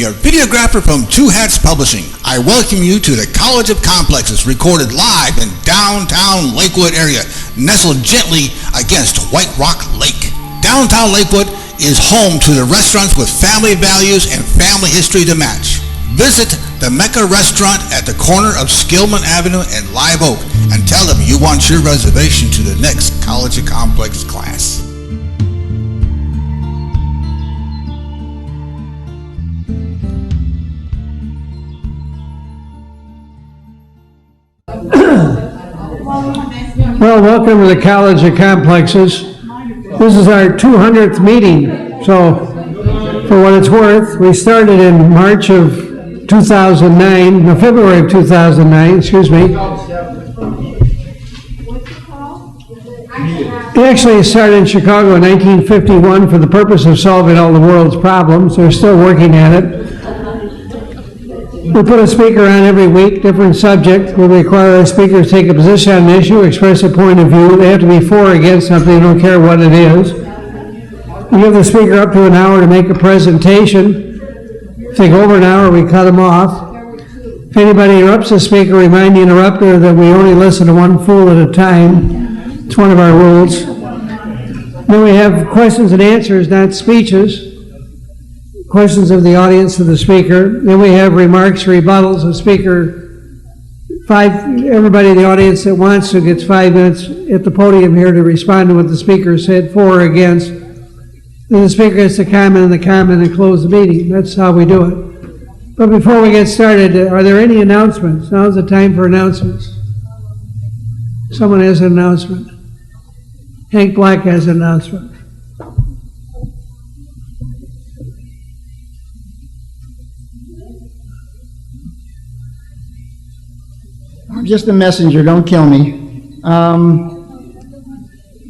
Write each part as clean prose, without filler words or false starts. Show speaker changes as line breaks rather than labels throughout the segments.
your videographer from Two Hats Publishing. I welcome you to the College of Complexes, recorded live in downtown Lakewood area, nestled gently against White Rock Lake. Downtown Lakewood is home to the restaurants with family values and family history to match. Visit the Mecca Restaurant at the corner of Skillman Avenue and Live Oak and tell them you want your reservation to the next College of Complex class.
Well, welcome to the College of Complexes. This is our 200th meeting, so for what it's worth, we started in March of 2009, no, February of 2009, excuse me. It actually started in Chicago in 1951 for the purpose of solving all the world's problems. They're still working at it. We put a speaker on every week, different subject. We require our speakers to take a position on an issue, express a point of view. They have to be for or against something, they don't care what it is. We give the speaker up to an hour to make a presentation. If they go over an hour, we cut them off. If anybody interrupts the speaker, remind the interrupter that we only listen to one fool at a time. It's one of our rules. Then we have questions and answers, not speeches. Questions of the audience to the speaker. Then we have remarks, rebuttals. The speaker, everybody in the audience that wants to gets 5 minutes at the podium here to respond to what the speaker said, for or against. Then the speaker has to comment on the comment and close the meeting. That's how we do it. But before we get started, are there any announcements? Now's the time for announcements. Someone has an announcement. Hank Black has an announcement.
I'm just a messenger, don't kill me.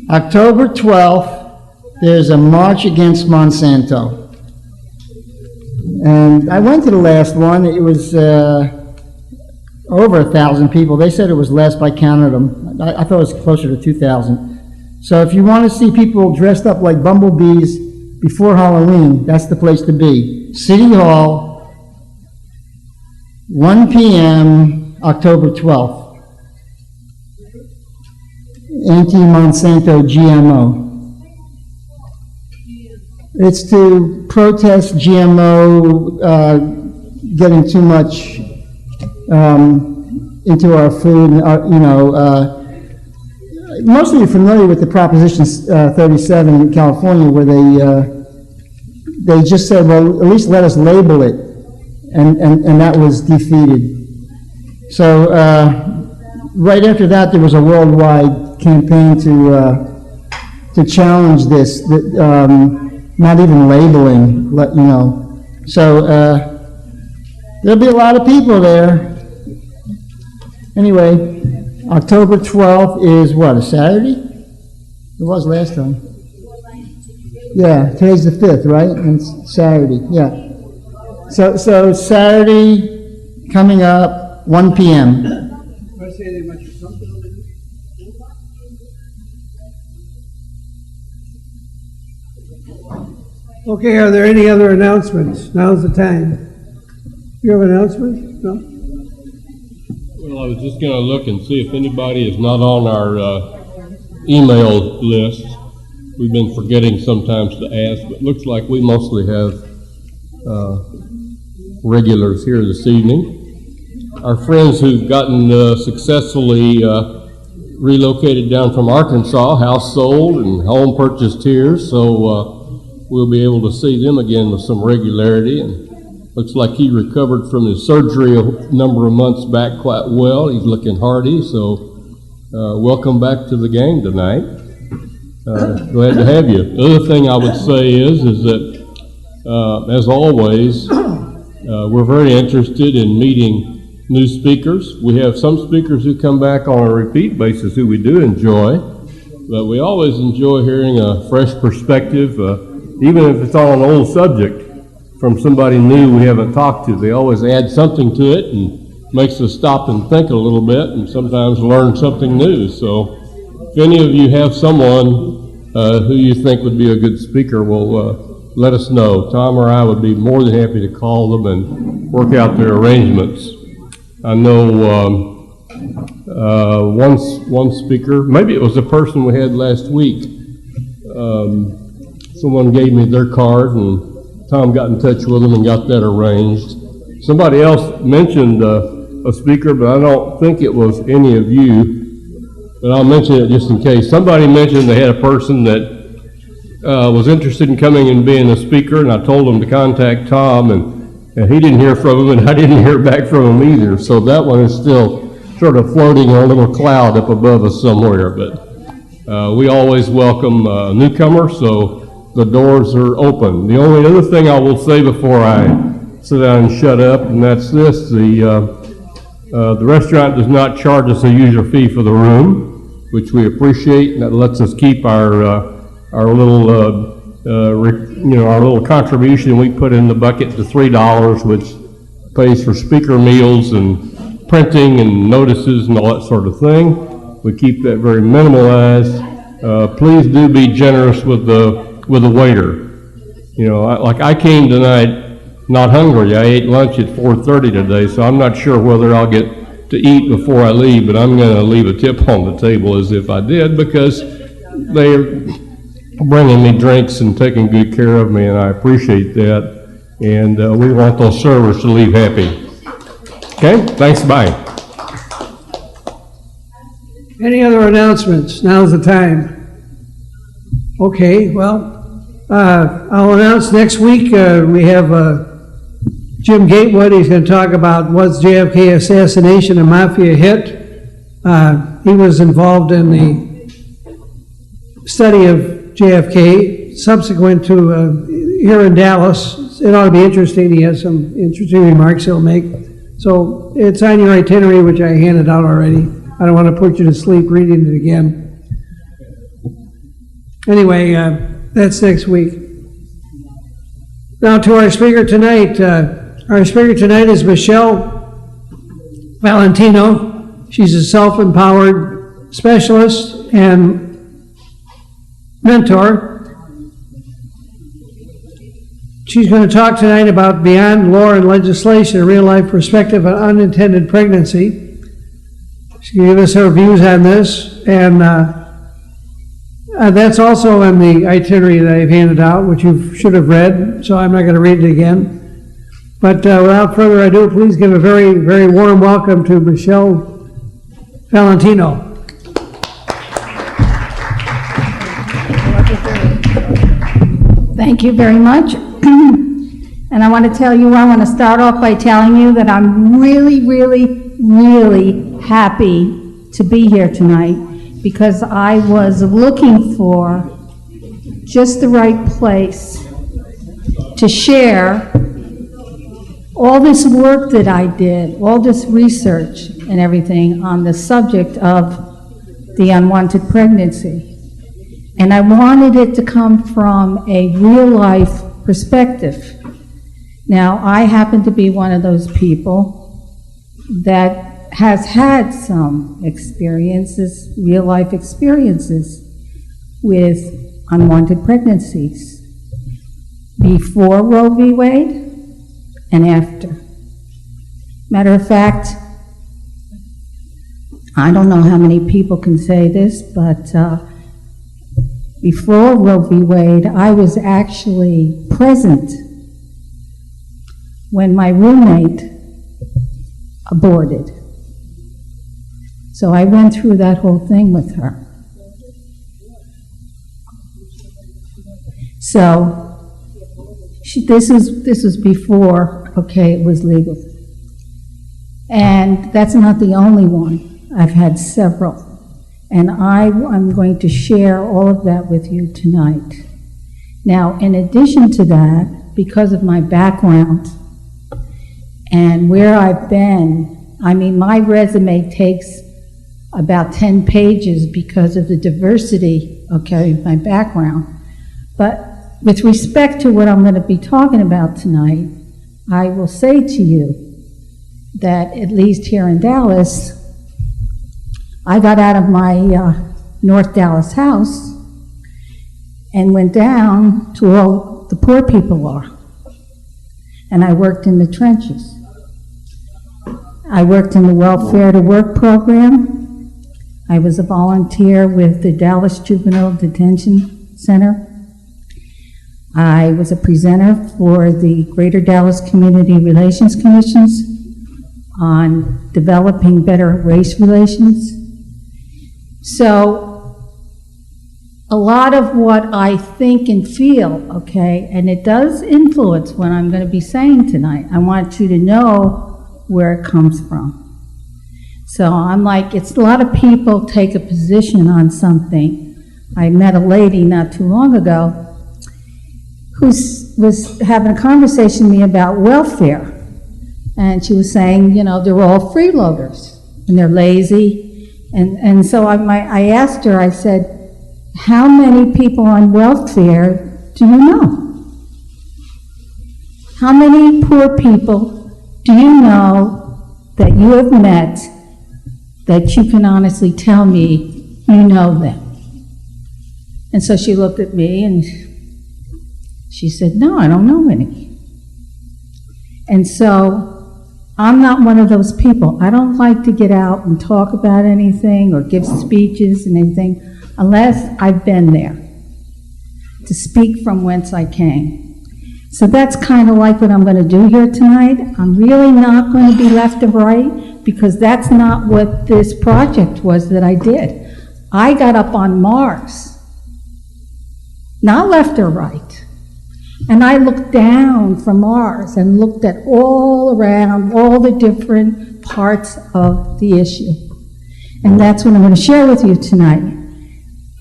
October 12th, there's a march against Monsanto. And I went to the last one. It was over 1,000 people. They said it was less, but I counted them. I thought it was closer to 2,000. So if you want to see people dressed up like bumblebees before Halloween, that's the place to be. City Hall, 1 p.m., October 12th. Anti-Monsanto GMO. It's to protest GMO getting too much into our food. Most of you are familiar with the Proposition 37 in California, where they just said, well, at least let us label it, and that was defeated. So right after that, there was a worldwide campaign to challenge this, not even labeling, So there'll be a lot of people there. Anyway, October 12th is what, a Saturday? It was last time. Yeah, today's the 5th, right? And it's Saturday, yeah. So Saturday coming up, 1 p.m.
Okay, are there any other announcements? Now's the time. You have announcements? No?
Well, I was just going to look and see if anybody is not on our email list. We've been forgetting sometimes to ask, but it looks like we mostly have regulars here this evening. Our friends who've gotten successfully relocated down from Arkansas, house sold and home purchased here, so we'll be able to see them again with some regularity. And looks like he recovered from his surgery a number of months back quite well. He's looking hardy, so welcome back to the gang tonight. Glad to have you. The other thing I would say is that, as always, we're very interested in meeting new speakers. We have some speakers who come back on a repeat basis who we do enjoy, but we always enjoy hearing a fresh perspective, even if it's on an old subject, from somebody new we haven't talked to. They always add something to it and makes us stop and think a little bit and sometimes learn something new. So if any of you have someone who you think would be a good speaker, we'll let us know. Tom or I would be more than happy to call them and work out their arrangements. I know one speaker, maybe it was the person we had last week, someone gave me their card and Tom got in touch with them and got that arranged. Somebody else mentioned a speaker, but I don't think it was any of you, but I'll mention it just in case. Somebody mentioned they had a person that was interested in coming and being a speaker, and I told them to contact Tom, and he didn't hear from him, and I didn't hear back from him either. So that one is still sort of floating on a little cloud up above us somewhere. But we always welcome a newcomer, so the doors are open. The only other thing I will say before I sit down and shut up, and that's this: the restaurant does not charge us a user fee for the room, which we appreciate, and that lets us keep our little our little contribution we put in the bucket to $3, which pays for speaker meals and printing and notices and all that sort of thing. We keep that very minimalized. Please do be generous with the waiter. You know, like I came tonight not hungry. I ate lunch at 4:30 today, so I'm not sure whether I'll get to eat before I leave, but I'm going to leave a tip on the table as if I did, because they're bringing me drinks and taking good care of me, and I appreciate that. And we want those servers to leave happy. Okay, thanks, bye.
Any other announcements? Now's the time. Okay, well, I'll announce next week we have Jim Gatewood. He's going to talk about was JFK assassination a mafia hit. He was involved in the study of JFK subsequent to here in Dallas. It ought to be interesting. He has some interesting remarks he'll make. So it's on your itinerary, which I handed out already. I don't want to put you to sleep reading it again. Anyway, that's next week. Now to our speaker tonight. Our speaker tonight is Michele Valentino. She's a self-empowered specialist and mentor. She's going to talk tonight about beyond law and legislation, a real-life perspective on unintended pregnancy. She's going to give us her views on this, and that's also on the itinerary that I've handed out, which you should have read, so I'm not going to read it again. But without further ado, please give a very, very warm welcome to Michele Valentino.
Thank you very much. And I want to tell you, I want to start off by telling you that I'm really, really, really happy to be here tonight, because I was looking for just the right place to share all this work that I did, all this research and everything on the subject of the unwanted pregnancy. And I wanted it to come from a real-life perspective. Now, I happen to be one of those people that has had some experiences, real-life experiences, with unwanted pregnancies before Roe V Wade and after. Matter of fact, I don't know how many people can say this, but before Roe v. Wade, I was actually present when my roommate aborted. So I went through that whole thing with her. So this was before, okay, it was legal. And that's not the only one. I've had several. And I'm going to share all of that with you tonight. Now, in addition to that, because of my background and where I've been, I mean, my resume takes about 10 pages because of the diversity, okay, of my background. But with respect to what I'm going to be talking about tonight, I will say to you that at least here in Dallas, I got out of my North Dallas house and went down to all the poor people are. And I worked in the trenches. I worked in the Welfare to Work program. I was a volunteer with the Dallas Juvenile Detention Center. I was a presenter for the Greater Dallas Community Relations Commissions on developing better race relations. So, a lot of what I think and feel, okay, and it does influence what I'm going to be saying tonight. I want you to know where it comes from. So I'm like, it's a lot of people take a position on something. I met a lady not too long ago who was having a conversation with me about welfare. And she was saying, you know, they're all freeloaders and they're lazy. And so I asked her, I said, how many people on welfare do you know? How many poor people do you know that you have met that you can honestly tell me you know them? And so she looked at me and she said, no, I don't know any. And so I'm not one of those people. I don't like to get out and talk about anything or give speeches and anything unless I've been there to speak from whence I came. So that's kind of like what I'm going to do here tonight. I'm really not going to be left or right because that's not what this project was that I did. I got up on Mars, not left or right. And I looked down from Mars and looked at all around, all the different parts of the issue. And that's what I'm going to share with you tonight.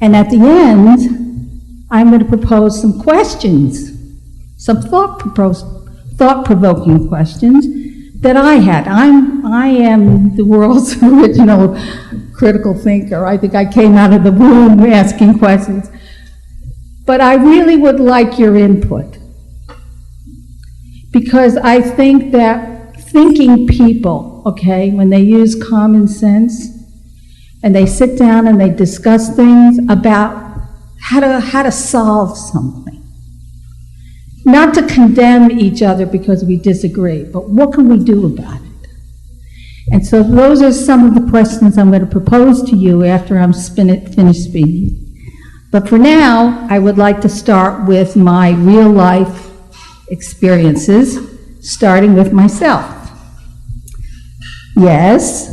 And at the end, I'm going to propose some questions, some thought-provoking questions that I had. I am the world's original critical thinker. I think I came out of the womb asking questions. But I really would like your input. Because I think that thinking people, okay, when they use common sense, and they sit down and they discuss things about how to solve something. Not to condemn each other because we disagree, but what can we do about it? And so those are some of the questions I'm going to propose to you after I'm finished speaking. But for now, I would like to start with my real life experiences, starting with myself. Yes,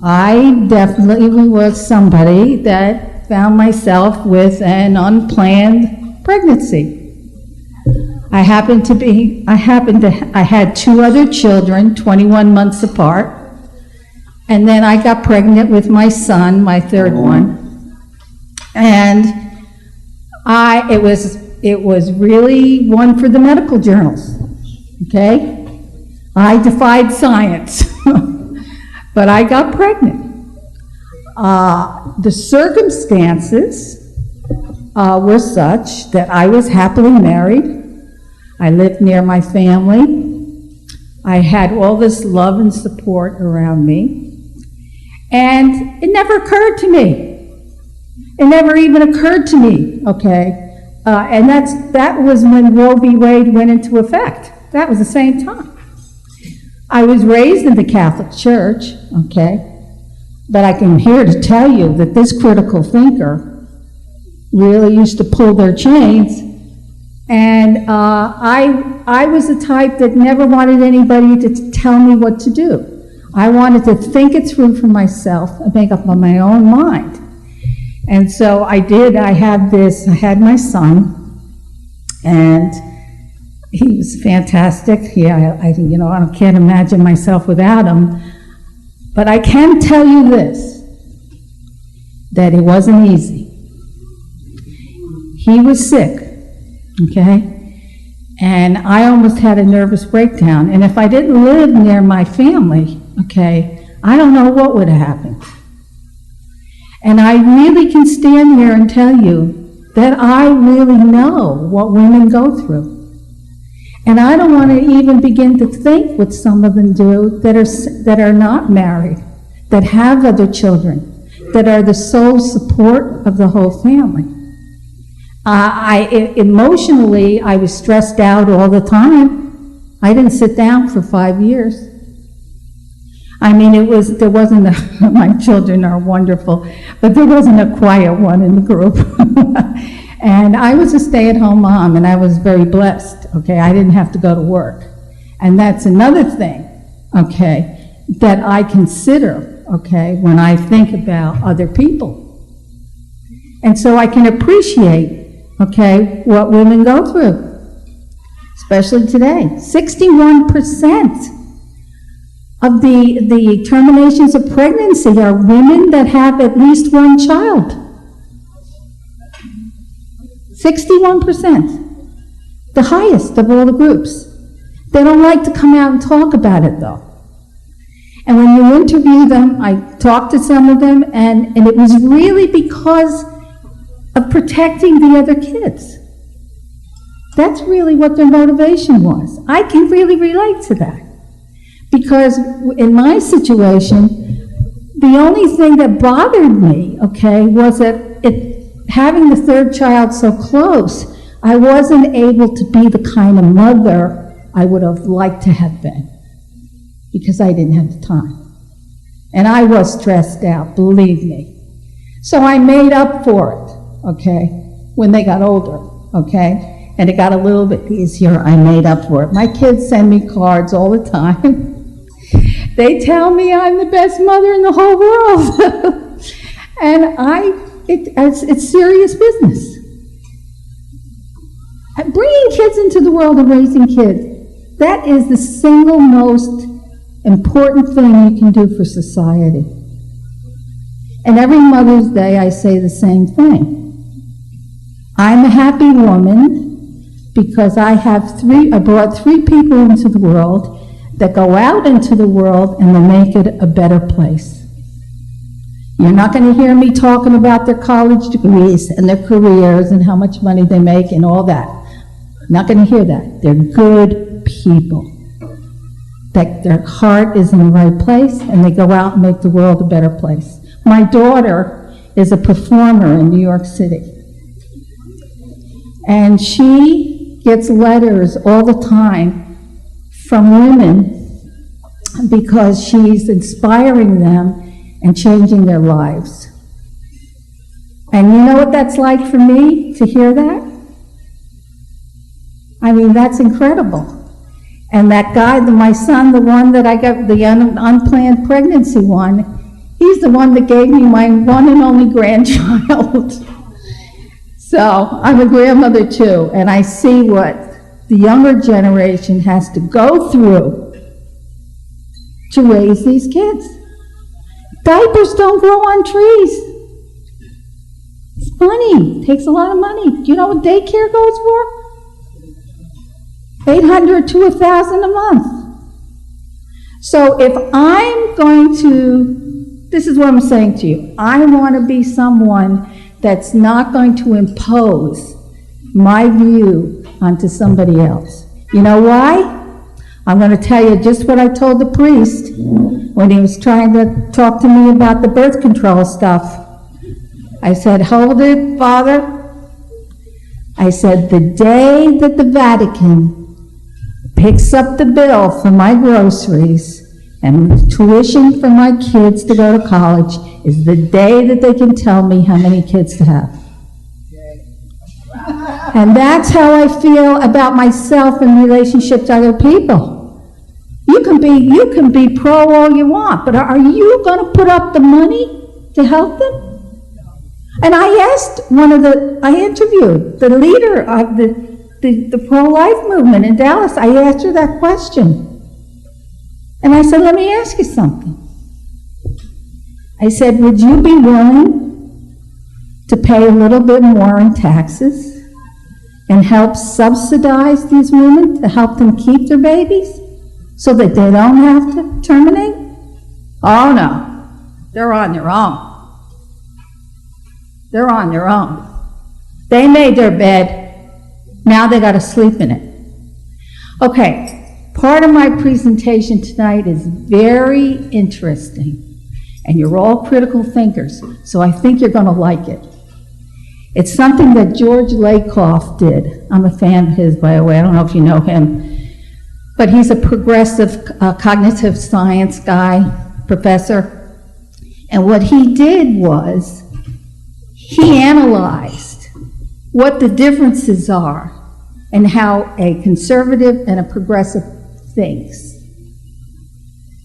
I definitely was somebody that found myself with an unplanned pregnancy. I had 2 other children, 21 months apart, and then I got pregnant with my son, my 3rd one, and it was really one for the medical journals, okay? I defied science. But I got pregnant. The circumstances were such that I was happily married. I lived near my family. I had all this love and support around me. And it never occurred to me. It never even occurred to me, okay? And that was when Roe V Wade went into effect. That was the same time. I was raised in the Catholic Church, okay, but I am here to tell you that this critical thinker really used to pull their chains, and I was the type that never wanted anybody to tell me what to do. I wanted to think it through for myself and make up my own mind. And so I did. I had my son, and he was fantastic. Yeah, I can't imagine myself without him. But I can tell you this, that it wasn't easy. He was sick, okay? And I almost had a nervous breakdown. And if I didn't live near my family, okay, I don't know what would have happened. And I really can stand here and tell you that I really know what women go through. And I don't want to even begin to think what some of them do that are not married, that have other children, that are the sole support of the whole family. Emotionally, I was stressed out all the time. I didn't sit down for 5 years. I mean, there wasn't my children are wonderful, but there wasn't a quiet one in the group. And I was a stay-at-home mom, and I was very blessed, okay? I didn't have to go to work. And that's another thing, okay, that I consider, okay, when I think about other people. And so I can appreciate, okay, what women go through, especially today. 61% of the terminations of pregnancy are women that have at least one child. 61%. The highest of all the groups. They don't like to come out and talk about it, though. And when you interview them, I talked to some of them, and it was really because of protecting the other kids. That's really what their motivation was. I can really relate to that. Because in my situation, the only thing that bothered me, okay, was that having the third child so close, I wasn't able to be the kind of mother I would have liked to have been, because I didn't have the time. And I was stressed out, believe me. So I made up for it, okay, when they got older, okay? And it got a little bit easier, I made up for it. My kids send me cards all the time. They tell me I'm the best mother in the whole world. And it's serious business. Bringing kids into the world and raising kids, that is the single most important thing you can do for society. And every Mother's Day I say the same thing. I'm a happy woman because I brought 3 people into the world that go out into the world and they make it a better place. You're not going to hear me talking about their college degrees and their careers and how much money they make and all that. Not going to hear that. They're good people. That their heart is in the right place and they go out and make the world a better place. My daughter is a performer in New York City. And she gets letters all the time from women because she's inspiring them and changing their lives. And you know what that's like for me to hear that? I mean, that's incredible. And that guy, my son, the one that I got, the unplanned pregnancy one, he's the one that gave me my one and only grandchild. So I'm a grandmother too, and I see what the younger generation has to go through to raise these kids. Diapers don't grow on trees. It's money. It takes a lot of money. Do you know what daycare goes for? $800 to $1,000 a month. So if I'm going to, this is what I'm saying to you, I want to be someone that's not going to impose my view onto somebody else. You know why? I'm going to tell you just what I told the priest when he was trying to talk to me about the birth control stuff. I said, hold it, Father. I said, the day that the Vatican picks up the bill for my groceries and tuition for my kids to go to college is the day that they can tell me how many kids to have. And that's how I feel about myself in relationship to other people. You can be pro all you want, but are you going to put up the money to help them? And I asked I interviewed the leader of the pro-life movement in Dallas. I asked her that question. And I said, let me ask you something. I said, would you be willing to pay a little bit more in taxes and help subsidize these women to help them keep their babies so that they don't have to terminate? Oh, no. They're on their own. They're on their own. They made their bed. Now they got to sleep in it. Okay, part of my presentation tonight is very interesting, and you're all critical thinkers, so I think you're going to like it. It's something that George Lakoff did. I'm a fan of his, by the way. I don't know if you know him. But he's a progressive cognitive science guy, professor. And what he did was he analyzed what the differences are and how a conservative and a progressive thinks.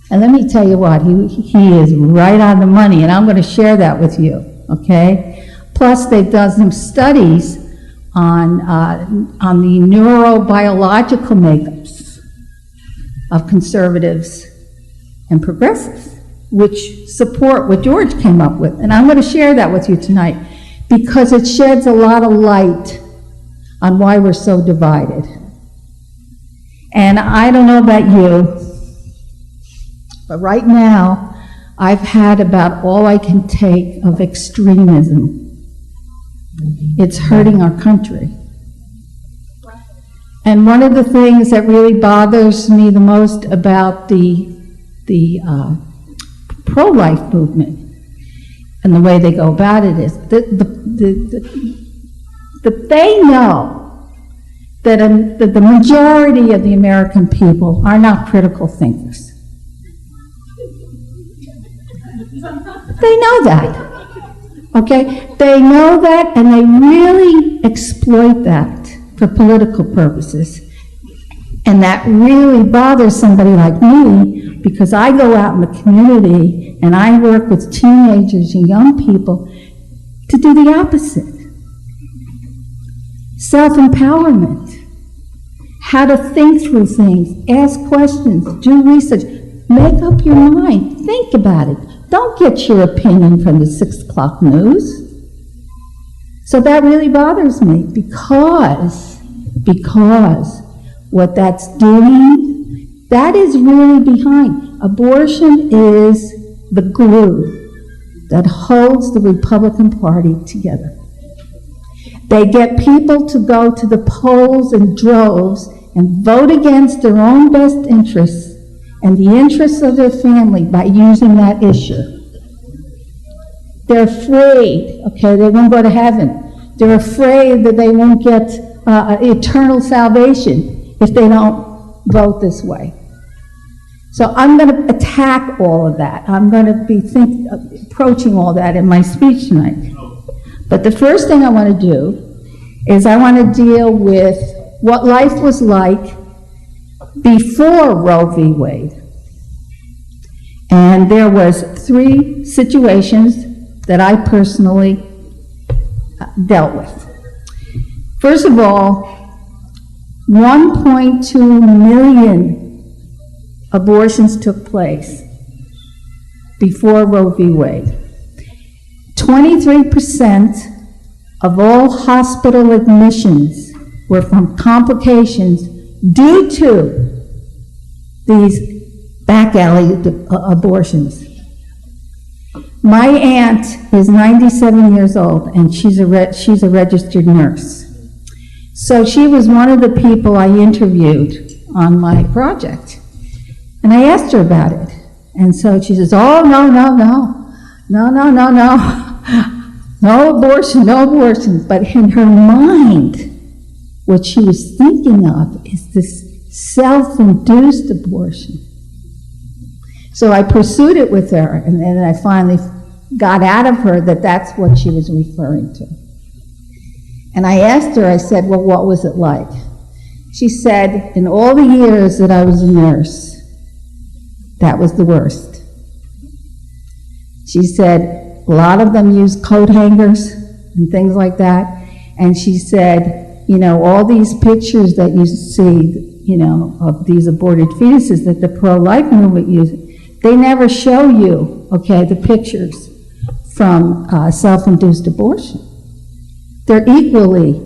And let me tell you what, he is right on the money, and I'm going to share that with you, okay? Plus, they've done some studies on the neurobiological makeups of conservatives and progressives, which support what George came up with. And I'm going to share that with you tonight because it sheds a lot of light on why we're so divided. And I don't know about you, but right now, I've had about all I can take of extremism. It's hurting our country. And one of the things that really bothers me the most about the pro-life movement and the way they go about it is that they know that the majority of the American people are not critical thinkers. They know that, okay? They know that, and they really exploit that for political purposes. And that really bothers somebody like me, because I go out in the community and I work with teenagers and young people to do the opposite. Self-empowerment, how to think through things, ask questions, do research, make up your mind, think about it. Don't get your opinion from the 6 o'clock news. So that really bothers me because what that's doing, that is really behind. Abortion is the glue that holds the Republican Party together. They get people to go to the polls in droves and vote against their own best interests and the interests of their family by using that issue. They're afraid, okay, they won't go to heaven. They're afraid that they won't get eternal salvation if they don't vote this way. So I'm going to attack all of that. I'm going to be approaching all that in my speech tonight. But the first thing I want to do is I want to deal with what life was like before Roe v. Wade. And there was 3 situations that I personally dealt with. First of all, 1.2 million abortions took place before Roe v. Wade. 23% of all hospital admissions were from complications due to these back alley abortions. My aunt is 97 years old, and she's a registered nurse. So she was one of the people I interviewed on my project. And I asked her about it. And so she says, oh, no. No abortion, no abortion. But in her mind, what she was thinking of is this self-induced abortion. So I pursued it with her, and then I finally got out of her that that's what she was referring to. And I asked her, I said, well, what was it like? She said, in all the years that I was a nurse, that was the worst. She said, a lot of them used coat hangers and things like that. And she said, you know, all these pictures that you see, you know, of these aborted fetuses that the pro-life movement uses, they never show you, okay, the pictures from self-induced abortion. They're equally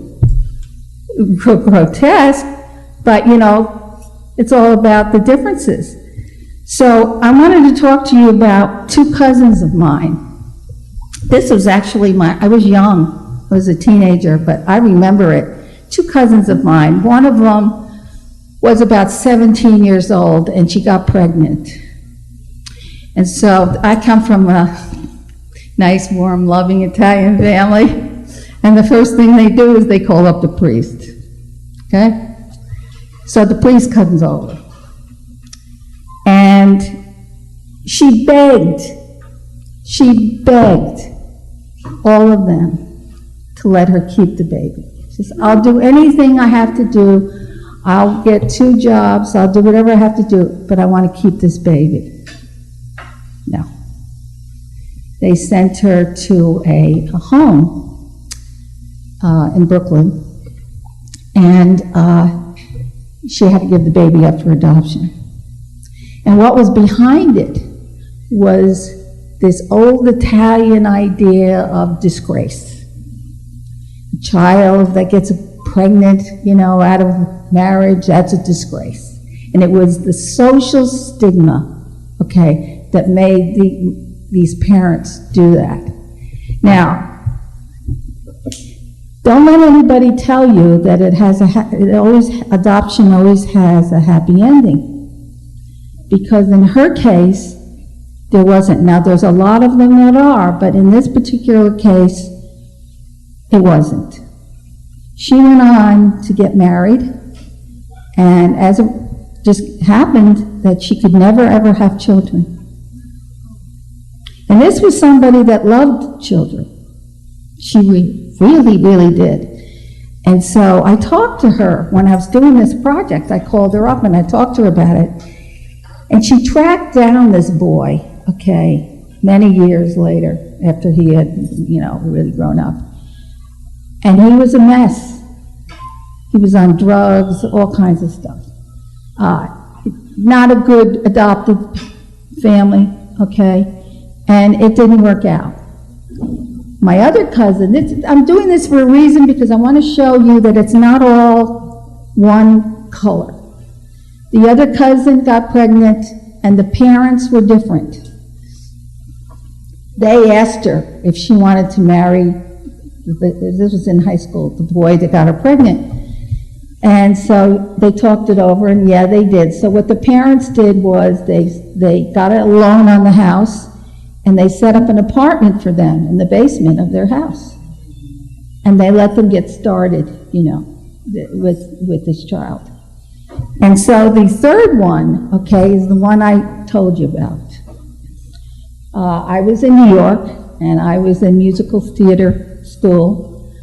grotesque, but, you know, it's all about the differences. So I wanted to talk to you about 2 cousins of mine. This was actually I was young, I was a teenager, but I remember it. 2 cousins of mine. One of them was about 17 years old, and she got pregnant. And so I come from a nice, warm, loving Italian family. And the first thing they do is they call up the priest. Okay? So the priest comes over. And she begged all of them to let her keep the baby. She says, I'll do anything I have to do. I'll get 2 jobs. I'll do whatever I have to do, but I want to keep this baby. No. They sent her to a home in Brooklyn, and she had to give the baby up for adoption. And what was behind it was this old Italian idea of disgrace. A child that gets pregnant, out of marriage, that's a disgrace. And it was the social stigma, okay, that made these parents do that. Now, don't let anybody tell you that adoption always has a happy ending. Because in her case, there wasn't. Now, there's a lot of them that are, but in this particular case, it wasn't. She went on to get married, and as it just happened, that she could never, ever have children. And this was somebody that loved children. She really, really did. And so I talked to her when I was doing this project. I called her up and I talked to her about it. And she tracked down this boy, okay, many years later, after he had, really grown up. And he was a mess. He was on drugs, all kinds of stuff. Not a good adopted family, okay? And it didn't work out. My other cousin, I'm doing this for a reason because I want to show you that it's not all one color. The other cousin got pregnant, and the parents were different. They asked her if she wanted to marry, this was in high school, the boy that got her pregnant. And so they talked it over, and yeah, they did. So what the parents did was they got a loan on the house, and they set up an apartment for them in the basement of their house. And they let them get started, with this child. And so the third one, okay, is the one I told you about. I was in New York, and I was in musical theater school,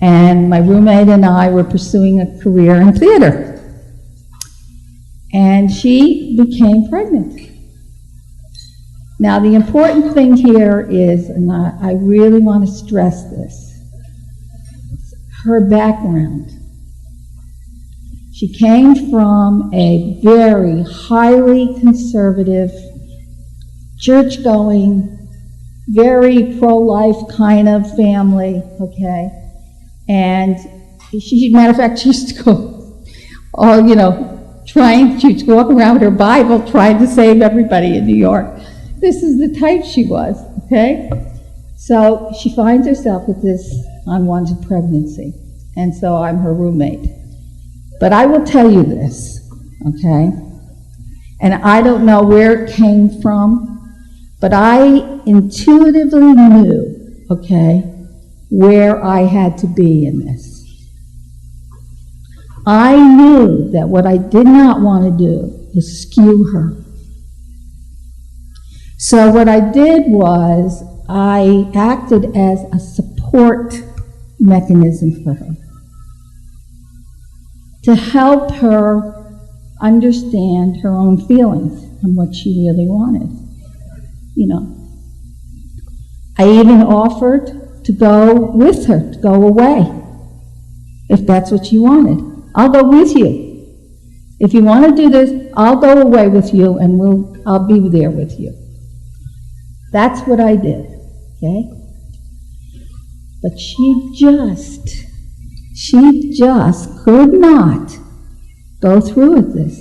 and my roommate and I were pursuing a career in theater. And she became pregnant. Now, the important thing here is, and I really want to stress this, her background. She came from a very highly conservative, church-going, very pro-life kind of family, okay? And matter of fact, she used to go, she used to walk around with her Bible trying to save everybody in New York. This is the type she was, okay? So she finds herself with this unwanted pregnancy, and so I'm her roommate. But I will tell you this, okay? And I don't know where it came from, but I intuitively knew, okay, where I had to be in this. I knew that what I did not want to do is skew her. So what I did was I acted as a support mechanism for her, to help her understand her own feelings and what she really wanted. I even offered to go with her, to go away, if that's what she wanted. I'll go with you. If you want to do this, I'll go away with you, and I'll be there with you. That's what I did, okay? But she just could not go through with this.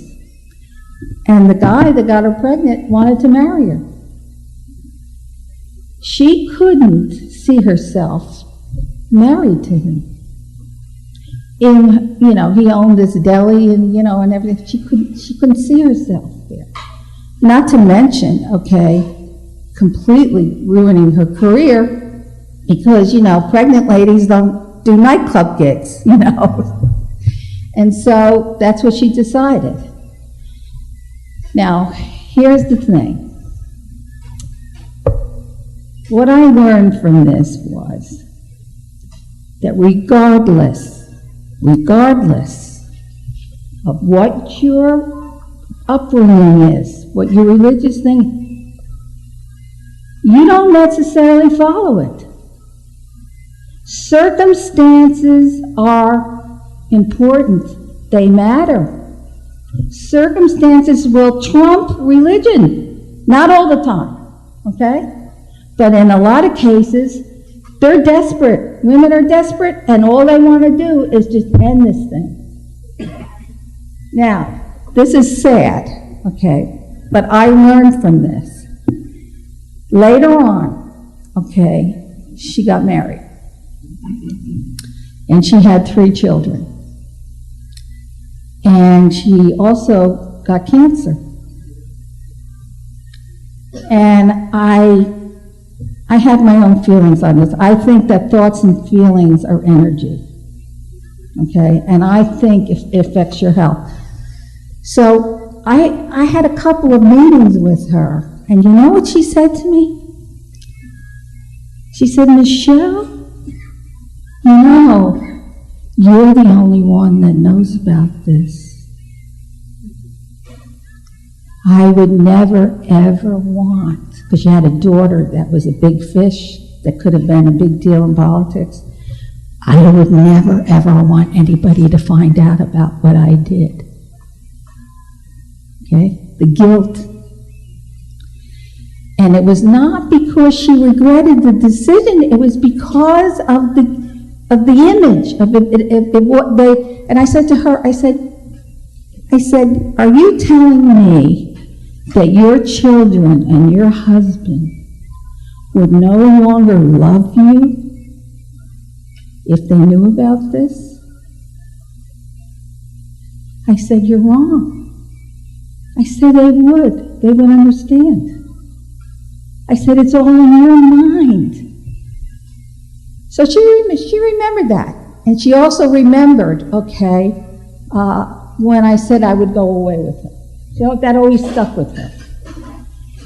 And the guy that got her pregnant wanted to marry her. She couldn't see herself married to him. He owned this deli and everything. She couldn't see herself there. Not to mention, okay, completely ruining her career, because pregnant ladies don't do nightclub gigs, you know. And so that's what she decided. Now, here's the thing. What I learned from this was that regardless of what your upbringing is, what your religious thing, you don't necessarily follow it. Circumstances are important. They matter. Circumstances will trump religion. Not all the time, okay? But in a lot of cases, they're desperate. Women are desperate, and all they want to do is just end this thing. Now, this is sad, okay? But I learned from this. Later on, okay, she got married. And she had 3 children. And she also got cancer. And I have my own feelings on this. I think that thoughts and feelings are energy. Okay? And I think it affects your health. So I had a couple of meetings with her. And you know what she said to me? She said, Michele, you know, you're the only one that knows about this. I would never, ever want, because she had a daughter that was a big fish, that could have been a big deal in politics. I would never, ever want anybody to find out about what I did. Okay? The guilt. And it was not because she regretted the decision, it was because of the image, of what they, and I said to her, I said, are you telling me that your children and your husband would no longer love you if they knew about this? I said, you're wrong. I said they would understand. I said, it's all in your mind. So she remembered that. And she also remembered, okay, when I said I would go away with her. So that always stuck with her.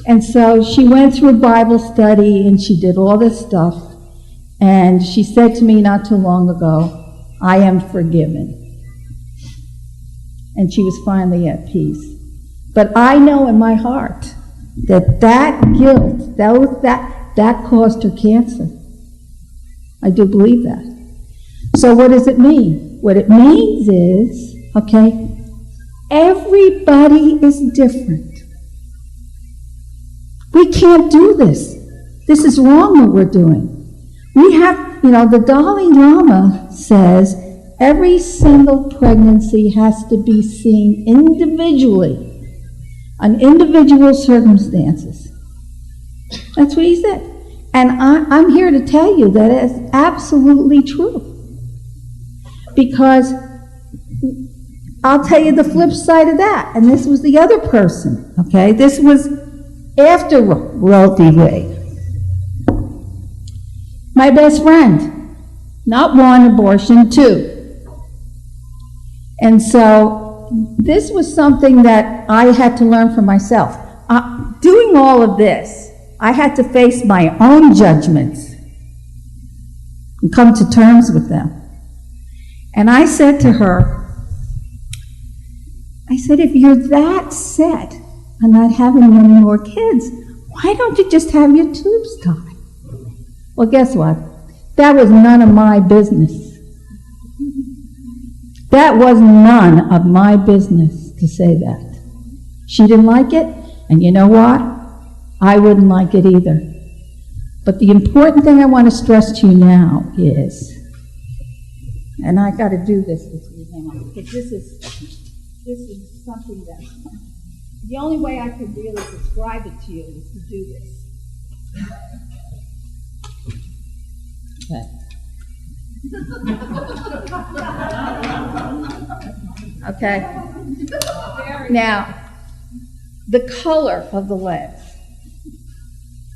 And so she went through a Bible study and she did all this stuff. And she said to me not too long ago, I am forgiven. And she was finally at peace. But I know in my heart that guilt, that caused her cancer. I do believe that. So what does it mean? What it means is, okay, everybody is different. We can't do this. This is wrong what we're doing. We have, the Dalai Lama says every single pregnancy has to be seen individually, on individual circumstances. That's what he said. And I'm here to tell you that it's absolutely true. Because I'll tell you the flip side of that. And this was the other person, okay? This was after Roe V Wade. My best friend, not 1 abortion, 2. And so this was something that I had to learn for myself. Doing all of this, I had to face my own judgments and come to terms with them. And I said to her, I said, if you're that set on not having any more kids, why don't you just have your tubes tied? Well, guess what? That was none of my business. That was none of my business to say that. She didn't like it, and you know what? I wouldn't like it either. But the important thing I want to stress to you now is, and I got to do this with you now, because this is something that, the only way I could really describe it to you is to do this. Okay. Okay. Now, the color of the lens,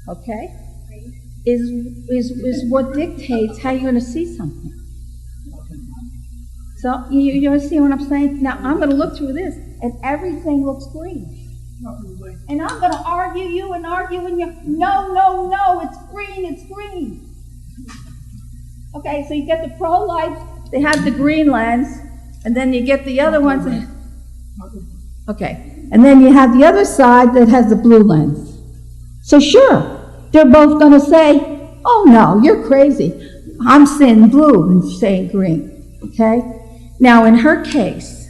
okay, is what dictates how you're going to see something. So you see what I'm saying? Now I'm going to look through this, and everything looks green. And I'm going to argue you and you. No, it's green. Okay, so you get the pro-life, they have the green lens, and then you get the other ones. Okay, and then you have the other side that has the blue lens. So sure, they're both going to say, oh no, you're crazy. I'm saying blue and saying green, okay? Now in her case,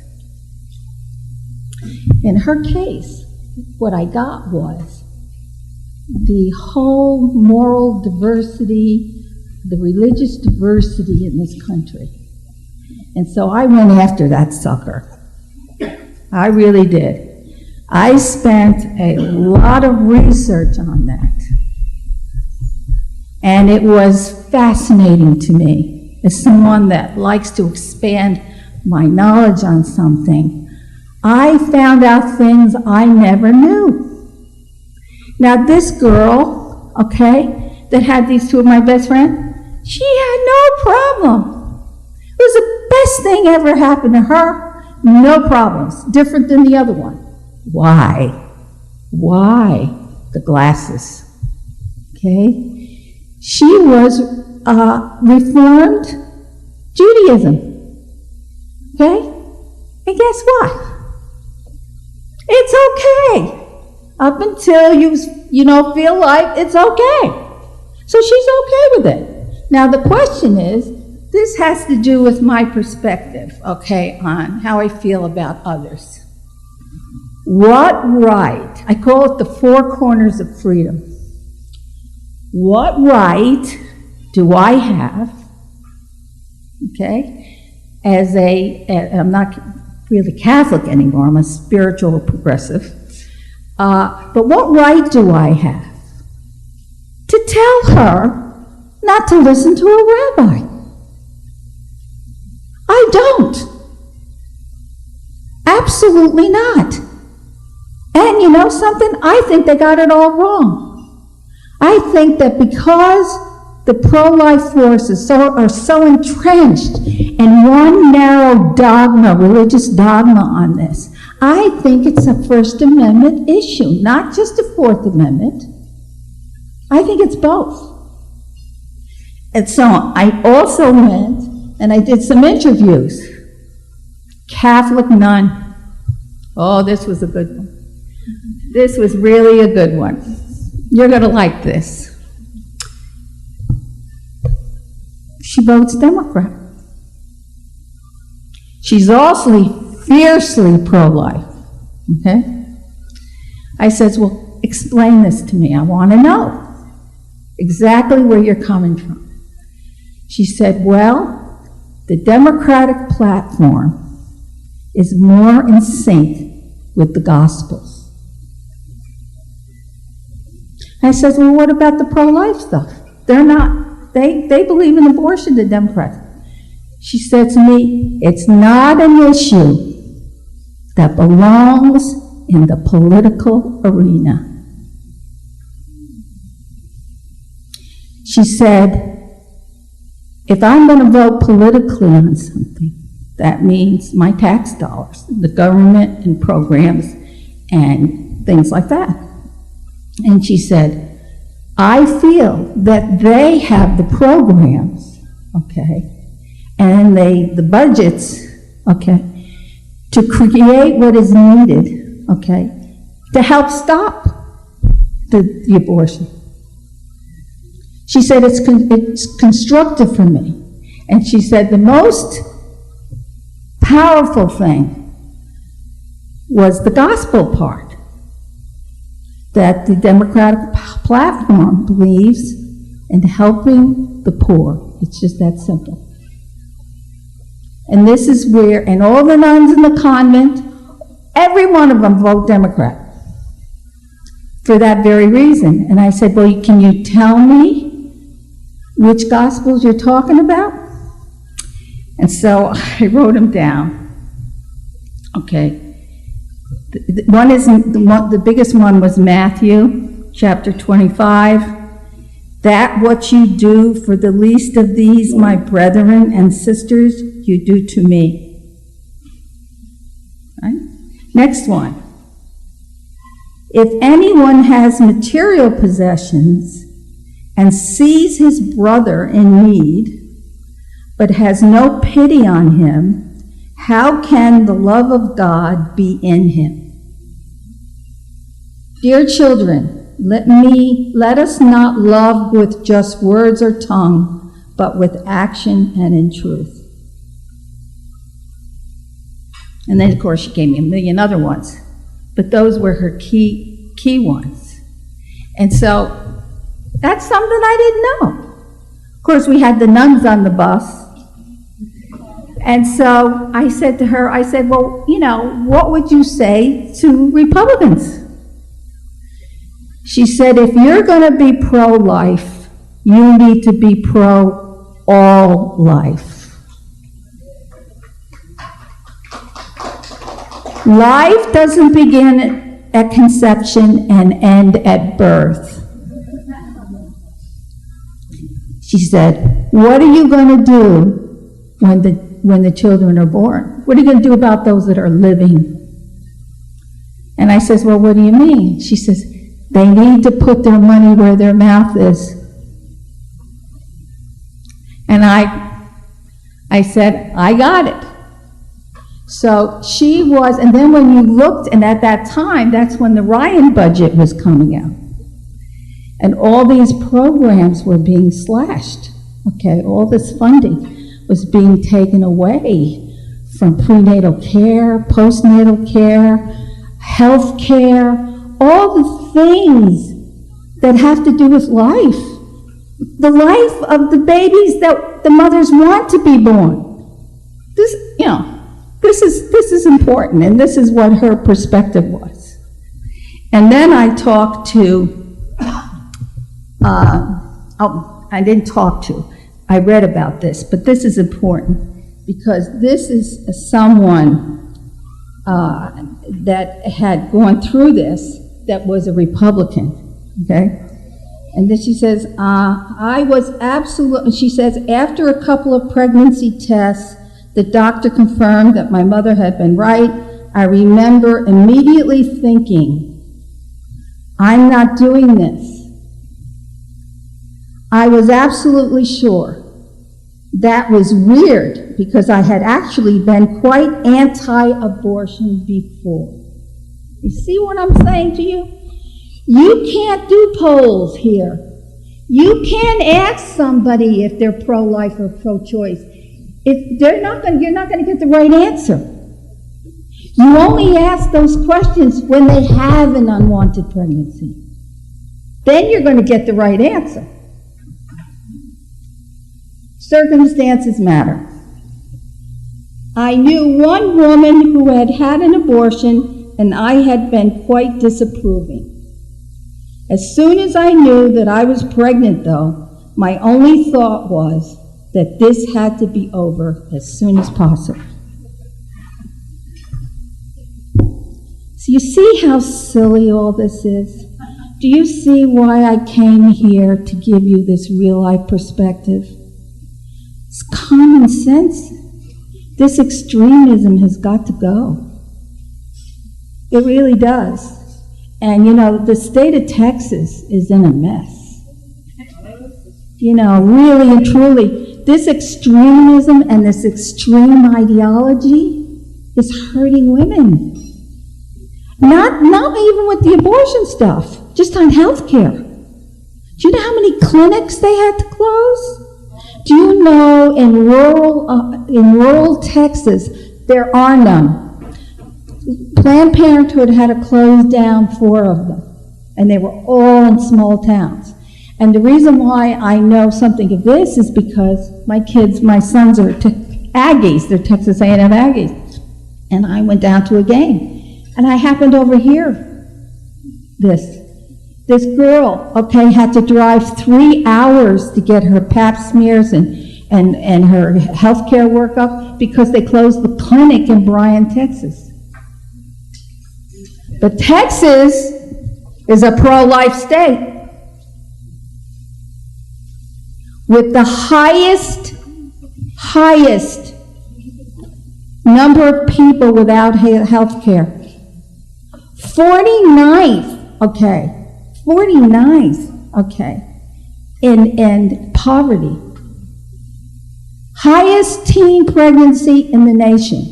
what I got was the whole moral diversity, the religious diversity in this country. And so I went after that sucker. I really did. I spent a lot of research on that. And it was fascinating to me as someone that likes to expand my knowledge on something. I found out things I never knew. Now this girl, okay, that had these two of my best friends, she had no problem. It was the best thing ever happened to her. No problems. Different than the other one. Why? The glasses. Okay? She was Reformed Judaism. Okay? And guess what? It's okay. Up until you feel like it's okay. So she's okay with it. Now the question is, this has to do with my perspective, okay, on how I feel about others. What right, I call it the four corners of freedom. What right do I have, okay, I'm not really Catholic anymore, I'm a spiritual progressive, but what right do I have to tell her not to listen to a rabbi? I don't. Absolutely not. And you know something? I think they got it all wrong. I think that because the pro-life forces are so entrenched in one narrow dogma, religious dogma on this, I think it's a First Amendment issue, not just a Fourth Amendment. I think it's both. And so I also went and I did some interviews. Catholic nun. Oh, this was a good one. This was really a good one. You're going to like this. She votes Democrat. She's also fiercely pro-life. Okay? I says, well, explain this to me. I want to know exactly where you're coming from. She said, well, the Democratic platform is more in sync with the Gospels. I said, well, what about the pro-life stuff? They're not, they believe in abortion, the Democrats. She said to me, it's not an issue that belongs in the political arena. She said, if I'm going to vote politically on something, that means my tax dollars, the government and programs and things like that. And she said, I feel that they have the programs, okay, and the budgets, okay, to create what is needed, okay, to help stop the abortion. She said, it's constructive for me. And she said, the most powerful thing was the gospel part, that the Democratic platform believes in helping the poor. It's just that simple. And this is where, and all the nuns in the convent, every one of them vote Democrat for that very reason. And I said, well, can you tell me which Gospels you're talking about? And so I wrote them down. Okay. The biggest one was Matthew chapter 25. That what you do for the least of these, my brethren and sisters, you do to me. Right? Next one. If anyone has material possessions and sees his brother in need, but has no pity on him, how can the love of God be in him? Dear children, let us not love with just words or tongue, but with action and in truth. And then, of course, she gave me a million other ones, but those were her key ones. And so that's something I didn't know. Of course, we had the nuns on the bus. And so I said to her, well, what would you say to Republicans? She said, if you're going to be pro-life, you need to be pro-all life. Life doesn't begin at conception and end at birth. She said, what are you going to do when the children are born? What are you going to do about those that are living? And I says, well, what do you mean? She says, they need to put their money where their mouth is. And I said, I got it. So she was, and then when you looked, and at that time, that's when the Ryan budget was coming out. And all these programs were being slashed. Okay, all this funding was being taken away from prenatal care, postnatal care, health care, all the things that have to do with life. The life of the babies that the mothers want to be born. This is important, and this is what her perspective was. And then I talked to, I read about this, but this is important because this is someone that had gone through this that was a Republican, okay? And then she says, she says, after a couple of pregnancy tests, the doctor confirmed that my mother had been right. I remember immediately thinking, I'm not doing this. I was absolutely sure. That was weird because I had actually been quite anti-abortion before. You see what I'm saying to you? You can't do polls here. You can't ask somebody if they're pro-life or pro-choice. You're not going to get the right answer. You only ask those questions when they have an unwanted pregnancy. Then you're going to get the right answer. Circumstances matter. I knew one woman who had had an abortion, and I had been quite disapproving. As soon as I knew that I was pregnant, though, my only thought was that this had to be over as soon as possible. So you see how silly all this is? Do you see why I came here to give you this real-life perspective? It's common sense. This extremism has got to go. It really does. And, the state of Texas is in a mess. Really and truly, this extremism and this extreme ideology is hurting women. Not even with the abortion stuff, just on health care. Do you know how many clinics they had to close? Do you know in rural Texas, there are none? Planned Parenthood had to close down 4 of them, and they were all in small towns. And the reason why I know something of this is because my sons are Aggies, they're Texas A&M Aggies. And I went down to a game, and I happened to overhear this. This girl, had to drive 3 hours to get her pap smears and her health care workup because they closed the clinic in Bryan, Texas. But Texas is a pro-life state. with the highest number of people without health care. 49th, okay, 49th, okay, in poverty. Highest teen pregnancy in the nation.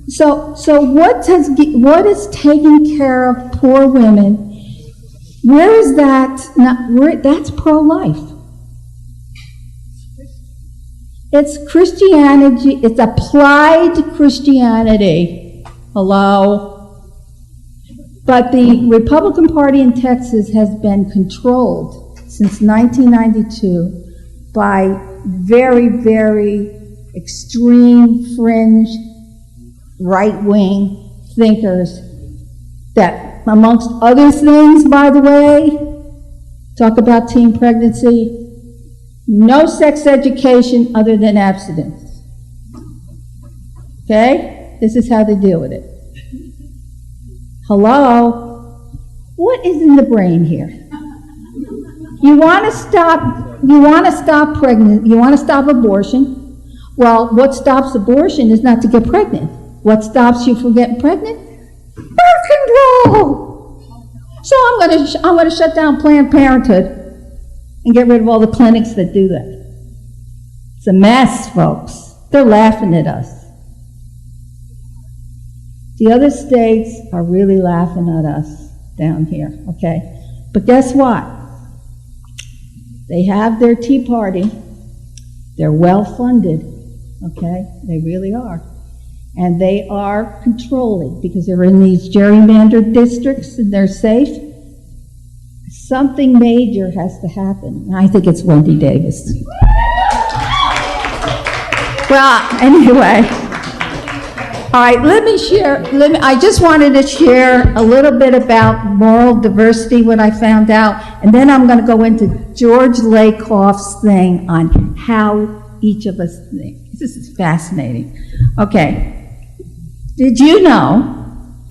So what is taking care of poor women? Where is that? That's pro-life. It's Christianity. It's applied Christianity. Hello? But the Republican Party in Texas has been controlled since 1992 by very, very extreme, fringe, right-wing thinkers that, amongst other things, by the way, talk about teen pregnancy, no sex education other than abstinence. Okay? This is how they deal with it. Hello? What is in the brain here? You want to stop abortion. Well, what stops abortion is not to get pregnant. What stops you from getting pregnant? Birth control! So I'm going to shut down Planned Parenthood and get rid of all the clinics that do that. It's a mess, folks. They're laughing at us. The other states are really laughing at us down here, okay? But guess what? They have their Tea Party. They're well-funded, okay? They really are. And they are controlling because they're in these gerrymandered districts and they're safe. Something major has to happen. I think it's Wendy Davis. Well, anyway. All right, I just wanted to share a little bit about moral diversity, what I found out, and then I'm going to go into George Lakoff's thing on how each of us think. This is fascinating. Okay. Did you know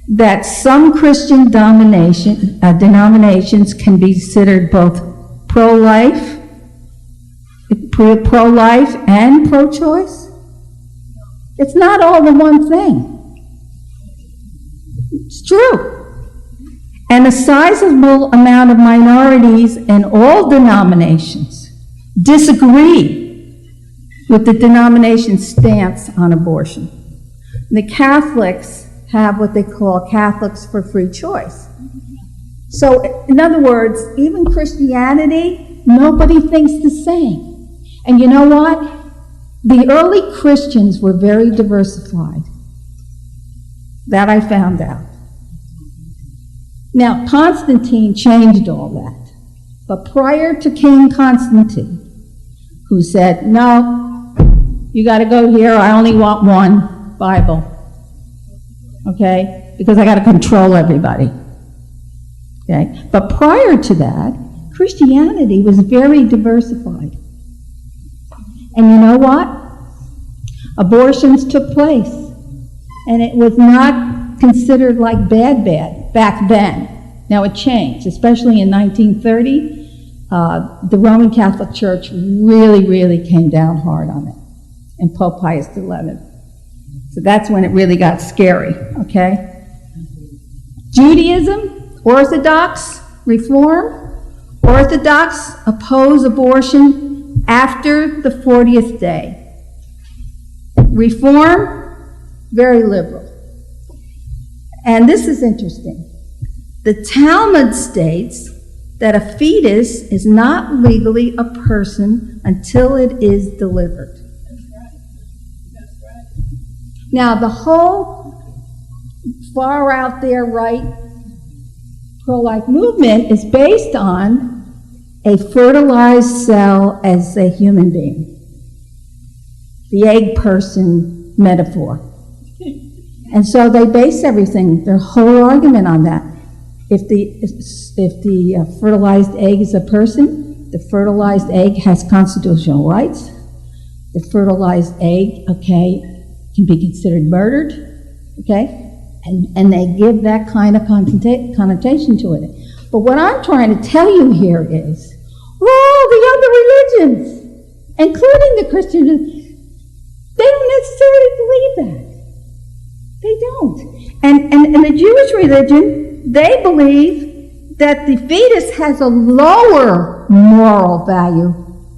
that some Christian denominations can be considered both pro-life and pro-choice? It's not all the one thing. It's true. And a sizable amount of minorities in all denominations disagree with the denomination's stance on abortion. The Catholics have what they call Catholics for Free Choice. So, in other words, even Christianity, nobody thinks the same. And you know what? The early Christians were very diversified. That I found out. Now, Constantine changed all that. But prior to King Constantine, who said, no, you got to go here, I only want one Bible. Okay? Because I got to control everybody. Okay? But prior to that, Christianity was very diversified. And you know what? Abortions took place. And it was not considered like bad back then. Now it changed, especially in 1930. The Roman Catholic Church really came down hard on it. And Pope Pius XI. So that's when it really got scary, okay? Judaism, Orthodox, Reform. Orthodox oppose abortion after the 40th day. Reform, very liberal. And this is interesting. The Talmud states that a fetus is not legally a person until it is delivered. Now, the whole far out there right pro-life movement is based on a fertilized cell as a human being. The egg person metaphor. And so they base everything, their whole argument on that. If the fertilized egg is a person, the fertilized egg has constitutional rights. The fertilized egg, okay, can be considered murdered, okay? And they give that kind of connotation to it. But what I'm trying to tell you here is, all the other religions, including the Christian, they don't necessarily believe that. They don't. And the Jewish religion, they believe that the fetus has a lower moral value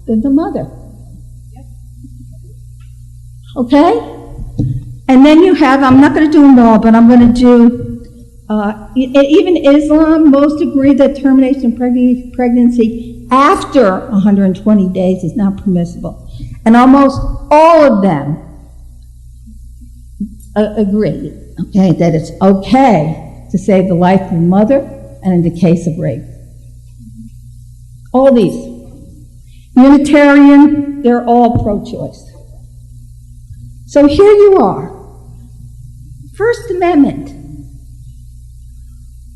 than the mother. Okay? And then you have, I'm not going to do them all, but I'm going to do, even Islam, most agree that termination of pregnancy after 120 days is not permissible. And almost all of them agree, okay, that it's okay to save the life of the mother and in the case of rape. All these. Unitarian, they're all pro-choice. So here you are. First Amendment.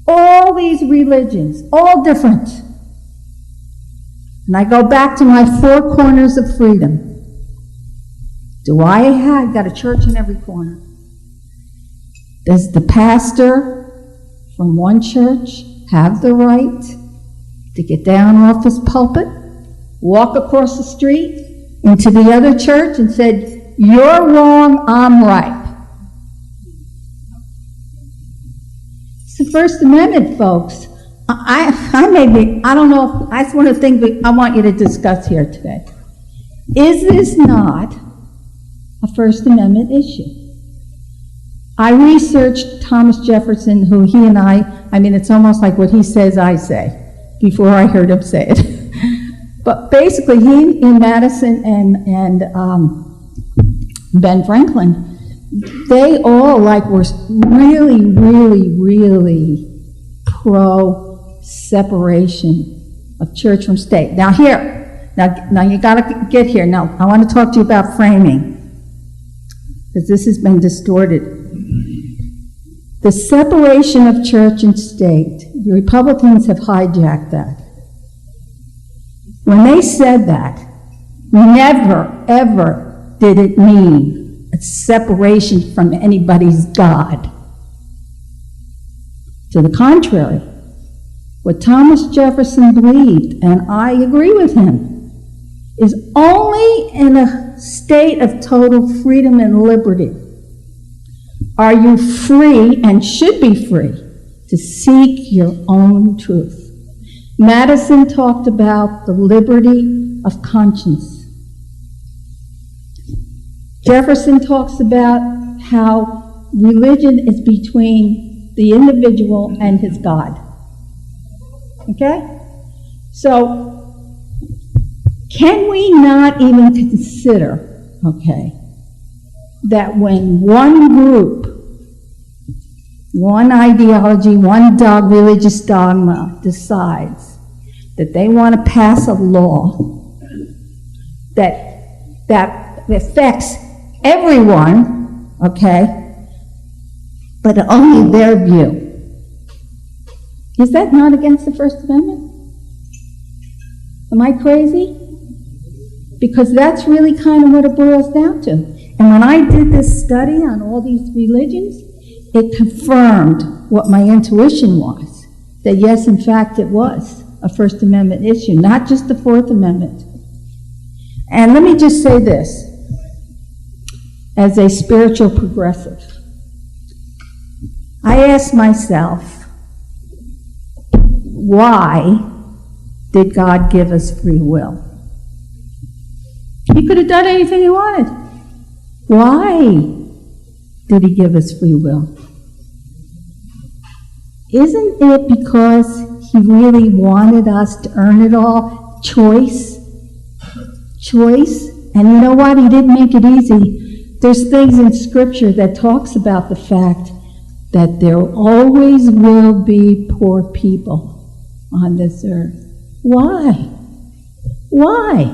All these religions, all different. And I go back to my 4 corners of freedom. Do I have got a church in every corner? Does the pastor from one church have the right to get down off his pulpit, walk across the street into the other church and said, "You're wrong, I'm right"? It's the First Amendment, folks. I don't know, that's one of the things I want you to discuss here today. Is this not a First Amendment issue? I researched Thomas Jefferson, who he and I mean, it's almost like what he says, I say, before I heard him say it. But basically, he and Madison and Ben Franklin, they all were really, really, really pro-separation of church from state. Now you got to get here. Now, I want to talk to you about framing, because this has been distorted. The separation of church and state, the Republicans have hijacked that. When they said that, never, ever did it mean a separation from anybody's God. To the contrary, what Thomas Jefferson believed, and I agree with him, is only in a state of total freedom and liberty are you free, and should be free, to seek your own truth. Madison talked about the liberty of conscience. Jefferson talks about how religion is between the individual and his God. Okay? So, can we not even consider, okay, that when one group, one ideology, one religious dogma decides that they want to pass a law that affects everyone, okay, but only their view, is that not against the First Amendment? Am I crazy? Because that's really kind of what it boils down to. And when I did this study on all these religions, it confirmed what my intuition was, that yes, in fact, it was a First Amendment issue, not just the Fourth Amendment. And let me just say this, as a spiritual progressive, I asked myself, why did God give us free will? He could have done anything he wanted. Why did he give us free will? Isn't it because he really wanted us to earn it all? Choice. And you know what? He didn't make it easy. There's things in Scripture that talks about the fact that there always will be poor people on this earth. Why? Why?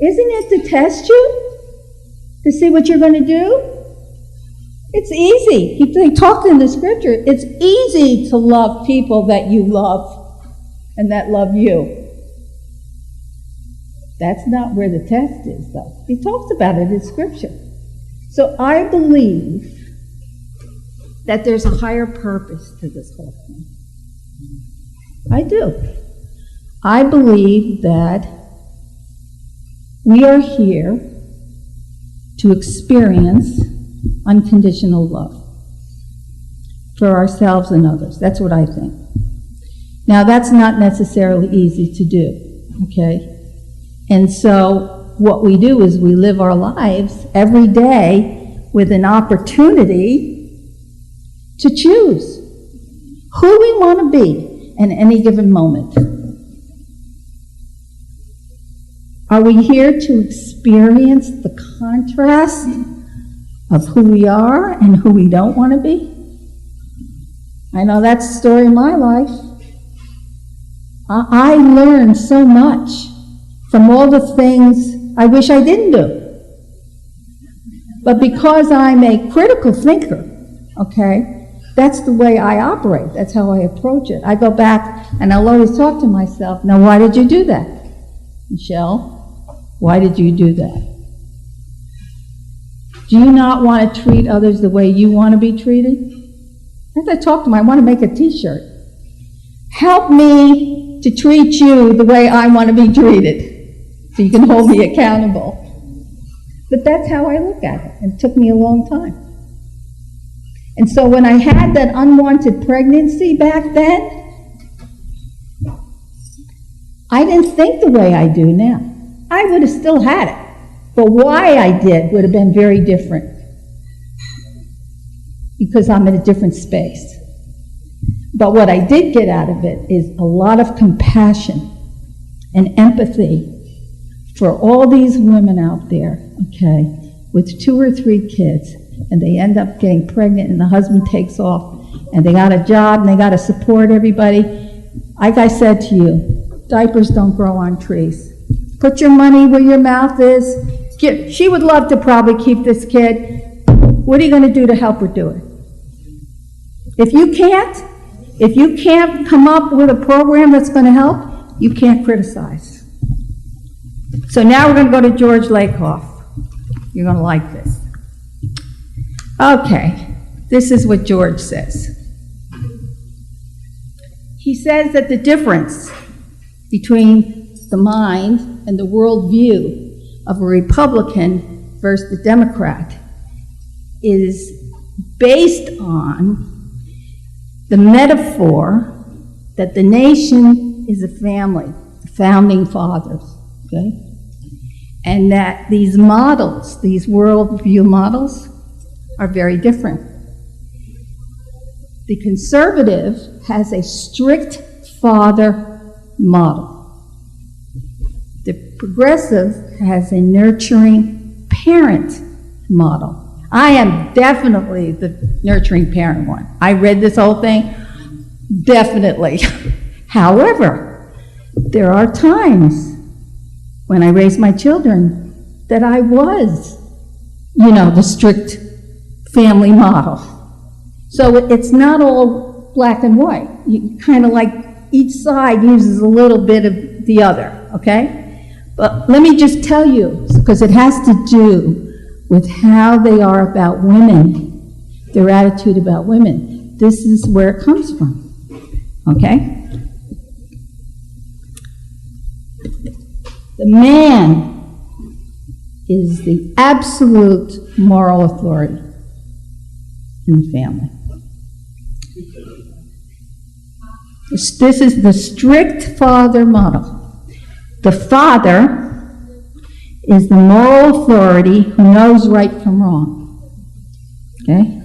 Isn't it to test you? To see what you're going to do? It's easy. He talked in the Scripture. It's easy to love people that you love and that love you. That's not where the test is, though. He talks about it in Scripture. So I believe that there's a higher purpose to this whole thing. I do. I believe that we are here to experience unconditional love for ourselves and others. That's what I think. Now, that's not necessarily easy to do, okay? And so what we do is we live our lives every day with an opportunity to choose who we want to be in any given moment. Are we here to experience the contrast of who we are and who we don't want to be? I know that's the story of my life. I learned so much from all the things I wish I didn't do. But because I'm a critical thinker, okay, that's the way I operate. That's how I approach it. I go back and I'll always talk to myself, now why did you do that? Michelle, why did you do that? Do you not want to treat others the way you want to be treated? As I talk to them, I want to make a t-shirt. Help me to treat you the way I want to be treated, so you can hold me accountable. But that's how I look at it. It took me a long time. And so when I had that unwanted pregnancy back then, I didn't think the way I do now. I would have still had it. But why I did would have been very different. Because I'm in a different space. But what I did get out of it is a lot of compassion and empathy for all these women out there, okay, with 2 or 3 kids, and they end up getting pregnant and the husband takes off, and they got a job and they got to support everybody. Like I said to you, diapers don't grow on trees. Put your money where your mouth is. She would love to probably keep this kid. What are you going to do to help her do it? If you can't come up with a program that's going to help, you can't criticize. So now we're going to go to George Lakoff. You're going to like this. Okay, this is what George says. He says that the difference between the mind and the worldview of a Republican versus the Democrat is based on the metaphor that the nation is a family, the founding fathers, okay? And that these models, these worldview models, are very different. The conservative has a strict father model. The progressive has a nurturing parent model. I am definitely the nurturing parent one. I read this whole thing, definitely. However, there are times when I raised my children that I was, the strict family model. So it's not all black and white. You kind of like each side uses a little bit of the other, okay? But let me just tell you, because it has to do with how they are about women, their attitude about women. This is where it comes from, okay? The man is the absolute moral authority in the family. This is the strict father model. The father is the moral authority who knows right from wrong. Okay?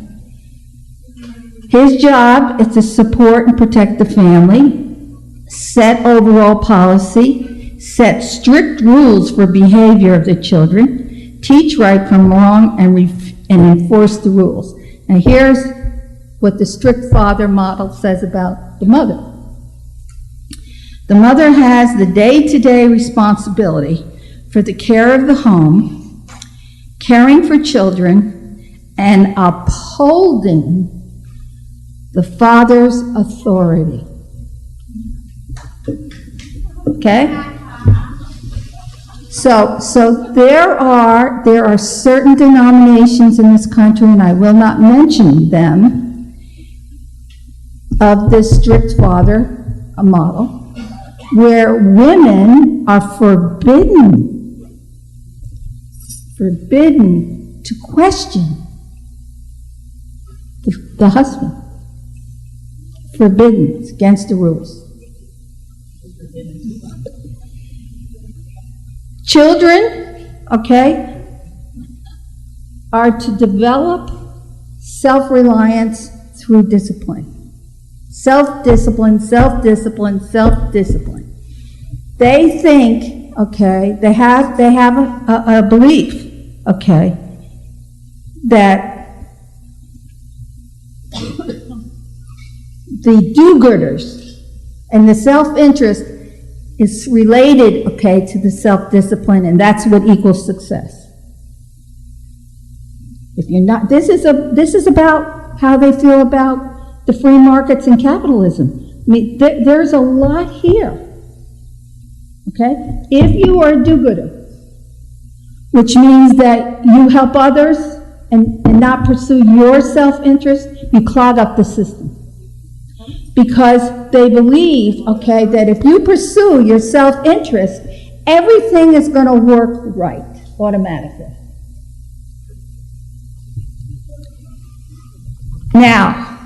His job is to support and protect the family, set overall policy, set strict rules for behavior of the children, teach right from wrong, and enforce the rules. Now here's what the strict father model says about the mother. The mother has the day-to-day responsibility for the care of the home, caring for children, and upholding the father's authority. Okay? So there are certain denominations in this country, and I will not mention them, of this strict father model, where women are forbidden to question the husband. Forbidden. It's against the rules. Children, okay, are to develop self-reliance through discipline. Self-discipline, self-discipline, self-discipline. They think, okay, they have a belief, okay, that the do-gooders and the self-interest is related, okay, to the self-discipline, and that's what equals success. If you're not, this is about how they feel about the free markets and capitalism. I mean, there's a lot here, okay? If you are a do-gooder, which means that you help others and not pursue your self-interest, you clog up the system. Because they believe, okay, that if you pursue your self-interest, everything is going to work right automatically. Now,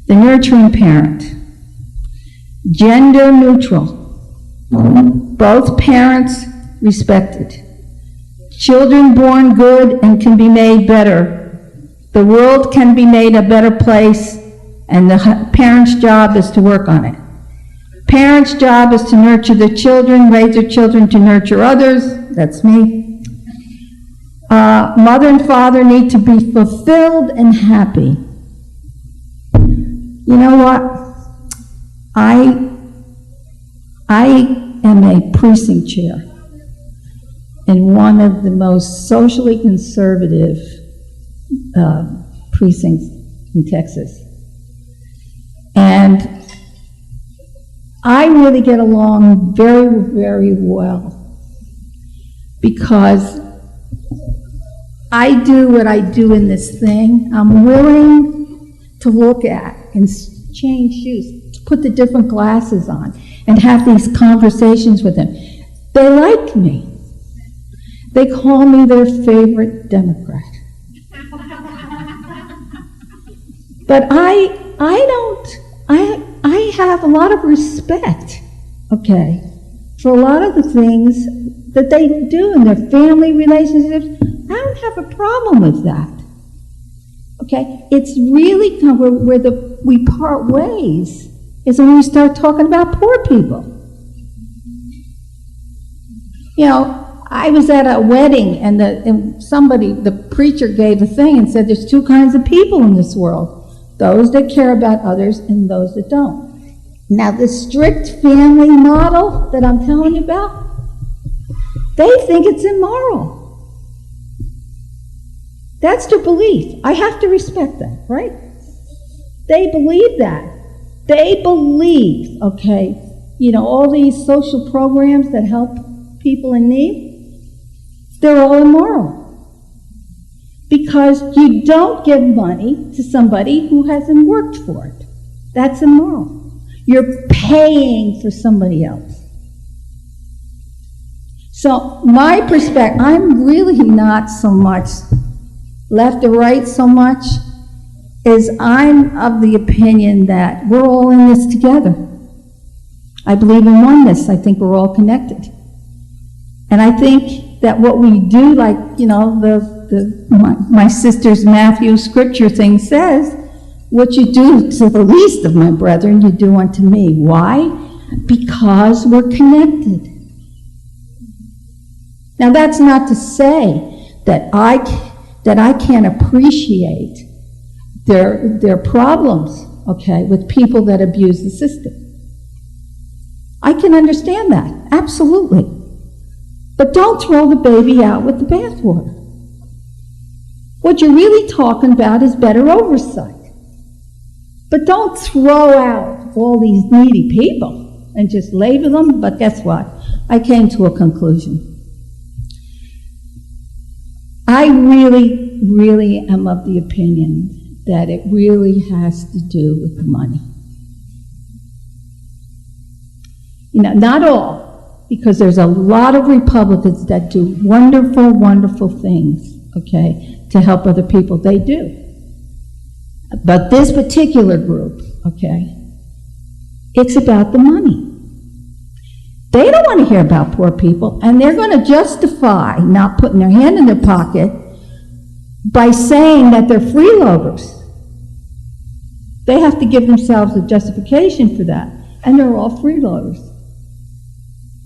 the nurturing parent, gender neutral, both parents respected, children born good and can be made better, the world can be made a better place, and the parent's job is to work on it. Parents' job is to nurture their children, raise their children to nurture others. That's me. Mother and father need to be fulfilled and happy. You know what? I am a precinct chair in one of the most socially conservative precincts in Texas. And I really get along very, very well because I do what I do in this thing. I'm willing to look at and change shoes, to put the different glasses on and have these conversations with them. They like me. They call me their favorite Democrat. But I have a lot of respect, okay, for a lot of the things that they do in their family relationships. I don't have a problem with that, okay? It's really where we part ways is when we start talking about poor people. You know, I was at a wedding and the preacher gave a thing and said there's two kinds of people in this world. Those that care about others and those that don't. Now, the strict family model that I'm telling you about, they think it's immoral. That's their belief. I have to respect that, right? They believe that. They believe, okay, you know, all these social programs that help people in need, they're all immoral. Because you don't give money to somebody who hasn't worked for it. That's immoral. You're paying for somebody else. So my perspective, I'm really not so much left or right so much as I'm of the opinion that we're all in this together. I believe in oneness. I think we're all connected. And I think that what we do, like, you know, my sister's Matthew scripture thing says, what you do to the least of my brethren, you do unto me. Why? Because we're connected. Now, that's not to say that I can't appreciate their problems, okay, with people that abuse the system. I can understand that, absolutely. But don't throw the baby out with the bathwater. What you're really talking about is better oversight. But don't throw out all these needy people and just label them. But guess what? I came to a conclusion. I really, really am of the opinion that it really has to do with the money. You know, not all, because there's a lot of Republicans that do wonderful, wonderful things, okay, to help other people. They do. But this particular group, okay, it's about the money. They don't want to hear about poor people, and they're going to justify not putting their hand in their pocket by saying that they're freeloaders. They have to give themselves a justification for that, and they're all freeloaders.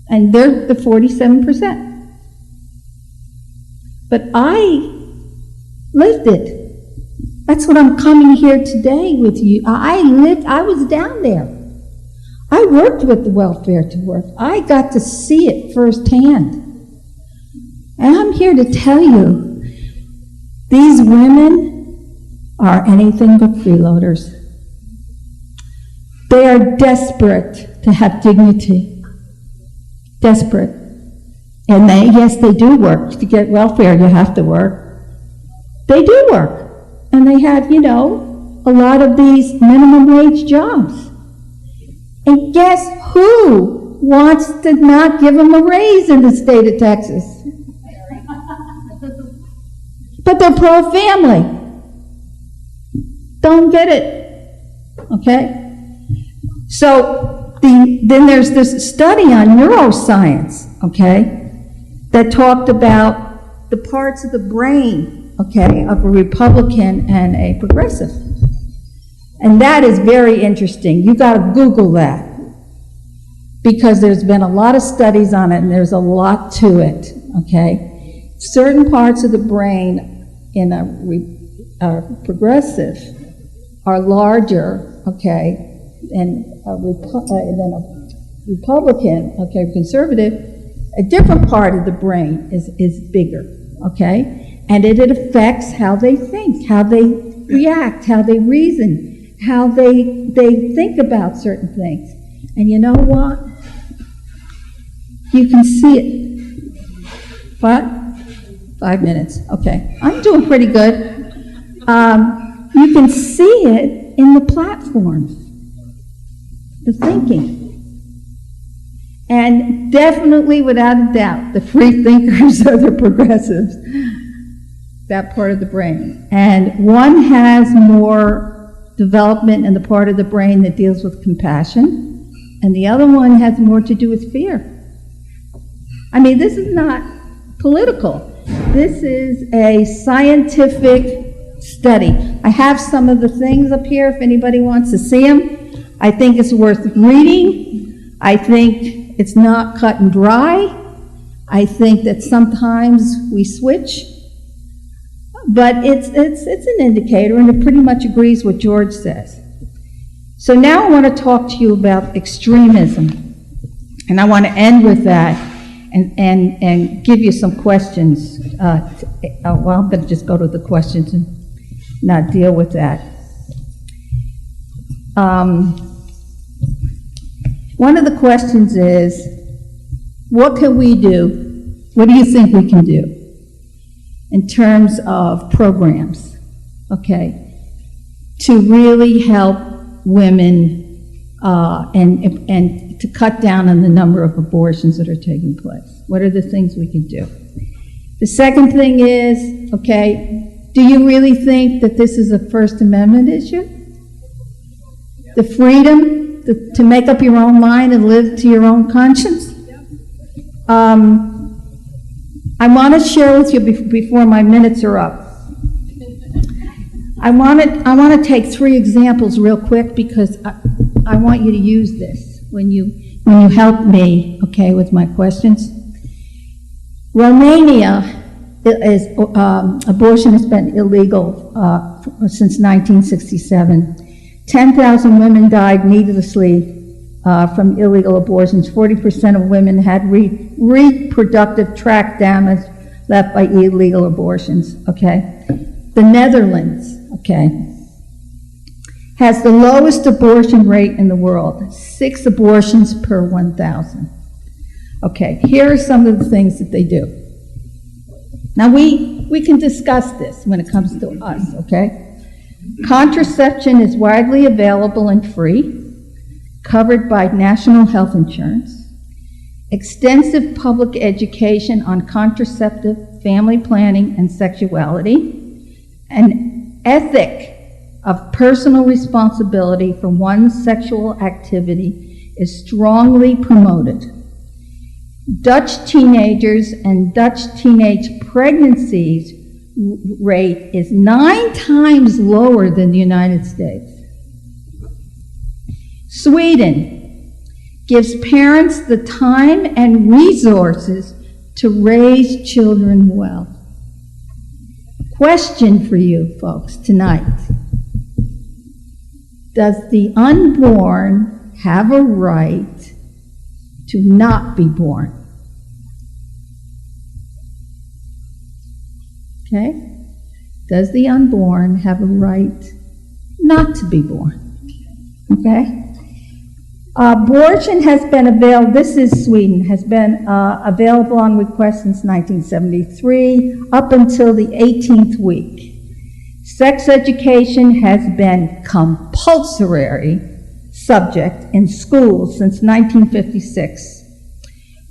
And they're the 47%. But I lived it. That's what I'm coming here today with you. I was down there. I worked with the welfare to work. I got to see it firsthand. And I'm here to tell you, these women are anything but freeloaders. They are desperate to have dignity. Desperate. And yes, they do work. To get welfare, you have to work. They do work. And they have, you know, a lot of these minimum wage jobs. And guess who wants to not give them a raise in the state of Texas? But they're pro-family. Don't get it. Okay? So then there's this study on neuroscience, okay, that talked about the parts of the brain, okay, of a Republican and a progressive. And that is very interesting. You got to Google that, because there's been a lot of studies on it, and there's a lot to it, okay? Certain parts of the brain in a progressive are larger, okay, than a Republican, okay, conservative. A different part of the brain is bigger, okay? And it affects how they think, how they react, how they reason, how they think about certain things. And you know what? You can see it. What? 5 minutes. Okay. I'm doing pretty good. You can see it in the platforms, the thinking. And definitely, without a doubt, the free thinkers are the progressives, that part of the brain. And one has more development in the part of the brain that deals with compassion, and the other one has more to do with fear. I mean, this is not political. This is a scientific study. I have some of the things up here if anybody wants to see them. I think it's worth reading. I think it's not cut and dry. I think that sometimes we switch. But it's an indicator, and it pretty much agrees what George says. So now I want to talk to you about extremism. And I want to end with that and give you some questions. Well, I'm going to just go to the questions and not deal with that. One of the questions is, what can we do? What do you think we can do in terms of programs, okay, to really help women and to cut down on the number of abortions that are taking place? What are the things we can do? The second thing is, okay, do you really think that this is a First Amendment issue? The freedom to make up your own mind and live to your own conscience? I want to share with you before my minutes are up. I want to take 3 examples real quick, because I want you to use this when you help me, okay, with my questions. Romania abortion has been illegal since 1967. 10,000 women died needlessly from illegal abortions. 40% of women had reproductive tract damage left by illegal abortions, okay? The Netherlands, okay, has the lowest abortion rate in the world, 6 abortions per 1,000. Okay, here are some of the things that they do. Now, we can discuss this when it comes to us, okay? Contraception is widely available and free, covered by national health insurance. Extensive public education on contraceptive, family planning, and sexuality. An ethic of personal responsibility for one's sexual activity is strongly promoted. Dutch teenagers and Dutch teenage pregnancies rate is 9 times lower than the United States. Sweden gives parents the time and resources to raise children well. Question for you folks tonight. Does the unborn have a right to not be born? Okay? Does the unborn have a right not to be born? Okay? Abortion has been available, this is Sweden, has been available on request since 1973 up until the 18th week. Sex education has been compulsory subject in schools since 1956.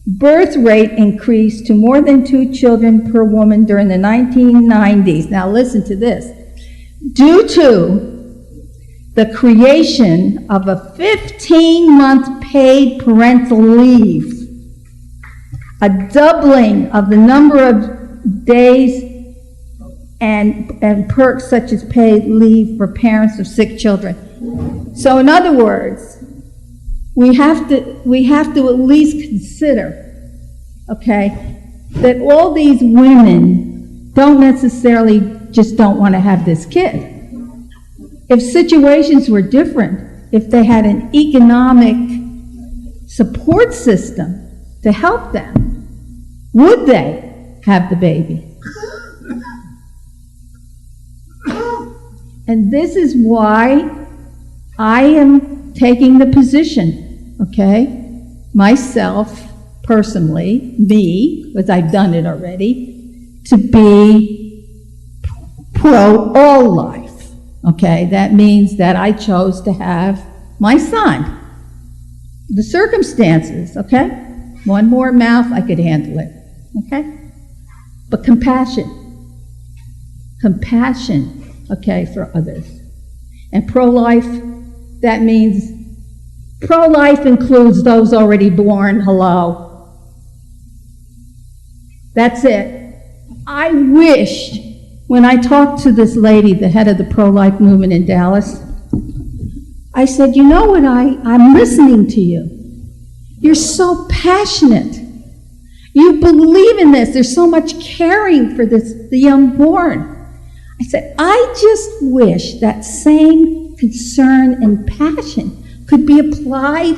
Birth rate increased to more than 2 children per woman during the 1990s. Now listen to this. Due to the creation of a 15-month paid parental leave, a doubling of the number of days and perks such as paid leave for parents of sick children. So in other words, we have to at least consider, okay, that all these women don't necessarily just don't want to have this kid. If situations were different, if they had an economic support system to help them, would they have the baby? And this is why I am taking the position, okay, myself personally, me, because I've done it already, to be pro all life. Okay, that means that I chose to have my son. The circumstances, okay? One more mouth, I could handle it, okay? But compassion, okay, for others. And pro-life, that means pro-life includes those already born, hello. That's it. I wish, when I talked to this lady, the head of the pro-life movement in Dallas, I said, you know what, I'm listening to you. You're so passionate. You believe in this. There's so much caring for the unborn. I said, I just wish that same concern and passion could be applied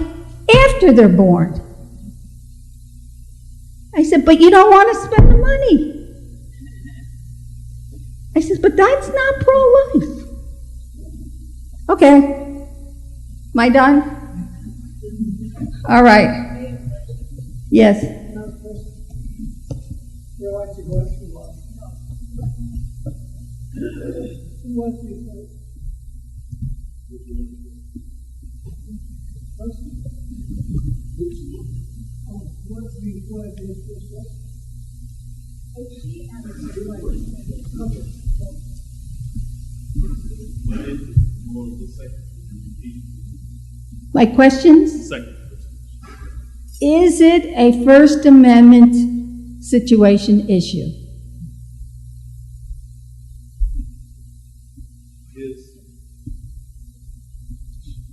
after they're born. I said, but you don't want to spend the money. I said, but that's not pro-life. Okay. Am I done? All right. Yes. My questions? Is it a First Amendment situation issue?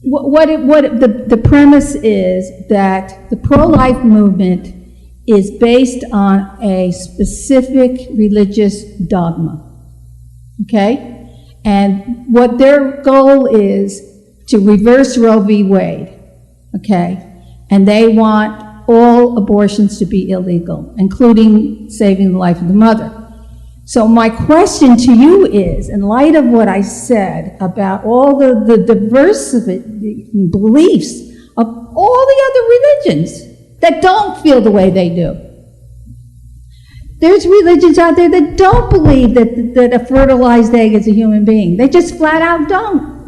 The premise is that the pro-life movement is based on a specific religious dogma, okay? And what their goal is to reverse Roe v. Wade, okay? And they want all abortions to be illegal, including saving the life of the mother. So my question to you is, in light of what I said about all the diversity beliefs of all the other religions that don't feel the way they do, There's religions out there that don't believe that a fertilized egg is a human being. They just flat out don't.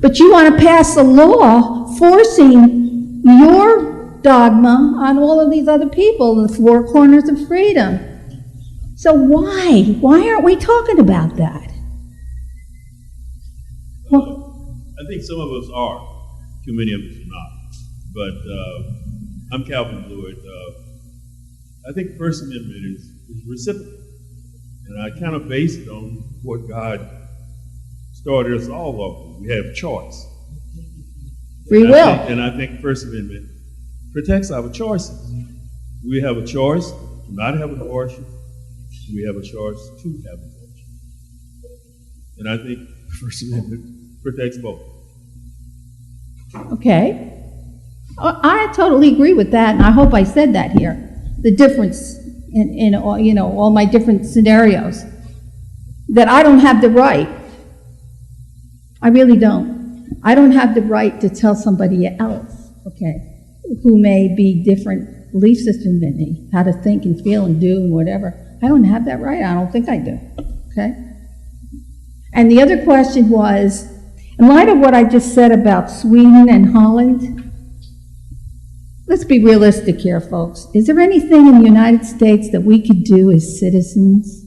But you want to pass a law forcing your dogma on all of these other people, the four corners of freedom. So why? Why aren't we talking about that?
I think some of us are. Too many of us are not. But I'm Calvin Blewett. I think the First Amendment is reciprocal. And I kind of base it on what God started us all off with. We have choice.
Free will.
And I think the First Amendment protects our choices. We have a choice to not have an abortion. We have a choice to have an abortion. And I think the First Amendment protects both.
Okay. I totally agree with that, and I hope I said that here. The difference in all, all my different scenarios. That I don't have the right. I really don't. I don't have the right to tell somebody else, okay, who may be different belief system than me, how to think and feel and do and whatever. I don't have that right. I don't think I do, okay? And the other question was, in light of what I just said about Sweden and Holland, let's be realistic here, folks. Is there anything in the United States that we could do as citizens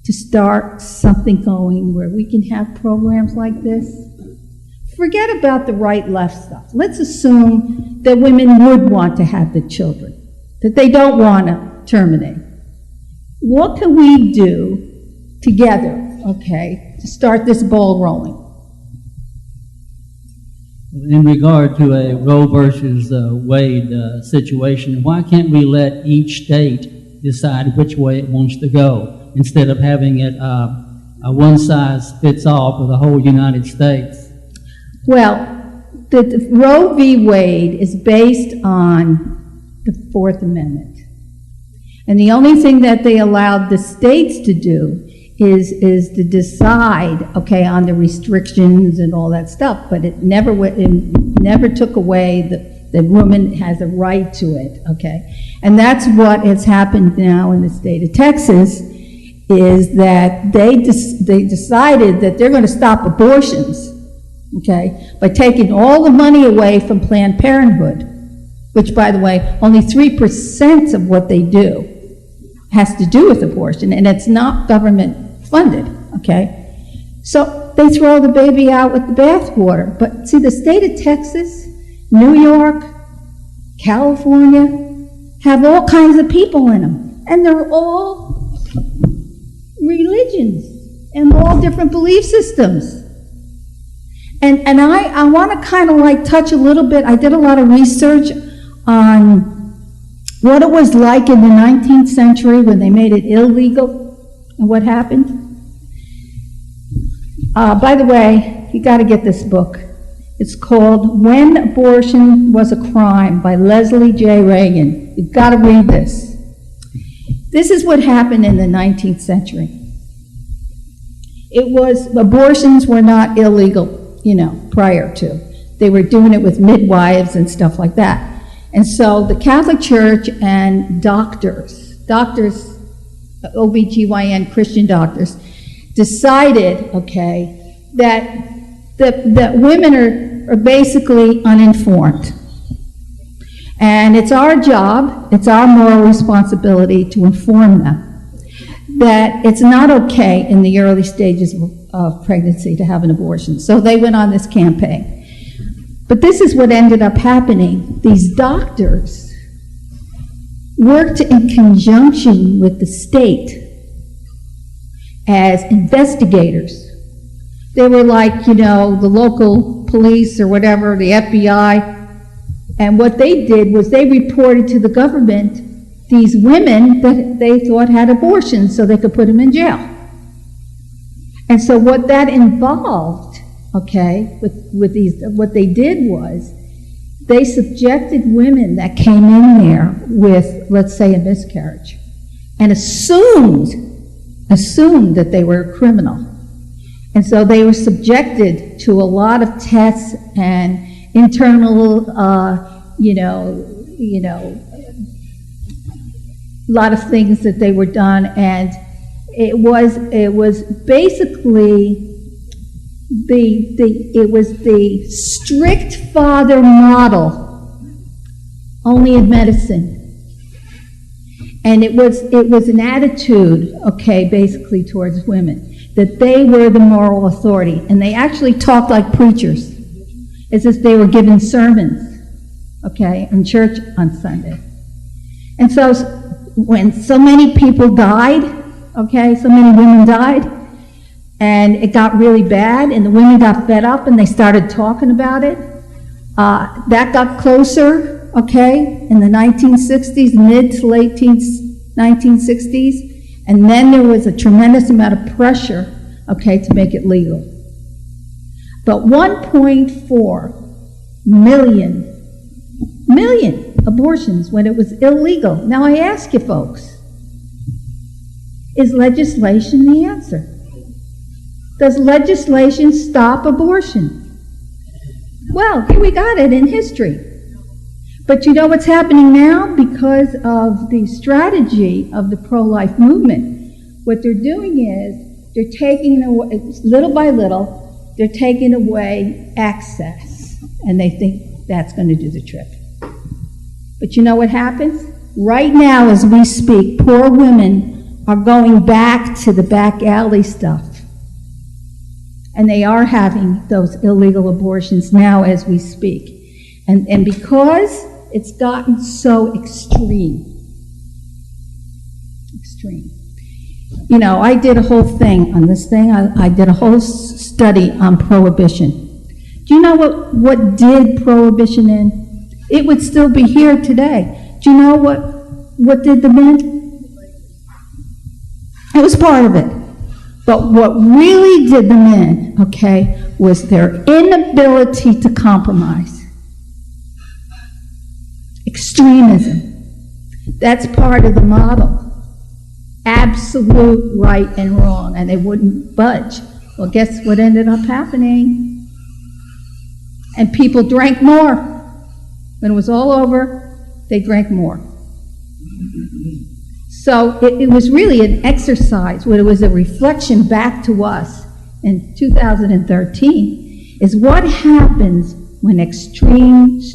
to start something going where we can have programs like this? Forget about the right-left stuff. Let's assume that women would want to have the children, that they don't want to terminate. What can we do together, okay, to start this ball rolling?
In regard to a Roe versus Wade situation, why can't we let each state decide which way it wants to go instead of having it a one-size-fits-all for the whole United States?
Well, the Roe v. Wade is based on the Fourth Amendment. And the only thing that they allowed the states to do is to decide, okay, on the restrictions and all that stuff, but it never took away the woman has a right to it, okay? And that's what has happened now in the state of Texas, is that they decided that they're going to stop abortions, okay, by taking all the money away from Planned Parenthood, which, by the way, only 3% of what they do has to do with abortion, and it's not government funded, okay? So they throw the baby out with the bathwater. But see, the state of Texas, New York, California, have all kinds of people in them. And they're all religions and all different belief systems. And I want to kind of like touch a little bit. I did a lot of research on what it was like in the 19th century when they made it illegal and what happened. By the way, you got to get this book. It's called When Abortion Was a Crime by Leslie J. Reagan. You've got to read this. This is what happened in the 19th century. Abortions were not illegal, prior to. They were doing it with midwives and stuff like that. And so the Catholic Church and doctors, OBGYN Christian doctors, decided, okay, that women are basically uninformed. And it's our job, it's our moral responsibility to inform them that it's not okay in the early stages of pregnancy to have an abortion. So they went on this campaign. But this is what ended up happening. These doctors worked in conjunction with the state as investigators. They were like, the local police or whatever, the FBI. And what they did was they reported to the government these women that they thought had abortions so they could put them in jail. And so what that involved, okay, with these, what they did was they subjected women that came in there with, let's say, a miscarriage and assumed that they were a criminal. And so they were subjected to a lot of tests and internal, lot of things that they were done, and it was basically it was the strict father model, only in medicine. And it was an attitude, okay, basically towards women, that they were the moral authority. And they actually talked like preachers, as if they were giving sermons, okay, in church on Sunday. And so when so many people died, okay, so many women died, and it got really bad, and the women got fed up, and they started talking about it, that got closer, okay, in the 1960s, mid to late 1960s, and then there was a tremendous amount of pressure, okay, to make it legal. But 1.4 million abortions when it was illegal. Now I ask you folks, is legislation the answer? Does legislation stop abortion? Well, here we got it in history. But you know what's happening now? Because of the strategy of the pro-life movement, what they're doing is they're taking away, little by little, they're taking away access, and they think that's going to do the trick. But you know what happens? Right now, as we speak, poor women are going back to the back alley stuff. And they are having those illegal abortions now as we speak. And because it's gotten so extreme. You know, I did a whole thing on this thing. I did a whole study on prohibition. Do you know what did prohibition in? It would still be here today. Do you know what did the men? It was part of it. But what really did the men, okay, was their inability to compromise. Extremism. That's part of the model. Absolute right and wrong, and they wouldn't budge. Well, guess what ended up happening? And people drank more. When it was all over, they drank more. So it was really an exercise, where it was a reflection back to us in 2013, is what happens when extremism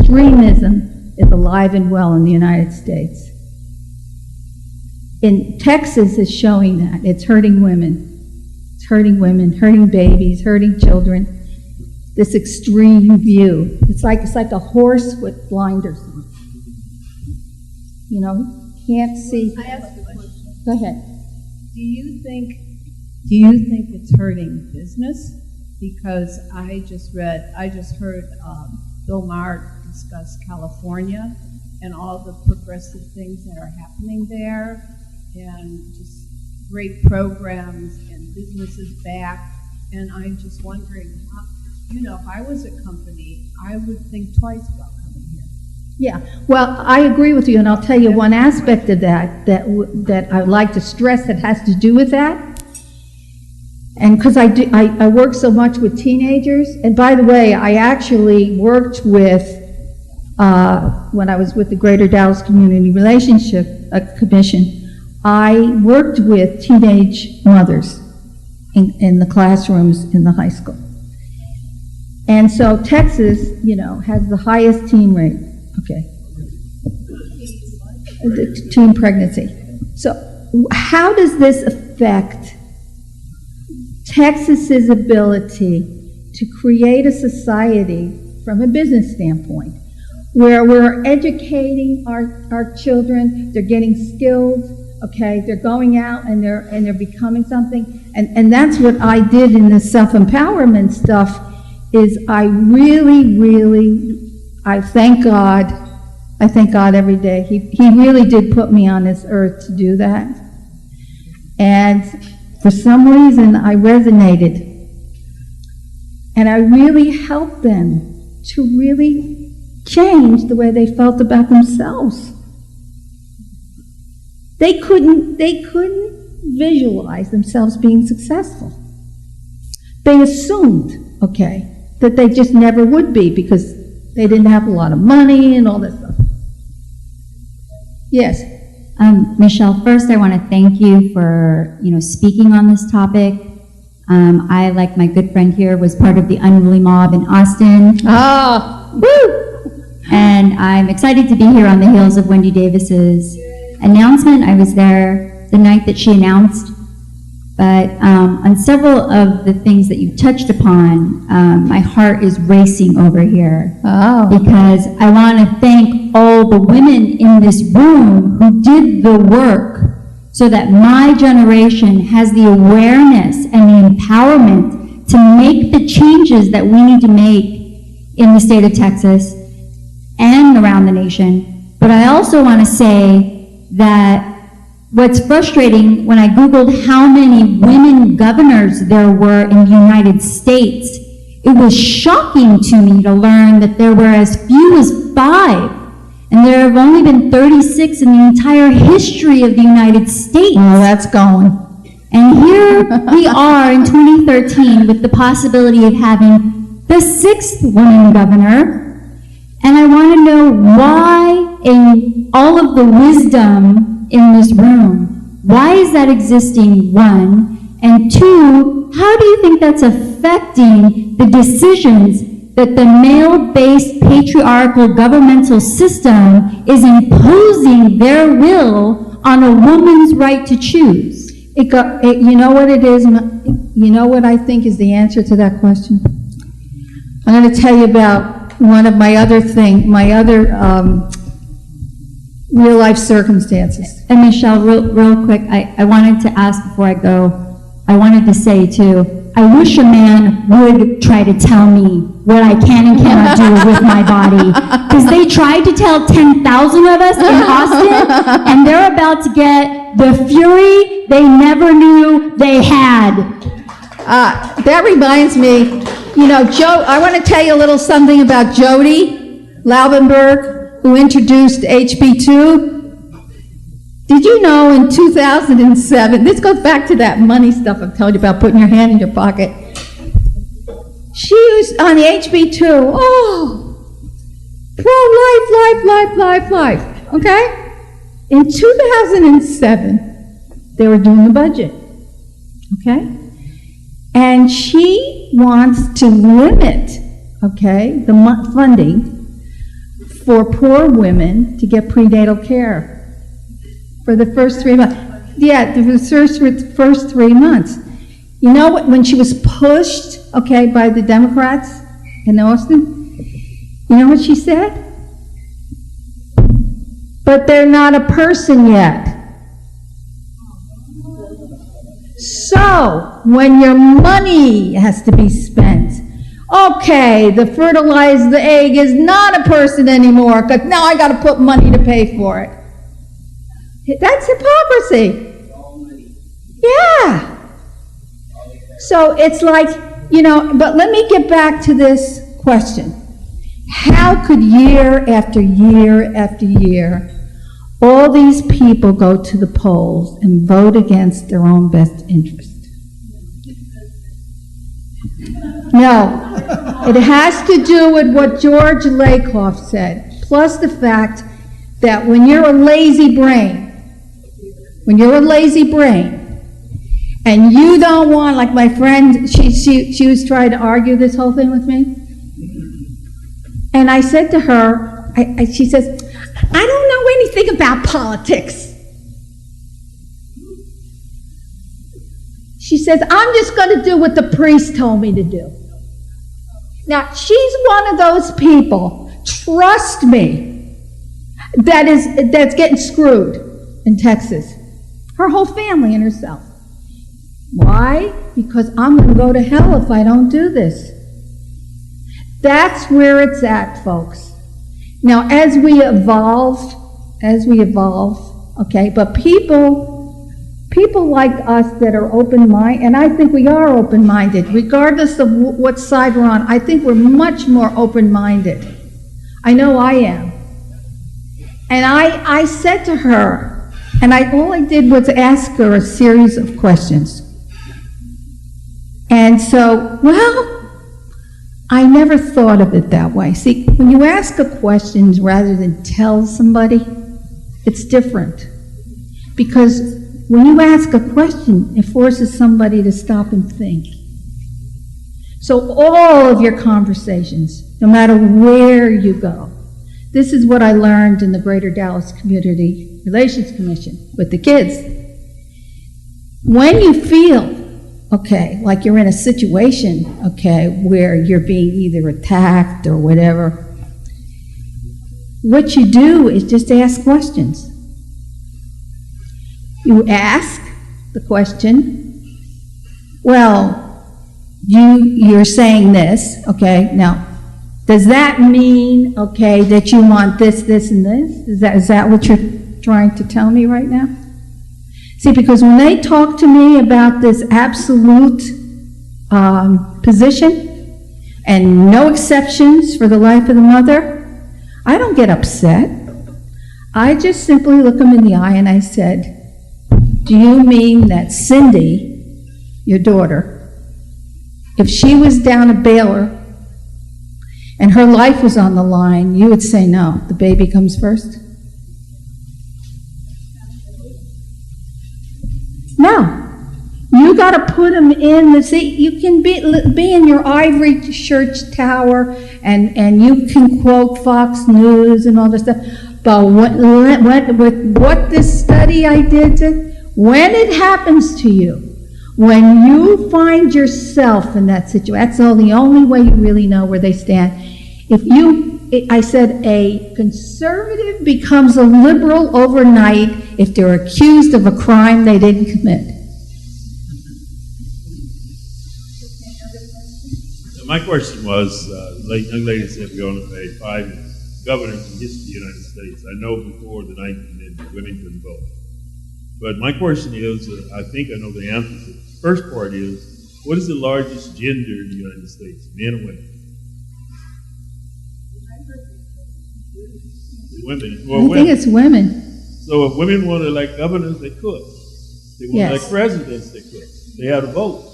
is alive and well in the United States. In Texas, it's showing that. It's hurting women. It's hurting women, hurting babies, hurting children. This extreme view. It's like a horse with blinders on. You know, can't see.
I asked a question.
Go ahead.
Do you think it's hurting business? Because I just heard Bill Maher discuss California and all the progressive things that are happening there, and just great programs and businesses back. And I'm just wondering, you know, if I was a company, I would think twice about coming here.
Yeah, well, I agree with you, and I'll tell you one aspect of that I'd like to stress that has to do with that. And because I work so much with teenagers, and by the way, I actually worked with, when I was with the Greater Dallas Community Relationship Commission, I worked with teenage mothers in the classrooms in the high school. And so Texas, you know, has the highest teen rate, okay, the teen pregnancy. So how does this affect Texas's ability to create a society from a business standpoint where we're educating our children, they're getting skills, okay, they're going out and they're becoming something, and that's what I did in the self-empowerment stuff. Is I thank God every day. He really did put me on this earth to do that. And for some reason, I resonated. And I really helped them to really change the way they felt about themselves. They couldn't visualize themselves being successful. They assumed, okay, that they just never would be because they didn't have a lot of money and all that stuff. Yes.
Michelle, first I want to thank you for, speaking on this topic. I, like my good friend here, was part of the unruly mob in Austin. Woo! And I'm excited to be here on the heels of Wendy Davis's announcement. I was there the night that she announced. But on several of the things that you touched upon, my heart is racing over here.
Oh.
Because I want to thank all the women in this room who did the work so that my generation has the awareness and the empowerment to make the changes that we need to make in the state of Texas and around the nation. But I also want to say that what's frustrating, when I Googled how many women governors there were in the United States, it was shocking to me to learn that there were as few as 5. And there have only been 36 in the entire history of the United States.
Oh, that's going.
And here we are in 2013 with the possibility of having the 6th woman governor. And I want to know why, in all of the wisdom in this room, why is that existing, 1? And 2, how do you think that's affecting the decisions that the male-based patriarchal governmental system is imposing their will on a woman's right to choose?
You know what it is? You know what I think is the answer to that question? I'm going to tell you about one of my other real-life circumstances.
And Michelle, real quick, I wanted to ask before I go, I wanted to say too, I wish a man would try to tell me what I can and cannot do with my body. Because they tried to tell 10,000 of us in Austin, and they're about to get the fury they never knew they had.
That reminds me, I want to tell you a little something about Jody Laubenberg, who introduced HB2. Did you know in 2007, this goes back to that money stuff I've told you about, putting your hand in your pocket. She was on the HB2, pro-life, life, okay? In 2007, they were doing the budget, okay? And she wants to limit, okay, the funding for poor women to get prenatal care. For the first 3 months. Yeah, the first 3 months. You know what, when she was pushed, okay, by the Democrats in Austin, you know what she said? But they're not a person yet. So, when your money has to be spent, okay, the fertilized egg is not a person anymore, because now I got to put money to pay for it. That's hypocrisy. Yeah. So it's like, but let me get back to this question. How could year after year after year, all these people go to the polls and vote against their own best interest? No. It has to do with what George Lakoff said, plus the fact that when you're a lazy brain, and you don't want, like my friend, she was trying to argue this whole thing with me. And I said to her, she says, I don't know anything about politics. She says, I'm just going to do what the priest told me to do. Now, she's one of those people, trust me, that's getting screwed in Texas. Her whole family and herself. Why? Because I'm going to go to hell if I don't do this. That's where it's at, folks. Now, as we evolve, okay, but people like us that are open-minded, and I think we are open-minded, regardless of what side we're on, I think we're much more open-minded. I know I am. And I said to her, and all I did was ask her a series of questions. And so, I never thought of it that way. See, when you ask a question rather than tell somebody, it's different. Because when you ask a question, it forces somebody to stop and think. So all of your conversations, no matter where you go, this is what I learned in the Greater Dallas Community Relations Commission with the kids. When you feel, okay, like you're in a situation, okay, where you're being either attacked or whatever, what you do is just ask questions. You ask the question, well, you're saying this, okay, now, does that mean, okay, that you want this, this, and this? Is that what you're trying to tell me right now? See, because when they talk to me about this absolute position and no exceptions for the life of the mother, I don't get upset. I just simply look them in the eye and I said, do you mean that Cindy, your daughter, if she was down a Baylor and her life was on the line, you would say no, the baby comes first? No. You got to put them in the seat. You can be in your ivory church tower and you can quote Fox News and all this stuff. But what this study I did, when it happens to you, when you find yourself in that situation, that's the only way you really know where they stand. I said a conservative becomes a liberal overnight if they're accused of a crime they didn't commit.
My question was, young lady said we're going to pay 5 governors in the history of the United States. I know before the 19th women couldn't vote. But my question is, I think I know the answer to it. The first part is, what is the largest gender in the United States, men or women? Women. Well,
I think it's women.
So if women want to elect governors, they could. They want to elect presidents, they could. They have the vote.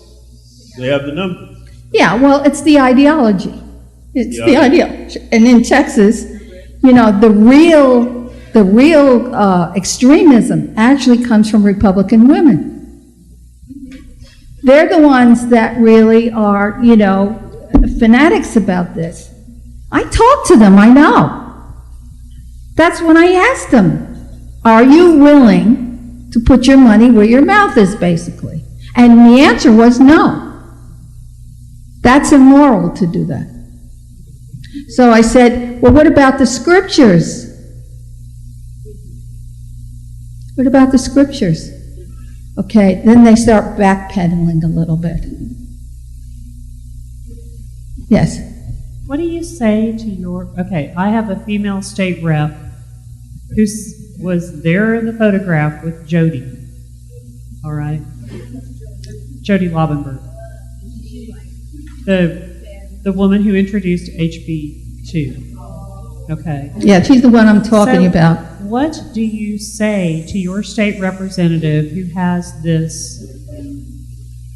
They have the numbers.
Yeah, well, it's the ideology. It's the ideology. And in Texas, you know, the real extremism actually comes from Republican women. They're the ones that really are, you know, fanatics about this. I talk to them, I know. That's when I asked them, are you willing to put your money where your mouth is, basically? And the answer was no. That's immoral to do that. So I said, well, what about the scriptures? What about the scriptures? Okay, then they start backpedaling a little bit. Yes?
What do you say to okay, I have a female state rep who was there in the photograph with Jody, all right? Jody Lobenberg. The woman who introduced HB2, okay?
Yeah, she's the one I'm talking about.
What do you say to your state representative who has this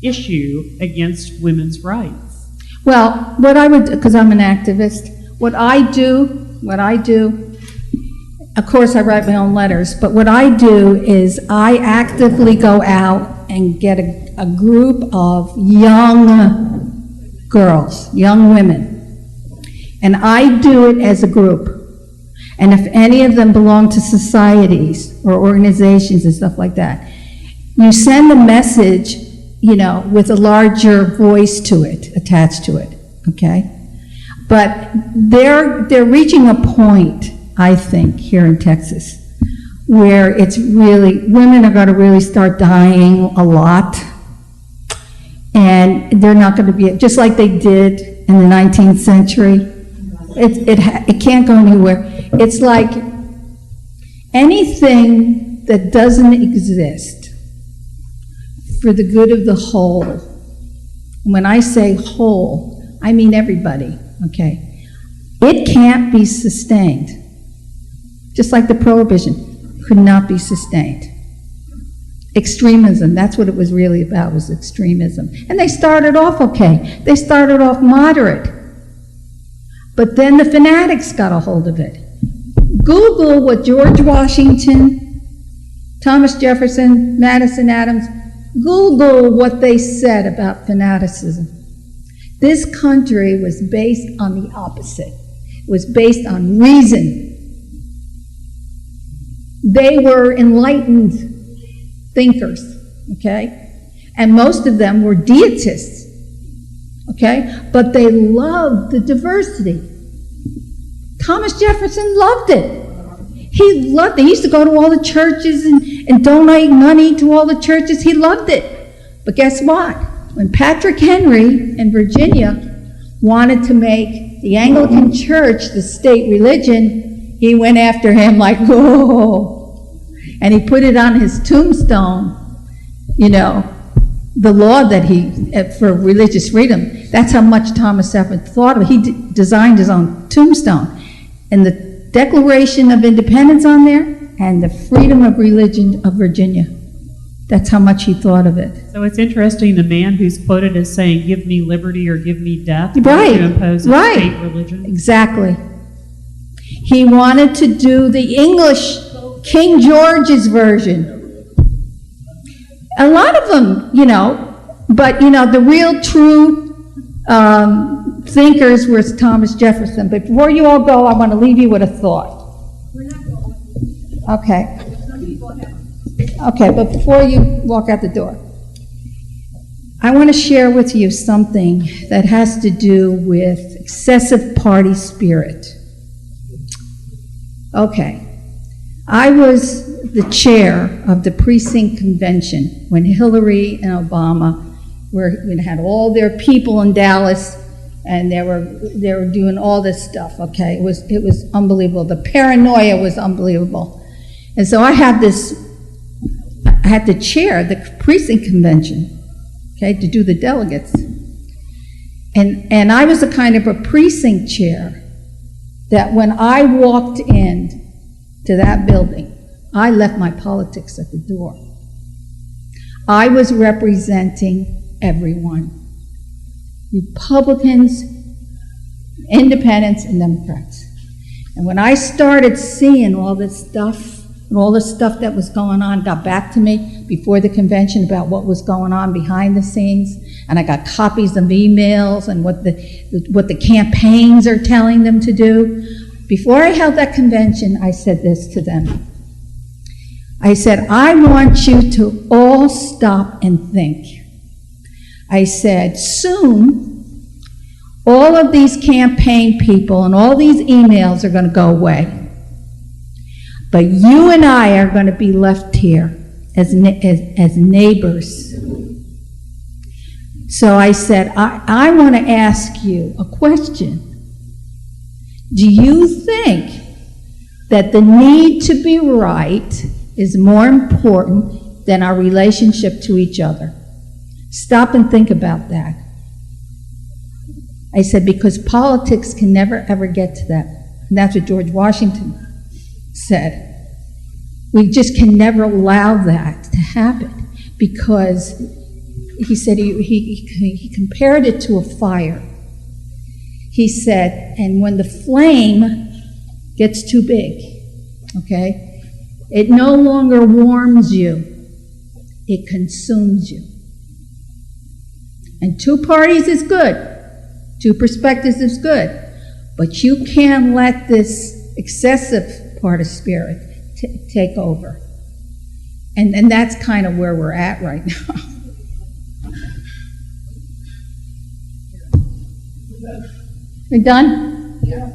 issue against women's rights?
Well, what I would, because I'm an activist, what I do, of course I write my own letters, but what I do is I actively go out and get a group of young girls, young women, and I do it as a group. And if any of them belong to societies or organizations and stuff like that, you send a message, you know, with a larger voice to it, attached to it, okay? But they're reaching a point, I think, here in Texas, where it's really, women are going to really start dying a lot, and they're not going to be, just like they did in the 19th century, it can't go anywhere. It's like anything that doesn't exist for the good of the whole. When I say whole, I mean everybody, okay? It can't be sustained. Just like the prohibition could not be sustained. Extremism, that's what it was really about, was extremism. And they started off okay. They started off moderate. But then the fanatics got a hold of it. Google what George Washington Thomas Jefferson, Madison Adams. Google what they said about fanaticism. This country was based on the opposite. It was based on reason. They were enlightened thinkers, okay? And most of them were deitists, okay? But they loved the diversity. Thomas Jefferson loved it. He loved it. He used to go to all the churches and donate money to all the churches. He loved it. But guess what? When Patrick Henry in Virginia wanted to make the Anglican Church the state religion, he went after him like, whoa. And he put it on his tombstone, you know, the law that for religious freedom. That's how much Thomas Jefferson thought of it. He designed his own tombstone. And the Declaration of Independence on there, and the freedom of religion of Virginia. That's how much he thought of it.
So it's interesting, the man who's quoted as saying, give me liberty or give me death,
Right,
to impose a state religion.
Exactly. He wanted to do the English King George's version. A lot of them, you know, but, you know, the real true thinkers were Thomas Jefferson. But before you all go, I want to leave you with a thought. Okay. Okay, but before you walk out the door, I want to share with you something that has to do with excessive party spirit. Okay. I was the chair of the precinct convention when Hillary and Obama had all their people in Dallas, and they were doing all this stuff. Okay, it was unbelievable. The paranoia was unbelievable, and so I had to chair the precinct convention, okay, to do the delegates, and I was a kind of a precinct chair that when I walked in to that building, I left my politics at the door. I was representing everyone. Republicans, independents, and Democrats. And when I started seeing all this stuff, and all the stuff that was going on got back to me before the convention about what was going on behind the scenes, and I got copies of emails and what the campaigns are telling them to do. Before I held that convention, I said this to them. I said, I want you to all stop and think. I said, soon, all of these campaign people and all these emails are going to go away. But you and I are going to be left here as neighbors. So I said, I want to ask you a question. Do you think that the need to be right is more important than our relationship to each other? Stop and think about that. I said, because politics can never, ever get to that. And that's what George Washington said. We just can never allow that to happen, because he said he compared it to a fire. He said, and when the flame gets too big, okay, it no longer warms you, it consumes you. And two parties is good, two perspectives is good, but you can't let this excessive part of spirit take over. And that's kind of where we're at right now. We done? Yeah.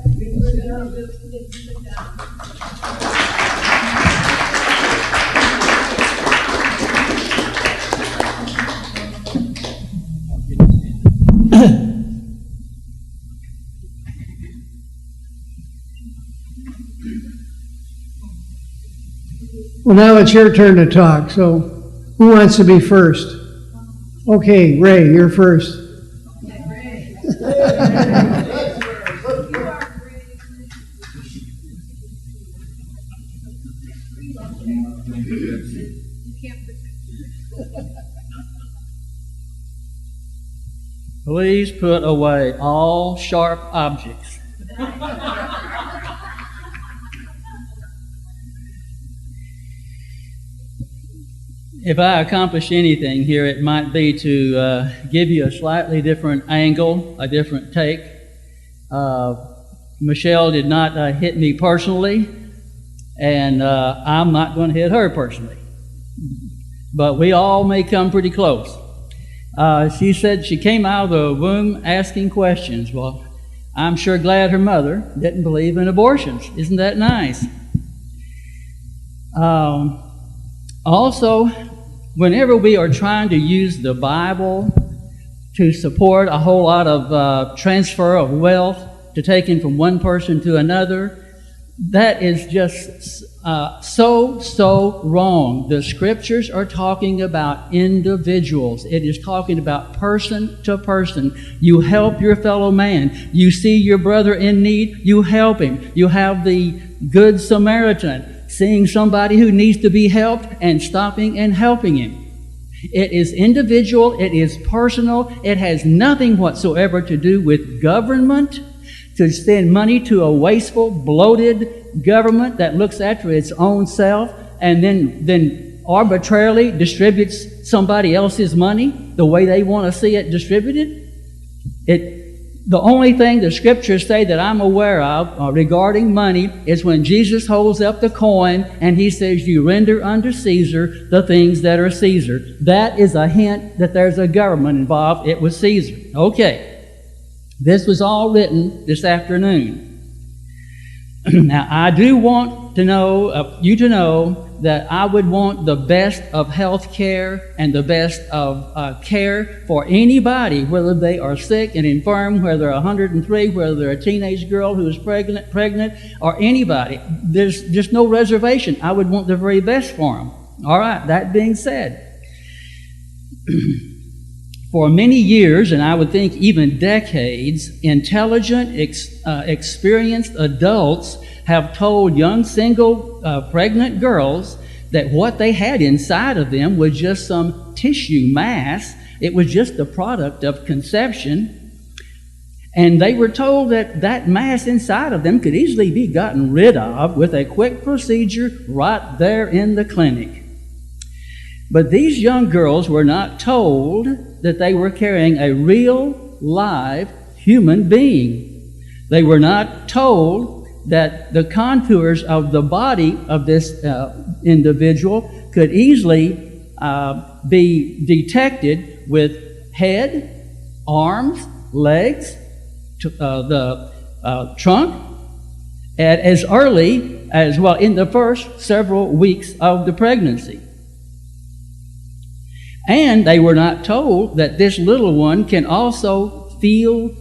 Well, now it's your turn to talk, so who wants to be first? Okay, Ray, you're first.
Please put away all sharp objects. If I accomplish anything here, it might be to give you a slightly different angle, a different take. Michele did not hit me personally, and I'm not going to hit her personally. But we all may come pretty close. She said she came out of the womb asking questions. Well, I'm sure glad her mother didn't believe in abortions. Isn't that nice? Also, whenever we are trying to use the Bible to support a whole lot of transfer of wealth to taking from one person to another, that is just so wrong. The scriptures are talking about individuals. It is talking about person to person. You help your fellow man. You see your brother in need, you help him. You have the Good Samaritan, seeing somebody who needs to be helped and stopping and helping him. It is individual, it is personal, it has nothing whatsoever to do with government, to send money to a wasteful, bloated government that looks after its own self and then arbitrarily distributes somebody else's money the way they want to see it distributed. The only thing the scriptures say that I'm aware of regarding money is when Jesus holds up the coin and he says, you render unto Caesar the things that are Caesar. That is a hint that there's a government involved. It was Caesar. Okay. This was all written this afternoon. Now, I do want to know, you to know, that I would want the best of health care and the best of care for anybody, whether they are sick and infirm, whether they're 103, whether they're a teenage girl who is pregnant, or anybody. There's just no reservation. I would want the very best for them. All right, that being said, for many years, and I would think even decades, intelligent, experienced adults have told young single pregnant girls that what they had inside of them was just some tissue mass. It was just the product of conception. And they were told that that mass inside of them could easily be gotten rid of with a quick procedure right there in the clinic. But these young girls were not told that they were carrying a real, live human being. They were not told that the contours of the body of this individual could easily be detected with head, arms, legs, the trunk, at as early as, well, in the first several weeks of the pregnancy. And they were not told that this little one can also feel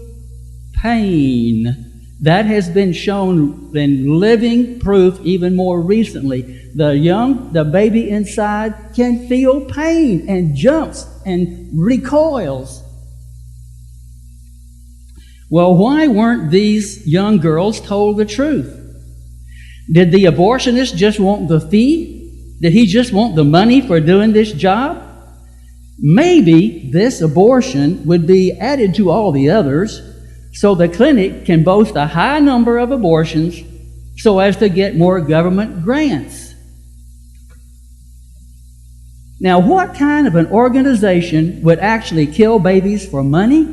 pain. That has been shown in living proof even more recently. The baby inside can feel pain and jumps and recoils. Well, why weren't these young girls told the truth? Did the abortionist just want the fee? Did he just want the money for doing this job? Maybe this abortion would be added to all the others, so the clinic can boast a high number of abortions so as to get more government grants. Now, what kind of an organization would actually kill babies for money?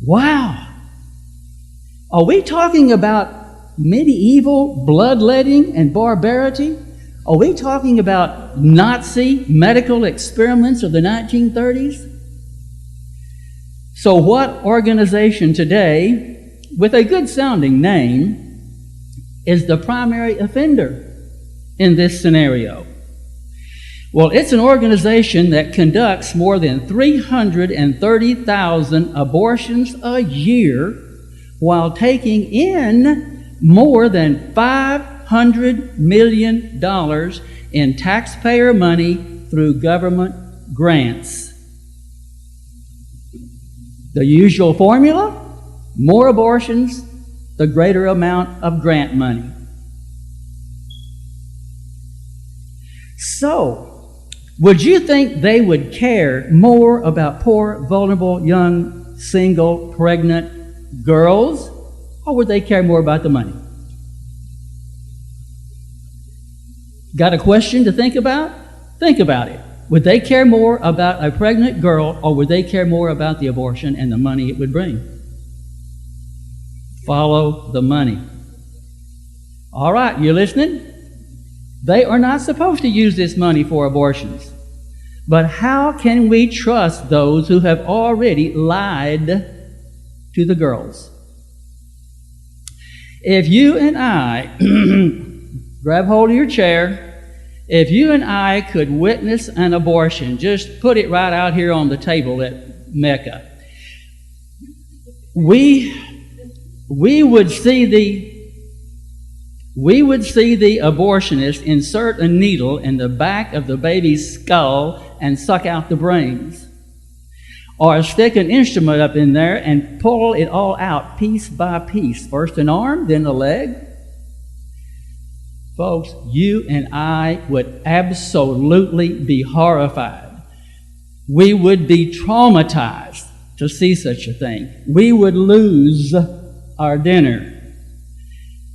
Wow! Are we talking about medieval bloodletting and barbarity? Are we talking about Nazi medical experiments of the 1930s? So what organization today, with a good-sounding name, is the primary offender in this scenario? Well, it's an organization that conducts more than 330,000 abortions a year while taking in more than $500 million in taxpayer money through government grants. The usual formula: more abortions, the greater amount of grant money. So, would you think they would care more about poor, vulnerable, young, single, pregnant girls, or would they care more about the money? Got a question to think about? Think about it. Would they care more about a pregnant girl, or would they care more about the abortion and the money it would bring? Follow the money. All right, you listening? They are not supposed to use this money for abortions. But how can we trust those who have already lied to the girls? If you and I, grab hold of your chair, if you and I could witness an abortion, just put it right out here on the table at Mecca, we would see the abortionist insert a needle in the back of the baby's skull and suck out the brains, or stick an instrument up in there and pull it all out piece by piece, first an arm, then a leg. Folks, you and I would absolutely be horrified. We would be traumatized to see such a thing. We would lose our dinner.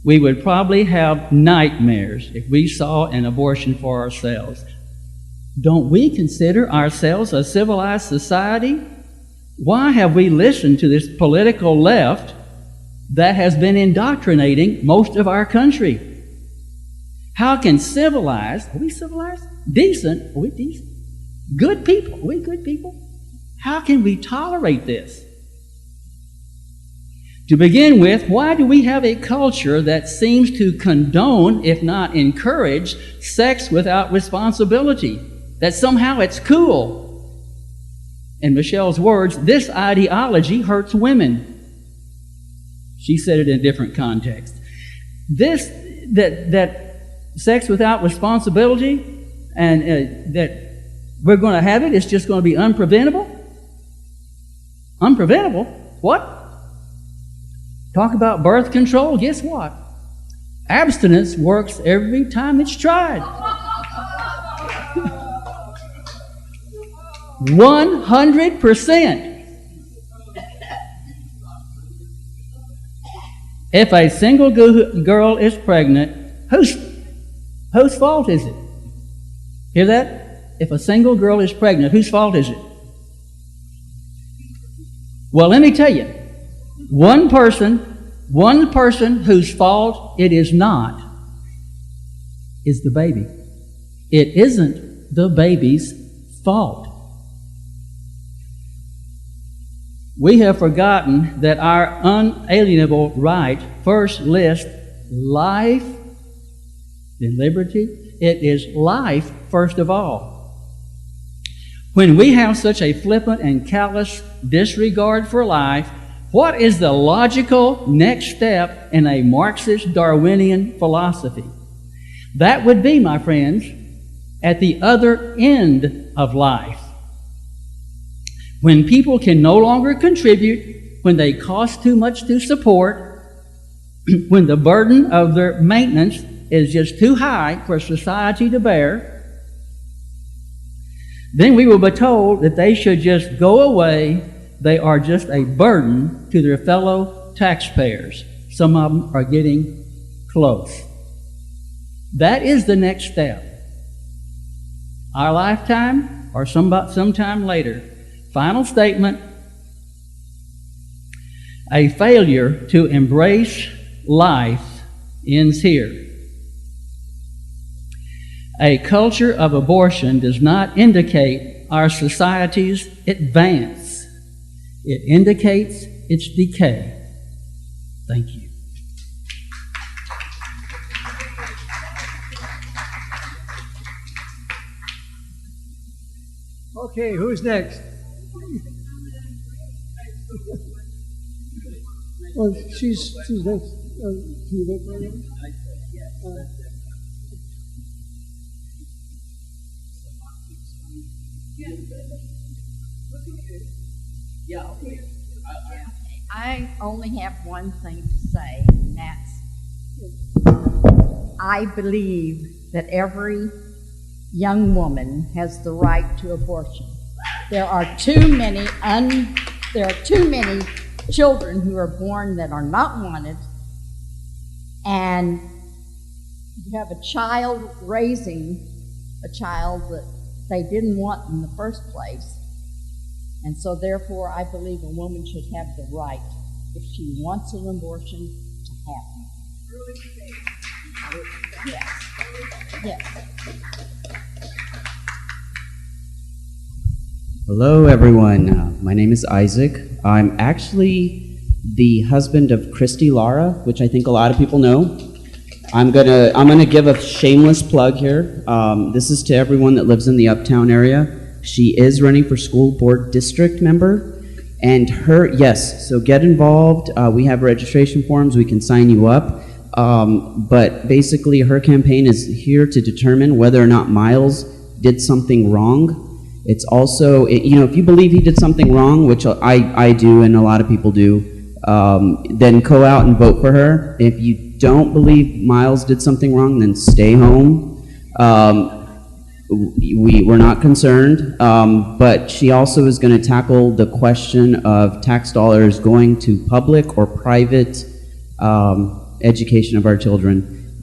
We would probably have nightmares if we saw an abortion for ourselves. Don't we consider ourselves a civilized society? Why have we listened to this political left that has been indoctrinating most of our country? How can civilized, are we civilized? Decent, are we decent? Good people, are we good people? How can we tolerate this? To begin with, why do we have a culture that seems to condone, if not encourage, sex without responsibility? That somehow it's cool. In Michelle's words, this ideology hurts women. She said it in a different context. That sex without responsibility and that we're going to have it, it's just going to be unpreventable? Unpreventable? What? Talk about birth control, guess what? Abstinence works every time it's tried. 100%. If a single girl is pregnant, whose fault is it? Hear that? If a single girl is pregnant, whose fault is it? Well, let me tell you, one person whose fault it is not is the baby. It isn't the baby's fault. We have forgotten that our unalienable right first lists life, then liberty. It is life first of all. When we have such a flippant and callous disregard for life, what is the logical next step in a Marxist Darwinian philosophy? That would be, my friends, at the other end of life. When people can no longer contribute, when they cost too much to support, when the burden of their maintenance is just too high for society to bear, then we will be told that they should just go away. They are just a burden to their fellow taxpayers. Some of them are getting close. That is the next step. Our lifetime or sometime later. Final statement. A failure to embrace life ends here. A culture of abortion does not indicate our society's advance. It indicates its decay. Thank you.
Okay, who's next? Well, she's next. Can you wait for her?
I only have one thing to say, and that's I believe that every young woman has the right to abortion. There are too many children who are born that are not wanted, and You have a child raising a child that they didn't want in the first place. And so therefore, I believe a woman should have the right, if she wants an abortion, to have one. Yes. Yes.
Hello, everyone. My name is Isaac. I'm actually the husband of Christy Lara, which I think a lot of people know. I'm gonna give a shameless plug here. This is to everyone that lives in the Uptown area. She is running for school board district member, and yes, so get involved. We have registration forms. We can sign you up. But basically, her campaign is here to determine whether or not Miles did something wrong. It's also, if you believe he did something wrong, which I do and a lot of people do, then go out and vote for her. If you don't believe Miles did something wrong, then stay home. We're not concerned, but she also is going to tackle the question of tax dollars going to public or private education of our children.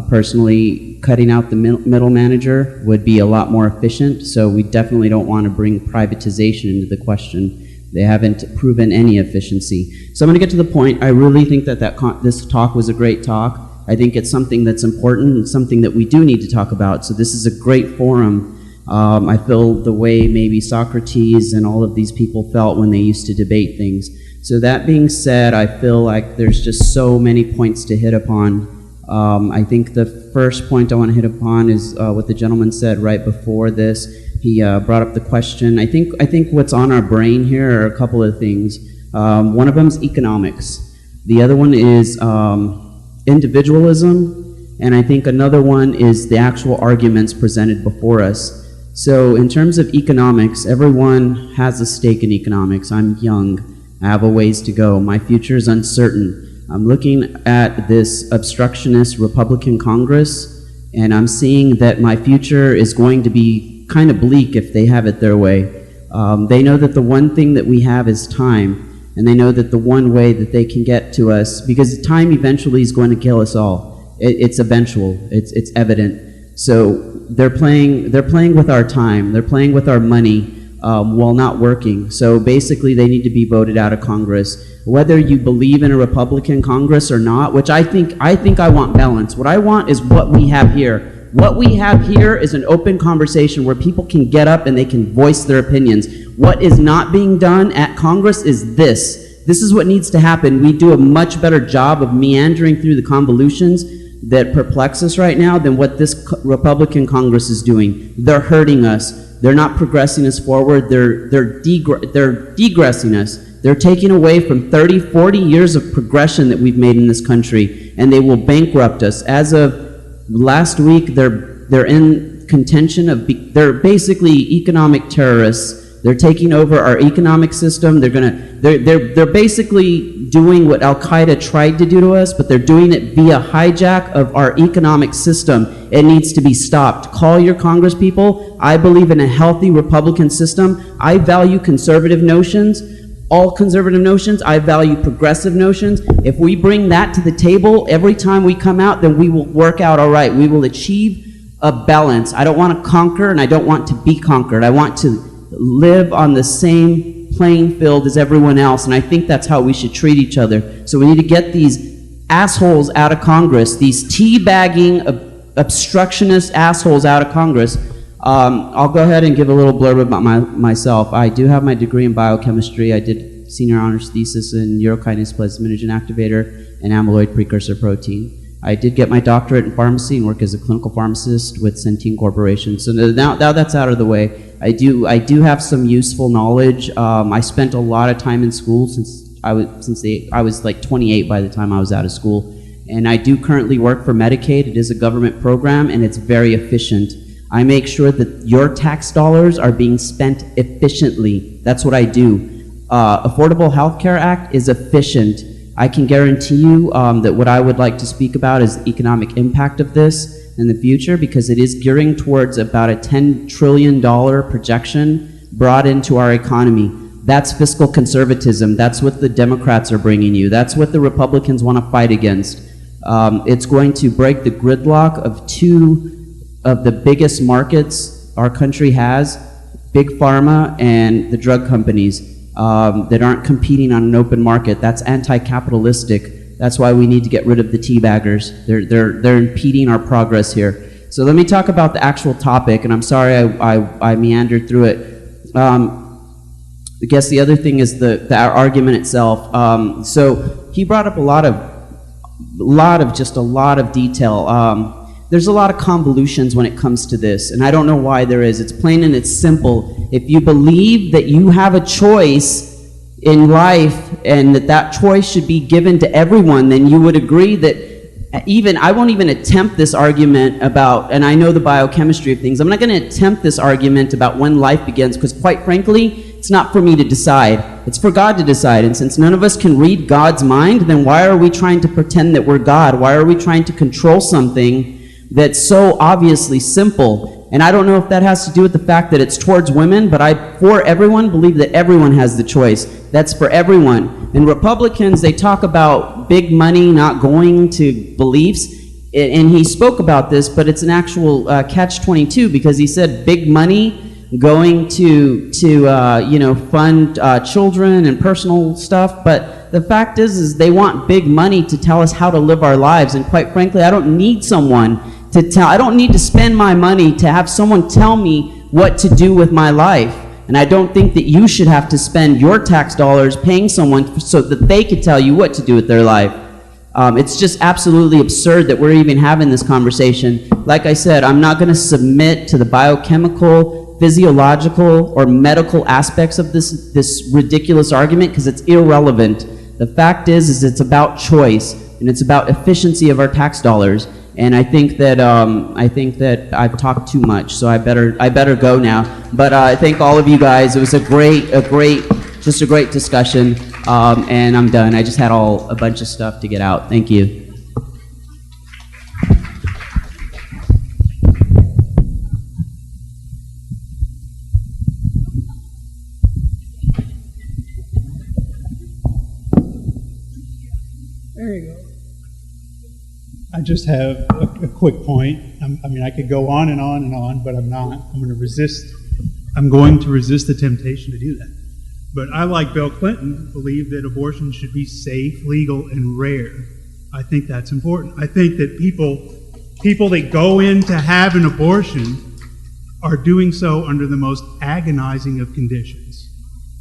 Personally, cutting out the middle manager would be a lot more efficient, so we definitely don't want to bring privatization into the question. They haven't proven any efficiency. So I'm going to get to the point. I really think that this talk was a great talk. I think it's something that's important and something that we do need to talk about. So this is a great forum. I feel the way maybe Socrates and all of these people felt when they used to debate things. So that being said, I feel like there's just so many points to hit upon. I think the first point I want to hit upon is what the gentleman said right before this. He brought up the question. I think what's on our brain here are a couple of things. One of them is economics. The other one is individualism, and I think another one is the actual arguments presented before us. So in terms of economics, everyone has a stake in economics. I'm young. I have a ways to go. My future is uncertain. I'm looking at this obstructionist Republican Congress, and I'm seeing that my future is going to be kind of bleak if they have it their way. They know that the one thing that we have is time, and they know that the one way that they can get to us, because time eventually is going to kill us all. It's eventual. It's evident. So they're playing with our time. They're playing with our money while not working. So basically, they need to be voted out of Congress. Whether you believe in a Republican Congress or not, which I think I want balance. What I want is what we have here. What we have here is an open conversation where people can get up and they can voice their opinions. What is not being done at Congress is this. This is what needs to happen. We do a much better job of meandering through the convolutions that perplex us right now than what this Republican Congress is doing. They're hurting us. They're not progressing us forward. They're degressing us. They're taking away from 30, 40 years of progression that we've made in this country, and they will bankrupt us. As of last week, they're in contention of, they're basically economic terrorists. They're taking over our economic system. They're basically doing what Al-Qaeda tried to do to us, but they're doing it via hijack of our economic system. It needs to be stopped. Call your Congress people. I believe in a healthy Republican system. I value conservative notions. All conservative notions. I value progressive notions. If we bring that to the table every time we come out, then we will work out all right. We will achieve a balance. I don't want to conquer, and I don't want to be conquered. I want to live on the same playing field as everyone else, and I think that's how we should treat each other. So we need to get these assholes out of Congress, these teabagging, obstructionist assholes out of Congress. I'll go ahead and give a little blurb about myself. I do have my degree in biochemistry. I did senior honors thesis in urokinase plasminogen activator and amyloid precursor protein. I did get my doctorate in pharmacy and work as a clinical pharmacist with Centene Corporation. So now that's out of the way. I do have some useful knowledge. I spent a lot of time in school since I was like 28 by the time I was out of school. And I do currently work for Medicaid. It is a government program, and it's very efficient. I make sure that your tax dollars are being spent efficiently. That's what I do. Affordable Health Care Act is efficient. I can guarantee you that what I would like to speak about is the economic impact of this in the future, because it is gearing towards about a $10 trillion projection brought into our economy. That's fiscal conservatism. That's what the Democrats are bringing you. That's what the Republicans want to fight against. It's going to break the gridlock of two of the biggest markets our country has, big pharma and the drug companies that aren't competing on an open market. That's anti-capitalistic. That's why we need to get rid of the teabaggers. They're impeding our progress here. So let me talk about the actual topic, and I'm sorry I meandered through it. I guess the other thing is the argument itself. So he brought up a lot of detail. There's a lot of convolutions when it comes to this, and I don't know why there is. It's plain and it's simple. If you believe that you have a choice in life and that choice should be given to everyone, then you would agree that I won't even attempt this argument about, and I know the biochemistry of things, I'm not going to attempt this argument about when life begins, because quite frankly, it's not for me to decide. It's for God to decide. And since none of us can read God's mind, then why are we trying to pretend that we're God? Why are we trying to control something that's so obviously simple? And I don't know if that has to do with the fact that it's towards women, but I, for everyone, believe that everyone has the choice. That's for everyone. And Republicans, they talk about big money not going to beliefs, and he spoke about this, but it's an actual catch-22, because he said big money going to fund children and personal stuff, but the fact is they want big money to tell us how to live our lives, and quite frankly, I don't need someone to tell, I don't need to spend my money to have someone tell me what to do with my life, and I don't think that you should have to spend your tax dollars paying someone so that they could tell you what to do with their life. It's just absolutely absurd that we're even having this conversation. Like I said, I'm not going to submit to the biochemical, physiological, or medical aspects of this ridiculous argument, because it's irrelevant. The fact is it's about choice, and it's about efficiency of our tax dollars. And I think that I've talked too much, so I better go now. But I thank all of you guys. It was a great discussion, and I'm done. I just had a bunch of stuff to get out. Thank you.
There you go.
I just have a quick point. I could go on and on and on, but I'm not. I'm going to resist the temptation to do that. But I, like Bill Clinton, believe that abortion should be safe, legal, and rare. I think that's important. I think that people that go in to have an abortion are doing so under the most agonizing of conditions.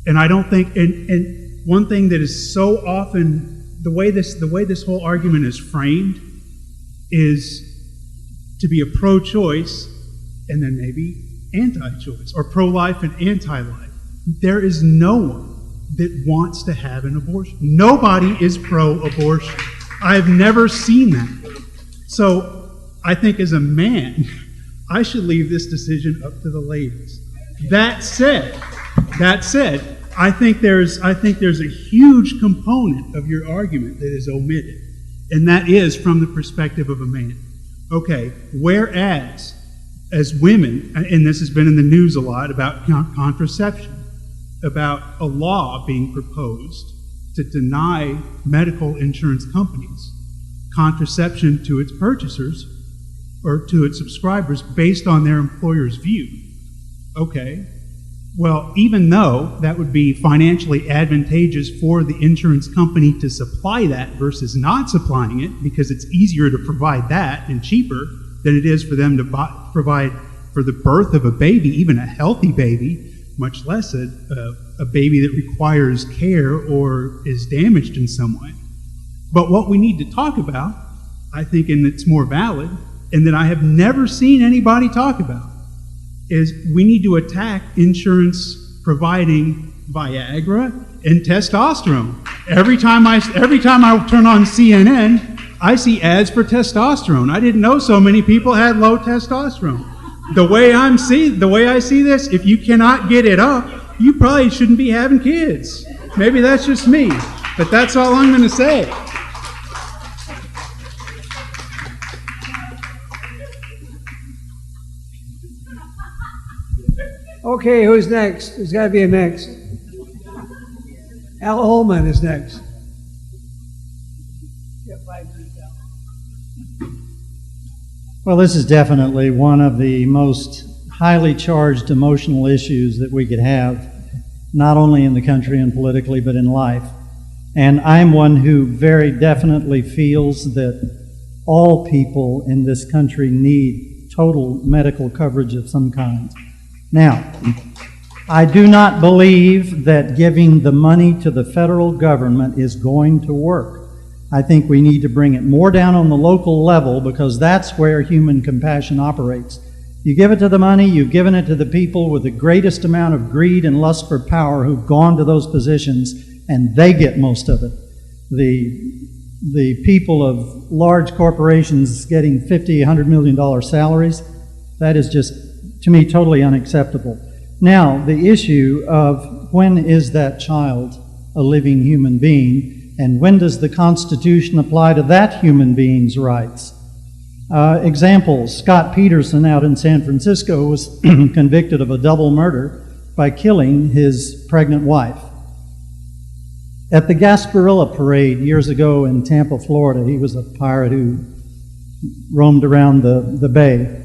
And I don't think, and one thing that is so often, the way this whole argument is framed is to be a pro-choice and then maybe anti-choice, or pro-life and anti-life. There is no one that wants to have an abortion. Nobody is pro-abortion. I've never seen that. So I think as a man, I should leave this decision up to the ladies. That said, I think there's a huge component of your argument that is omitted, and that is from the perspective of a man. Okay, whereas as women, and this has been in the news a lot about contraception, about a law being proposed to deny medical insurance companies contraception to its purchasers or to its subscribers based on their employer's view. Okay, well, even though that would be financially advantageous for the insurance company to supply that versus not supplying it, because it's easier to provide that and cheaper than it is for them to provide for the birth of a baby, even a healthy baby, much less a baby that requires care or is damaged in some way. But what we need to talk about, I think, and it's more valid, and that I have never seen anybody talk about, is we need to attack insurance providing Viagra and testosterone. Every time I turn on CNN, I see ads for testosterone. I didn't know so many people had low testosterone. The way I see this, if you cannot get it up, you probably shouldn't be having kids. Maybe that's just me, but that's all I'm going to say.
Okay, who's next? There's got to be a next. Al Ullman is next.
Well, this is definitely one of the most highly charged emotional issues that we could have, not only in the country and politically, but in life. And I'm one who very definitely feels that all people in this country need total medical coverage of some kind. Now, I do not believe that giving the money to the federal government is going to work. I think we need to bring it more down on the local level, because that's where human compassion operates. You give it to the money, you've given it to the people with the greatest amount of greed and lust for power who've gone to those positions, and they get most of it. The people of large corporations getting $50, $100 million salaries, that is just, to me, totally unacceptable. Now, the issue of when is that child a living human being, and when does the Constitution apply to that human being's rights? Examples, Scott Peterson out in San Francisco was convicted of a double murder by killing his pregnant wife. At the Gasparilla Parade years ago in Tampa, Florida, he was a pirate who roamed around the bay.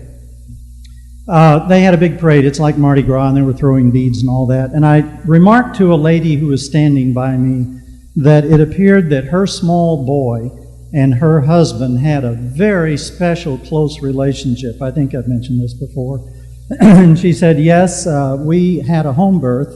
They had a big parade. It's like Mardi Gras, and they were throwing beads and all that. And I remarked to a lady who was standing by me that it appeared that her small boy and her husband had a very special, close relationship. I think I've mentioned this before. And she said, yes, we had a home birth,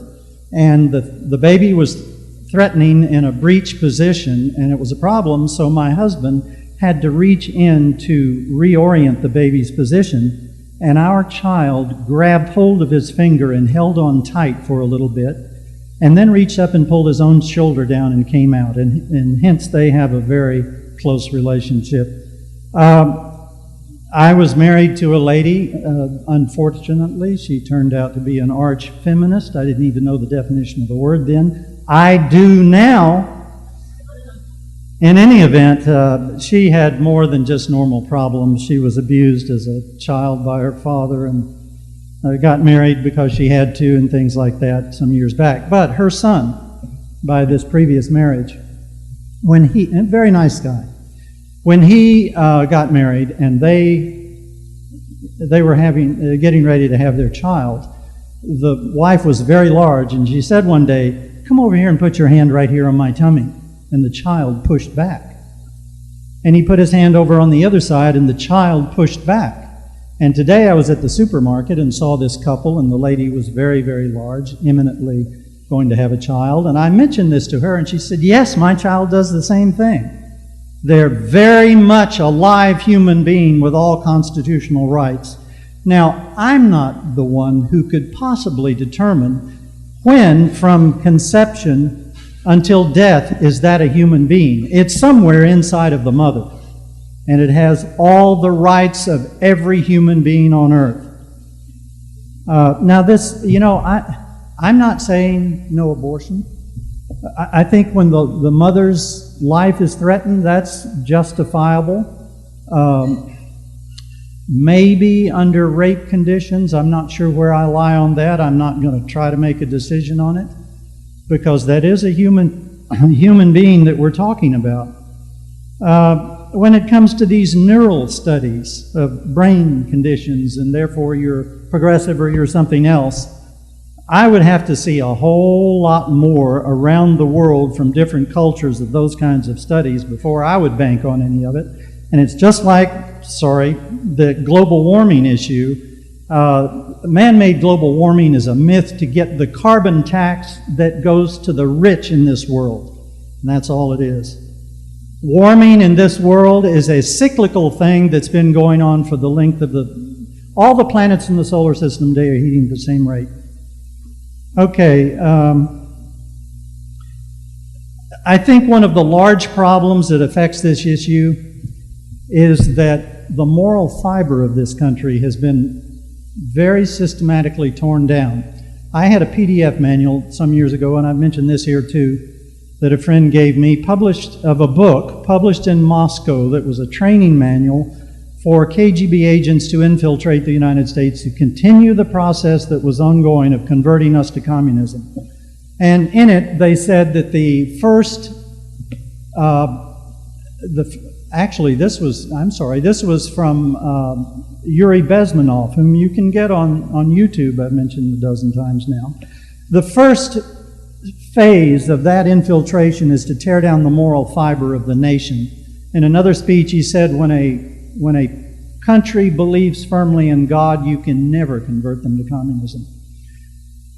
and the baby was threatening in a breech position, and it was a problem, so my husband had to reach in to reorient the baby's position, and our child grabbed hold of his finger and held on tight for a little bit, and then reached up and pulled his own shoulder down and came out, and hence they have a very close relationship. I was married to a lady. Unfortunately, she turned out to be an arch feminist. I didn't even know the definition of the word then. I do now. In any event, she had more than just normal problems. She was abused as a child by her father, and got married because she had to and things like that some years back. But her son, by this previous marriage, a very nice guy, when he got married and they were getting ready to have their child, the wife was very large, and she said one day, "Come over here and put your hand right here on my tummy." And the child pushed back. And he put his hand over on the other side, and the child pushed back. And today I was at the supermarket and saw this couple, and the lady was very, very large, imminently going to have a child. And I mentioned this to her, and she said, yes, my child does the same thing. They're very much a live human being with all constitutional rights. Now, I'm not the one who could possibly determine when, from conception until death, is that a human being. It's somewhere inside of the mother. And it has all the rights of every human being on earth. Now this, I'm not saying no abortion. I think when the mother's life is threatened, that's justifiable. Maybe under rape conditions, I'm not sure where I lie on that. I'm not going to try to make a decision on it, because that is a human being that we're talking about. When it comes to these neural studies of brain conditions, and therefore you're progressive or you're something else, I would have to see a whole lot more around the world from different cultures of those kinds of studies before I would bank on any of it. And it's just like, the global warming issue. Man-made global warming is a myth to get the carbon tax that goes to the rich in this world. And that's all it is. Warming in this world is a cyclical thing that's been going on for the length of all the planets in the solar system today are heating at the same rate. Okay, I think one of the large problems that affects this issue is that the moral fiber of this country has been very systematically torn down. I had a PDF manual some years ago, and I've mentioned this here too, that a friend gave me, published in Moscow, that was a training manual for KGB agents to infiltrate the United States to continue the process that was ongoing of converting us to communism. And in it, they said that the first actually, this was from Yuri Bezmenov, whom you can get on YouTube. I've mentioned a dozen times now. The first phase of that infiltration is to tear down the moral fiber of the nation. In another speech, he said, when a country believes firmly in God, you can never convert them to communism.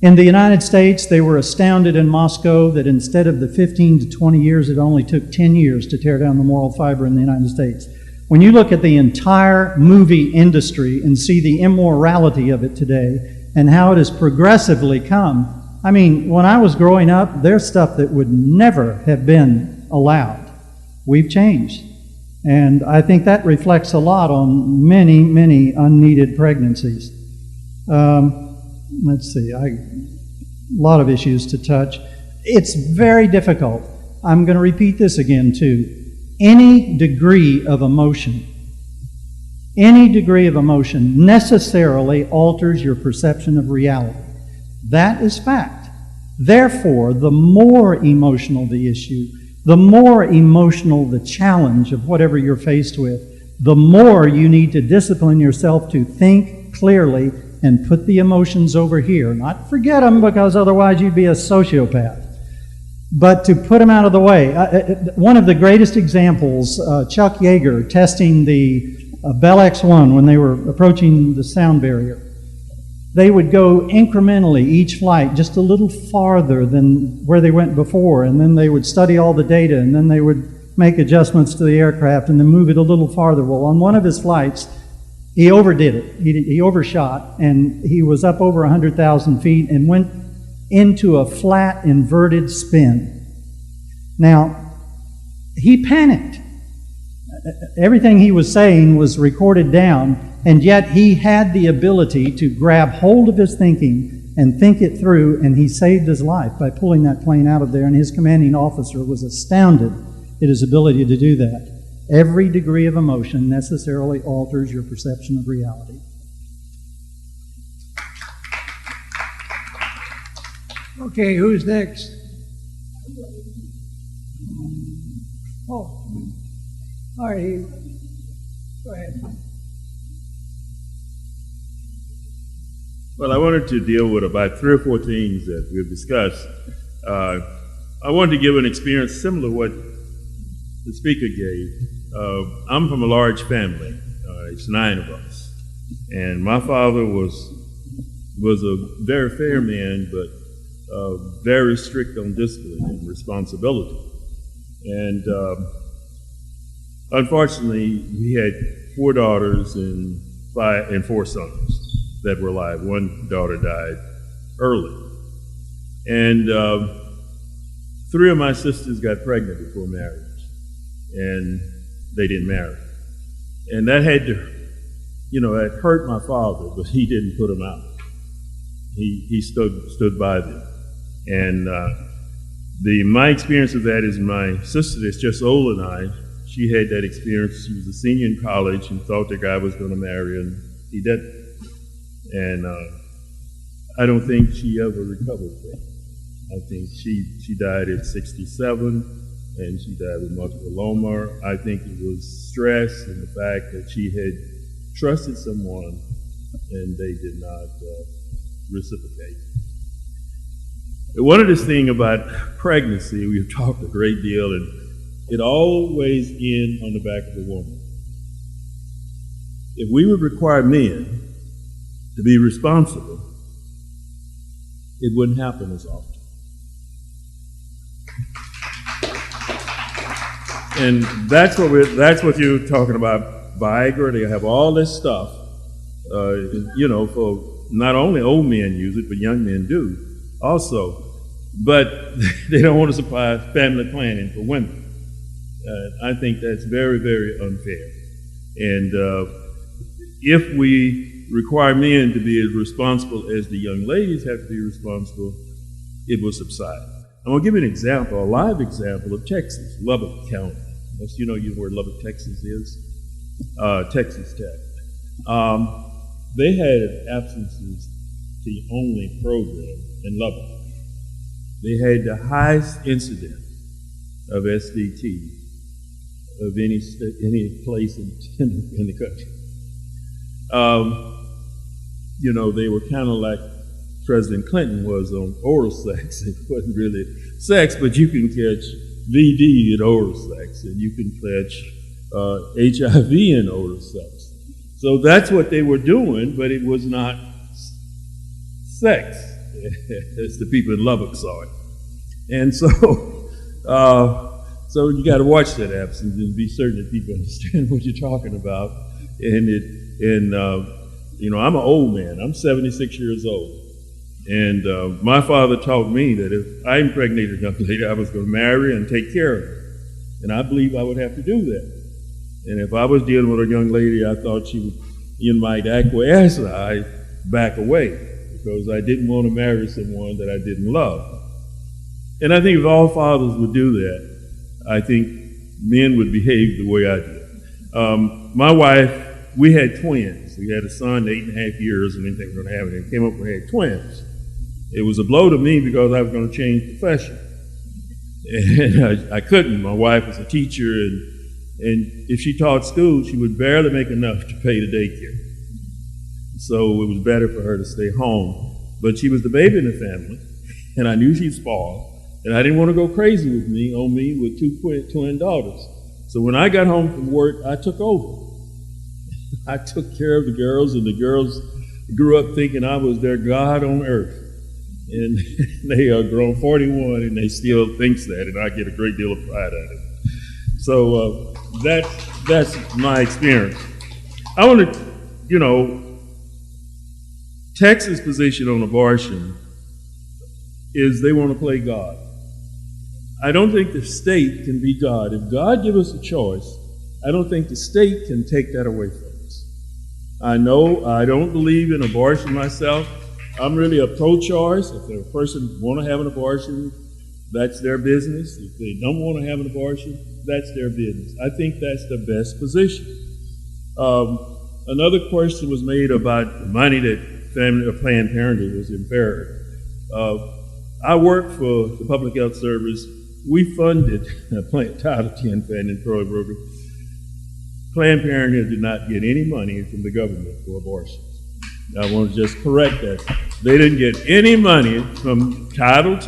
In the United States, they were astounded in Moscow that instead of the 15 to 20 years, it only took 10 years to tear down the moral fiber in the United States. When you look at the entire movie industry and see the immorality of it today and how it has progressively come, I mean, when I was growing up, there's stuff that would never have been allowed. We've changed. And I think that reflects a lot on many, many unneeded pregnancies. Let's see, a lot of issues to touch. It's very difficult. I'm going to repeat this again, too. Any degree of emotion necessarily alters your perception of reality. That is fact. Therefore, the more emotional the issue, the more emotional the challenge of whatever you're faced with, the more you need to discipline yourself to think clearly and put the emotions over here. Not forget them, because otherwise you'd be a sociopath. But to put them out of the way. One of the greatest examples, Chuck Yeager testing the Bell X-1 when they were approaching the sound barrier. They would go incrementally each flight just a little farther than where they went before, and then they would study all the data, and then they would make adjustments to the aircraft and then move it a little farther. Well, on one of his flights, he overdid it. He overshot, and he was up over 100,000 feet and went into a flat inverted spin. Now, he panicked. Everything he was saying was recorded down, and yet he had the ability to grab hold of his thinking and think it through, and he saved his life by pulling that plane out of there, and his commanding officer was astounded at his ability to do that. Every degree of emotion necessarily alters your perception of reality.
Okay, who's next? Oh, all right. Go ahead.
Well, I wanted to deal with about 3 or 4 things that we've discussed. I wanted to give an experience similar to what the speaker gave. I'm from a large family. It's 9 of us. And my father was a very fair man, but very strict on discipline and responsibility. And unfortunately, we had 4 daughters and 4 sons that were alive. 1 daughter died early. And 3 of my sisters got pregnant before marriage, and they didn't marry. And that had to, it hurt my father, but he didn't put them out. He stood by them. And my experience of that is my sister that's just older than I, she had that experience. She was a senior in college and thought the guy was going to marry her, and he didn't. And I don't think she ever recovered from it. I think she died at 67, and she died with multiple myeloma. I think it was stress and the fact that she had trusted someone and they did not reciprocate. One of the things about pregnancy, we've talked a great deal, and it always ends on the back of the woman. If we would require men to be responsible, it wouldn't happen as often. And that's what you're talking about, Viagra. They have all this stuff, for not only old men use it, but young men do also. But they don't want to supply family planning for women. I think that's very, very unfair. And if we require men to be as responsible as the young ladies have to be responsible, it will subside. I'm going to give you an example, a live example of Texas, Lubbock County. You know where Lubbock, Texas is? Texas Tech. They had an absences-only program in Lubbock. They had the highest incidence of SDT of any place in the country. They were kind of like President Clinton was on oral sex. It wasn't really sex, but you can catch VD in oral sex, and you can catch HIV in oral sex. So that's what they were doing, but it was not sex, as the people in Lubbock saw it. And so you got to watch that absence and be certain that people understand what you're talking about. I'm an old man. I'm 76 years old. And my father taught me that if I impregnated a young lady, I was going to marry and take care of her. And I believe I would have to do that. And if I was dealing with a young lady, I thought you might acquiesce, I'd back away, because I didn't want to marry someone that I didn't love. And I think if all fathers would do that, I think men would behave the way I did. My wife, we had twins. We had a son 8.5 years, and didn't think we were going to have it. And came up and had twins. It was a blow to me because I was going to change profession. And I couldn't. My wife was a teacher, and if she taught school, she would barely make enough to pay the daycare. So it was better for her to stay home. But she was the baby in the family, and I knew she'd spoil. And I didn't want to go crazy with two twin daughters. So when I got home from work, I took over. I took care of the girls, and the girls grew up thinking I was their God on earth. And they are grown 41, and they still thinks that, and I get a great deal of pride out of it. So that's my experience. I want to, Texas' position on abortion is they want to play God. I don't think the state can be God. If God gives us a choice, I don't think the state can take that away from us. I know I don't believe in abortion myself. I'm really a pro-choice. If a person want to have an abortion, that's their business. If they don't want to have an abortion, that's their business. I think that's the best position. Another question was made about the money that Planned Parenthood was impaired. I work for the Public Health Service. We funded Title X funding program. Planned Parenthood did not get any money from the government for abortions. I want to just correct that. They didn't get any money from Title X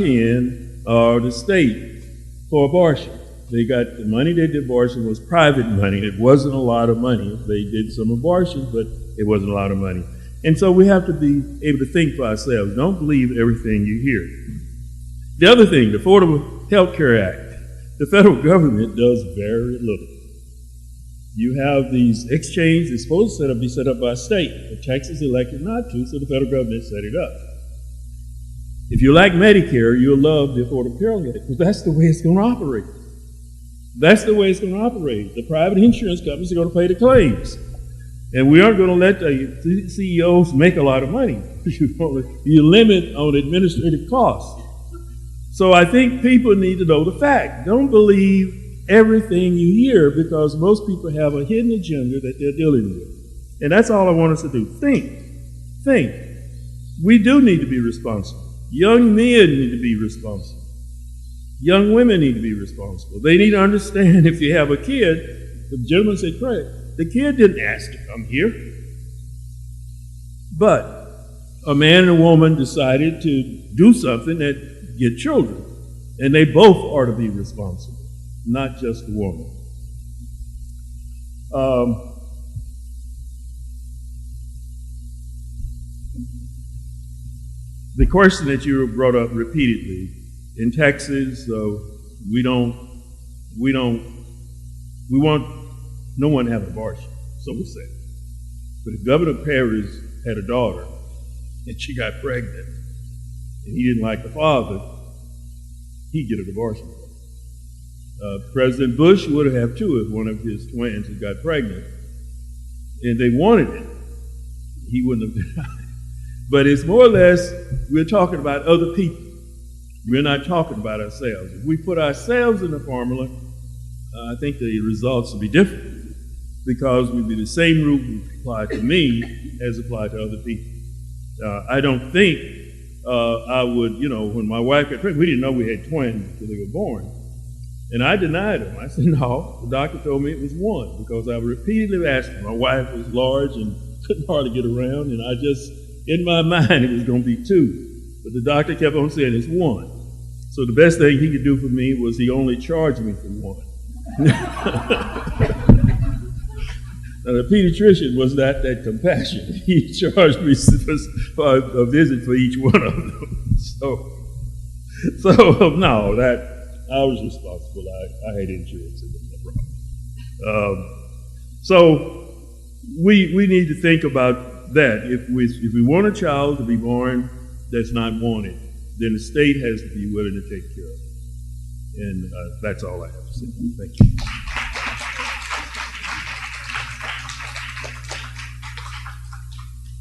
or the state for abortion. They got the money they did abortion was private money. It wasn't a lot of money. They did some abortions, but it wasn't a lot of money. And so we have to be able to think for ourselves. Don't believe everything you hear. The other thing, the Affordable Health Care Act, the federal government does very little. You have these exchanges, it's supposed to be set up by state, but Texas elected not to, so the federal government set it up. If you like Medicare, you'll love the Affordable Care Act, because that's the way it's going to operate. That's the way it's going to operate. The private insurance companies are going to pay the claims. And we aren't going to let the CEOs make a lot of money. You limit on administrative costs. So I think people need to know the fact. Don't believe everything you hear, because most people have a hidden agenda that they're dealing with. And that's all I want us to do. Think. We do need to be responsible. Young men need to be responsible. Young women need to be responsible. They need to understand if you have a kid, the gentleman said, Craig, the kid didn't ask to come here. But a man and a woman decided to do something that get children. And they both are to be responsible, not just the woman. The question that you brought up repeatedly, in Texas, we want no one to have an abortion, so we say. But if Governor Perry had a daughter and she got pregnant and he didn't like the father, he'd get a divorce. President Bush would have two if one of his twins had got pregnant and they wanted it. He wouldn't have denied it. But it's more or less, we're talking about other people. We're not talking about ourselves. If we put ourselves in the formula, I think the results will be different, because we'd be the same rule applied to me as applied to other people. I don't think I would, when my wife got pregnant, we didn't know we had twins until they were born. And I denied him. I said, no, the doctor told me it was 1 because I repeatedly asked him. My wife was large and couldn't hardly get around, and I just, in my mind, it was going to be 2. But the doctor kept on saying it's 1. So the best thing he could do for me was he only charged me for 1. Now, the pediatrician was not that compassionate. He charged me for a visit for each one of them. So no, that I was responsible. I had insurance and no problem. So we need to think about that. If we want a child to be born that's not wanted, then the state has to be willing to take care of it. And that's all I have to say. Thank you.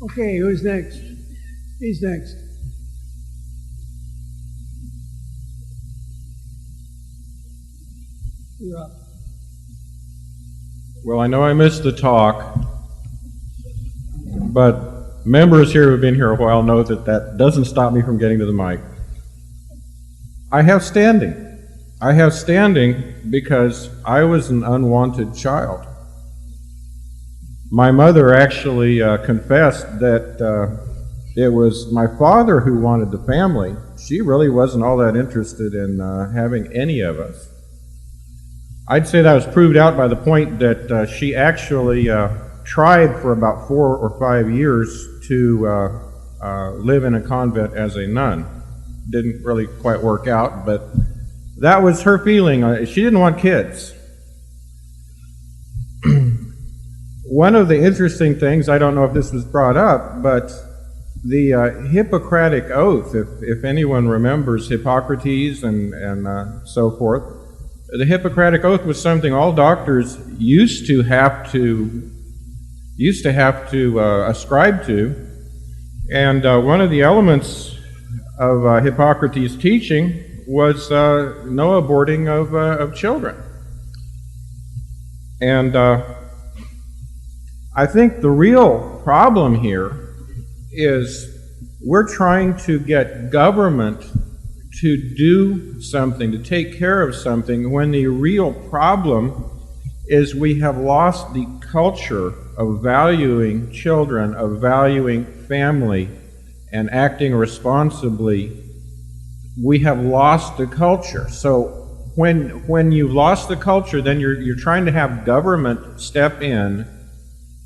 Okay, who's next? He's next. You're up.
Well, I know I missed the talk, but members here who have been here a while know that that doesn't stop me from getting to the mic. I have standing. I have standing because I was an unwanted child. My mother actually confessed that it was my father who wanted the family. She really wasn't all that interested in having any of us. I'd say that was proved out by the point that she actually tried for about 4 or 5 years to live in a convent as a nun. Didn't really quite work out, but that was her feeling. She didn't want kids. One of the interesting things, I don't know if this was brought up, but the Hippocratic Oath, if anyone remembers Hippocrates and so forth, the Hippocratic Oath was something all doctors used to have to ascribe to, and one of the elements of Hippocrates' teaching was no aborting of children. And I think the real problem here is we're trying to get government to do something, to take care of something, when the real problem is we have lost the culture of valuing children, of valuing family, and acting responsibly. We have lost the culture. So when you've lost the culture, then you're trying to have government step in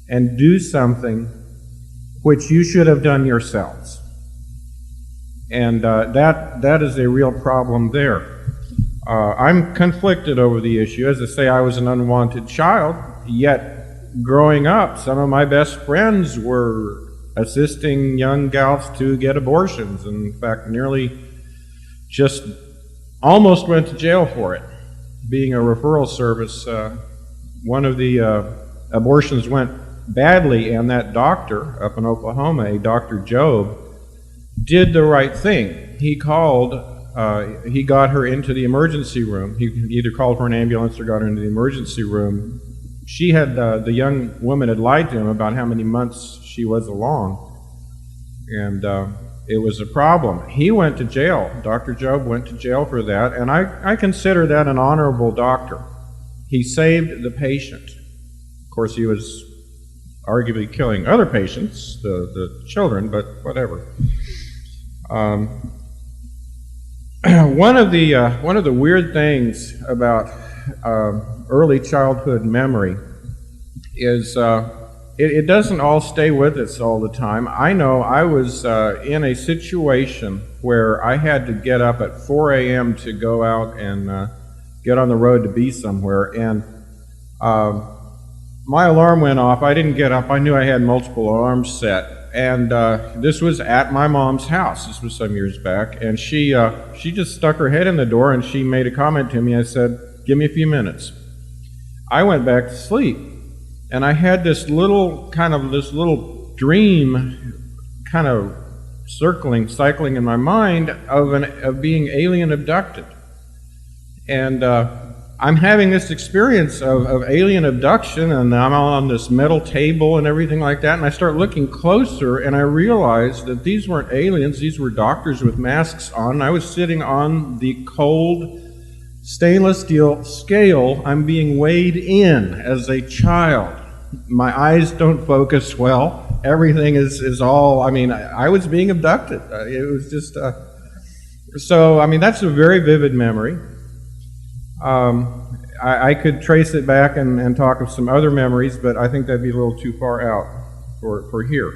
and do something which you should have done yourselves. And that is a real problem there. I'm conflicted over the issue. As I say, I was an unwanted child, yet growing up, some of my best friends were assisting young gals to get abortions. In fact, nearly just almost went to jail for it. Being a referral service, one of the abortions went badly, and that doctor up in Oklahoma, a Dr. Job, did the right thing. He called, he got her into the emergency room. He either called for an ambulance or got her into the emergency room. She had, the young woman had lied to him about how many months she was along, and it was a problem. He went to jail. Dr. Job went to jail for that, and I consider that an honorable doctor. He saved the patient. Of course, he was arguably killing other patients, the children, but whatever. One of the weird things about early childhood memory is it doesn't all stay with us all the time. I know I was in a situation where I had to get up at 4 a.m. to go out and get on the road to be somewhere, and my alarm went off. I didn't get up. I knew I had multiple alarms set. And this was at my mom's house. This was some years back. And she just stuck her head in the door and she made a comment to me. I said, "Give me a few minutes." I went back to sleep. And I had this little dream kind of cycling in my mind of being alien abducted. And I'm having this experience of alien abduction, and I'm on this metal table and everything like that, and I start looking closer, and I realize that these weren't aliens, these were doctors with masks on. I was sitting on the cold stainless steel scale, I'm being weighed in as a child. My eyes don't focus well. Everything is all, I was being abducted. It was just, that's a very vivid memory. I could trace it back and talk of some other memories, but I think that'd be a little too far out for here.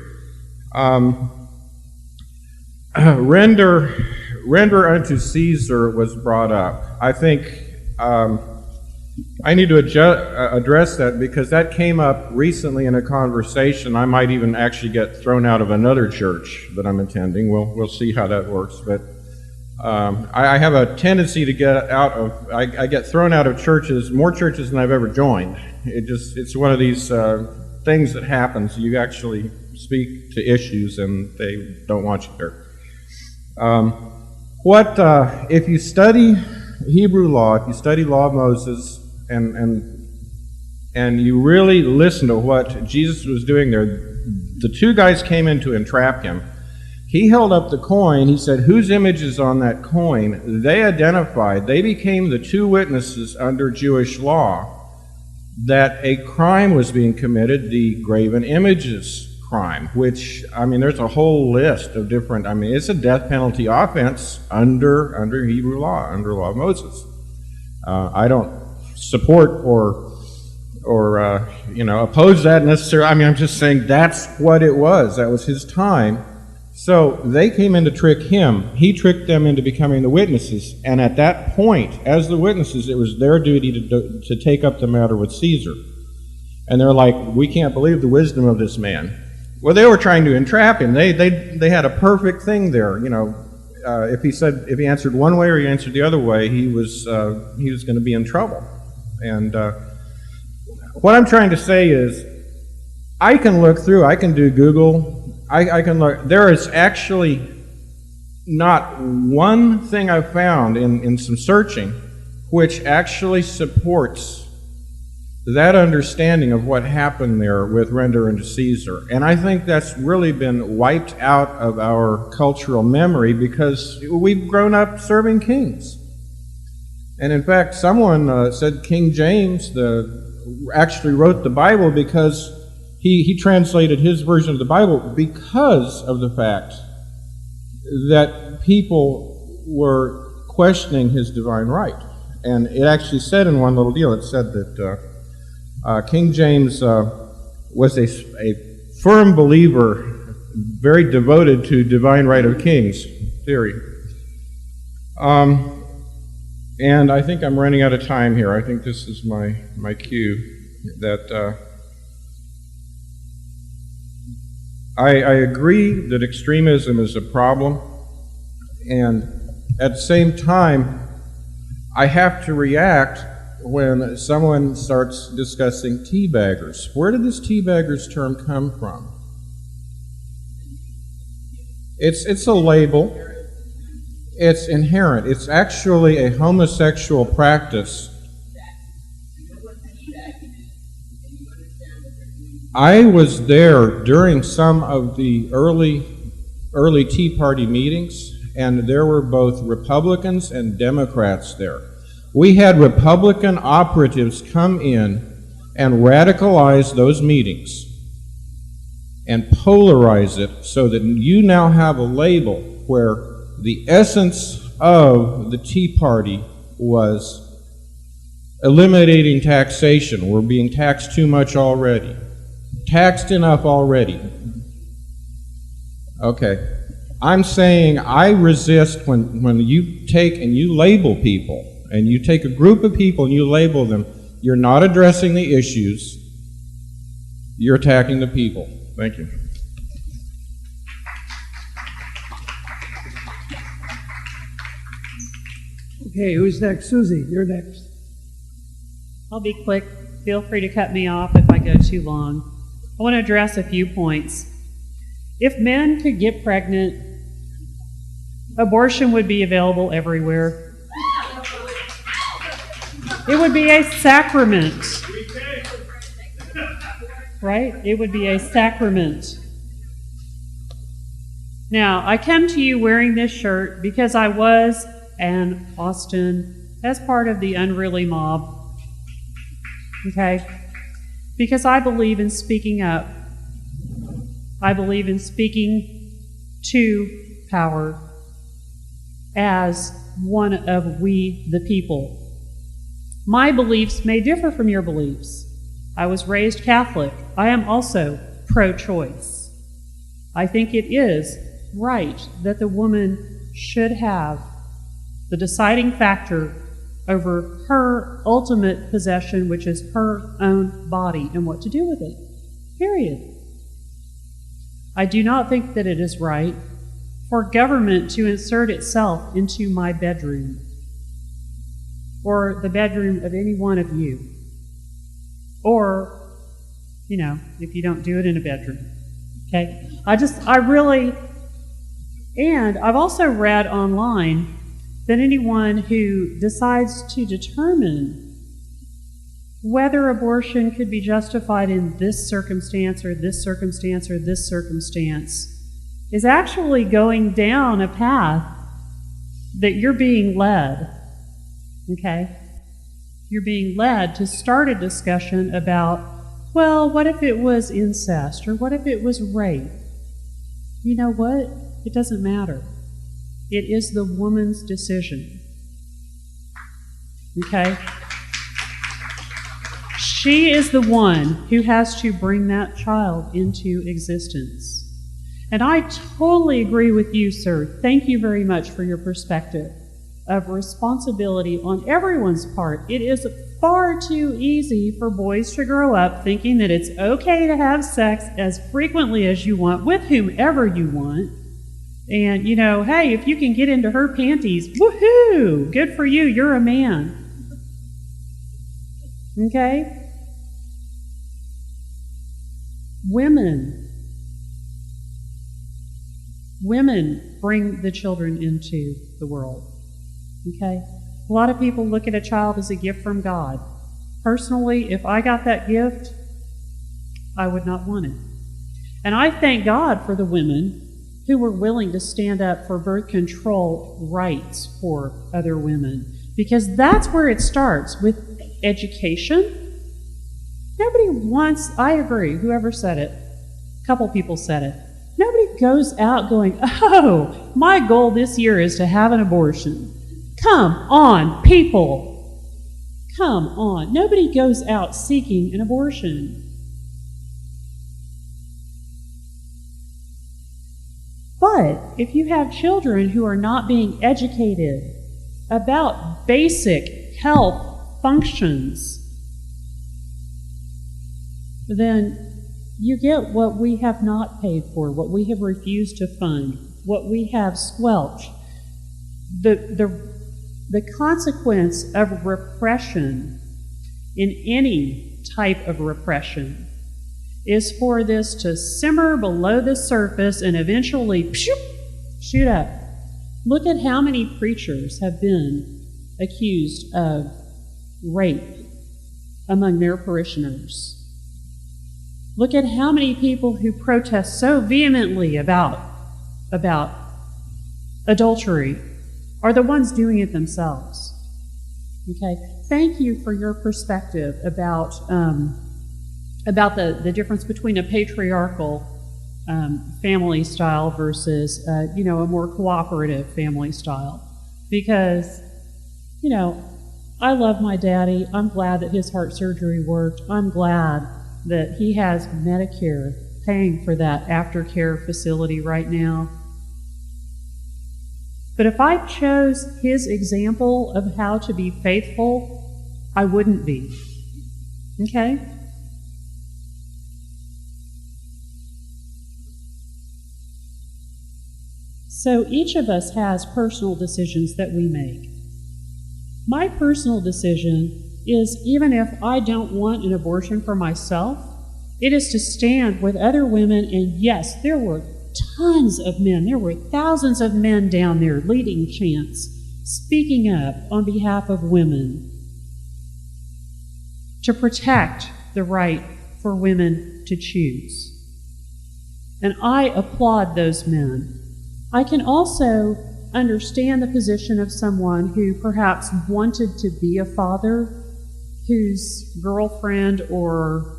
Render unto Caesar was brought up. I think I need to address that because that came up recently in a conversation. I might even actually get thrown out of another church that I'm attending. We'll see how that works. But I have a tendency to get out of. I get thrown out of churches, more churches than I've ever joined. It's one of these things that happens. You actually speak to issues and they don't want you there. If you study Hebrew law, if you study law of Moses, and you really listen to what Jesus was doing there, the two guys came in to entrap him. He held up the coin. He said, whose image is on that coin? They identified, they became the two witnesses under Jewish law that a crime was being committed, the graven images crime, which, there's a whole list of different, it's a death penalty offense under Hebrew law, under law of Moses. I don't support or oppose that necessarily. I'm just saying that's what it was. That was his time. So they came in to trick him. He tricked them into becoming the witnesses. And at that point, as the witnesses, it was their duty to take up the matter with Caesar. And they're like, we can't believe the wisdom of this man. Well, they were trying to entrap him. They had a perfect thing there. If he answered one way or he answered the other way, he was going to be in trouble. And what I'm trying to say is, I can look through. I can do Google. I can look. There is actually not one thing I've found in some searching which actually supports that understanding of what happened there with render unto Caesar. And I think that's really been wiped out of our cultural memory because we've grown up serving kings. And in fact, someone said King James actually wrote the Bible because he translated his version of the Bible because of the fact that people were questioning his divine right. And it actually said in one little deal, it said that King James was a firm believer, very devoted to divine right of kings theory. And I think I'm running out of time here. I think this is my cue that I agree that extremism is a problem, and at the same time, I have to react when someone starts discussing teabaggers. Where did this teabaggers term come from? It's a label. It's inherent. It's actually a homosexual practice. I was there during some of the early Tea Party meetings, and there were both Republicans and Democrats there. We had Republican operatives come in and radicalize those meetings and polarize it so that you now have a label where the essence of the Tea Party was eliminating taxation. We're being taxed too much already. Taxed enough already. Okay. I'm saying I resist when you take and you label people, and you take a group of people and you label them, you're not addressing the issues, you're attacking the people. Thank you.
Okay, who's next? Susie, you're next.
I'll be quick. Feel free to cut me off if I go too long. I want to address a few points. If men could get pregnant, abortion would be available everywhere. It would be a sacrament. Right? It would be a sacrament. Now, I come to you wearing this shirt because I was an Austin as part of the unruly mob. Okay? Because I believe in speaking up. I believe in speaking to power as one of we the people. My beliefs may differ from your beliefs. I was raised Catholic. I am also pro-choice. I think it is right that the woman should have the deciding factor over her ultimate possession, which is her own body, and what to do with it. Period. I do not think that it is right for government to insert itself into my bedroom or the bedroom of any one of you. Or, if you don't do it in a bedroom. Okay? And I've also read online that anyone who decides to determine whether abortion could be justified in this circumstance or this circumstance or this circumstance is actually going down a path that you're being led. Okay? You're being led to start a discussion about, well, what if it was incest? Or what if it was rape? You know what? It doesn't matter. It is the woman's decision. Okay? She is the one who has to bring that child into existence. And I totally agree with you, sir. Thank you very much for your perspective of responsibility on everyone's part. It is far too easy for boys to grow up thinking that it's okay to have sex as frequently as you want with whomever you want. And, hey, if you can get into her panties, woohoo! Good for you, you're a man. Okay? Women bring the children into the world. Okay? A lot of people look at a child as a gift from God. Personally, if I got that gift, I would not want it. And I thank God for the women who were willing to stand up for birth control rights for other women. Because that's where it starts, with education. Nobody wants, I agree, whoever said it, a couple people said it, nobody goes out going, oh, my goal this year is to have an abortion. Come on, people. Come on. Nobody goes out seeking an abortion. But if you have children who are not being educated about basic health functions, then you get what we have not paid for, what we have refused to fund, what we have squelched. The consequence of repression, in any type of repression, is for this to simmer below the surface and eventually shoot up. Look at how many preachers have been accused of rape among their parishioners. Look at how many people who protest so vehemently about adultery are the ones doing it themselves. Okay? Thank you for your perspective about the difference between a patriarchal family style versus, a more cooperative family style. Because, I love my daddy. I'm glad that his heart surgery worked. I'm glad that he has Medicare paying for that aftercare facility right now. But if I chose his example of how to be faithful, I wouldn't be. Okay? So each of us has personal decisions that we make. My personal decision is, even if I don't want an abortion for myself, it is to stand with other women, and yes, there were tons of men, there were thousands of men down there leading chants, speaking up on behalf of women to protect the right for women to choose. And I applaud those men. I can also understand the position of someone who perhaps wanted to be a father, whose girlfriend or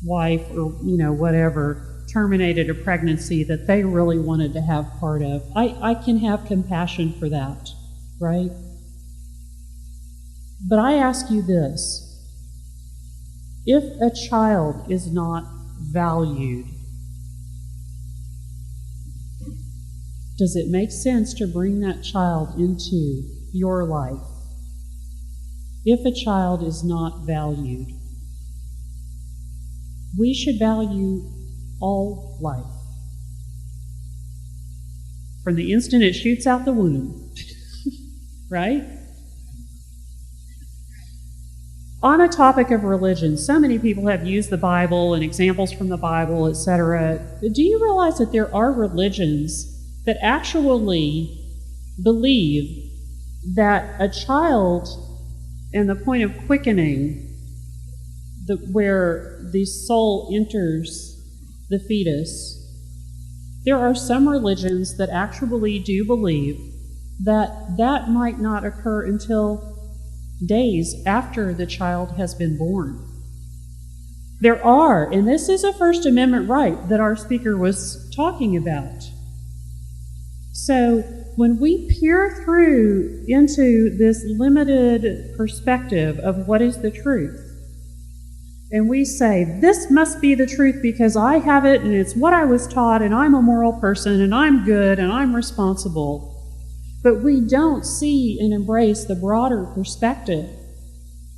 wife or, whatever, terminated a pregnancy that they really wanted to have part of. I can have compassion for that, right? But I ask you this. If a child is not valued, does it make sense to bring that child into your life? If a child is not valued, we should value all life. From the instant it shoots out the womb, right? On a topic of religion, so many people have used the Bible and examples from the Bible, etc. Do you realize that there are religions that actually believe that a child and the point of quickening, where the soul enters the fetus, there are some religions that actually do believe that that might not occur until days after the child has been born. There are, and this is a First Amendment right that our speaker was talking about. So when we peer through into this limited perspective of what is the truth, and we say, this must be the truth because I have it and it's what I was taught and I'm a moral person and I'm good and I'm responsible, but we don't see and embrace the broader perspective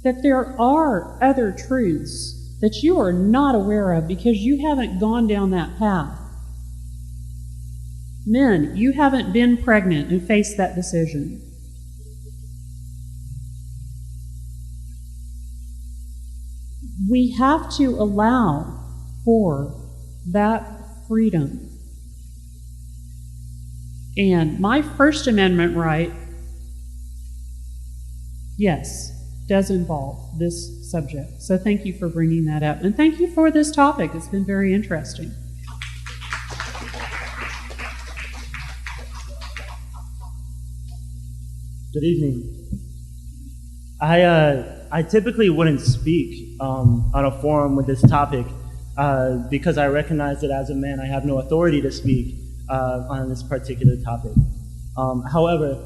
that there are other truths that you are not aware of because you haven't gone down that path. Men, you haven't been pregnant and faced that decision. We have to allow for that freedom. And my First Amendment right, yes, does involve this subject. So thank you for bringing that up. And thank you for this topic. It's been very interesting.
Good evening. I typically wouldn't speak on a forum with this topic because I recognize that as a man I have no authority to speak on this particular topic. However,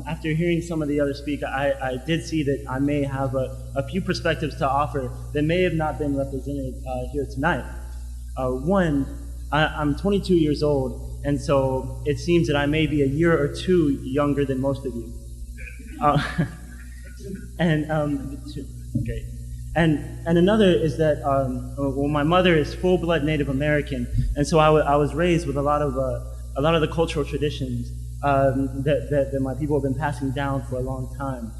after hearing some of the other speakers, I did see that I may have a few perspectives to offer that may have not been represented here tonight. One, I'm 22 years old, and so it seems that I may be a year or two younger than most of you. Great. And another is that my mother is full-blood Native American, and so I was raised with a lot of the cultural traditions that my people have been passing down for a long time.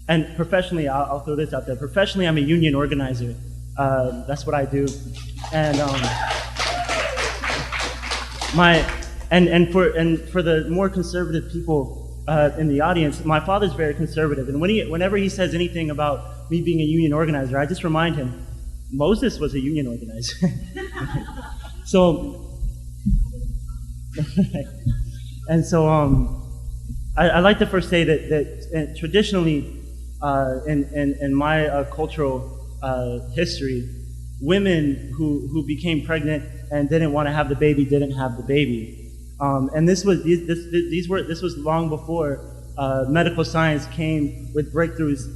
And professionally, I'll throw this out there. Professionally, I'm a union organizer. That's what I do. And for the more conservative people in the audience, my father's very conservative, and whenever he says anything about me being a union organizer, I just remind him, Moses was a union organizer. I'd like to first say that traditionally, in my cultural history, women who became pregnant and didn't want to have the baby didn't have the baby. And this was long before medical science came with breakthroughs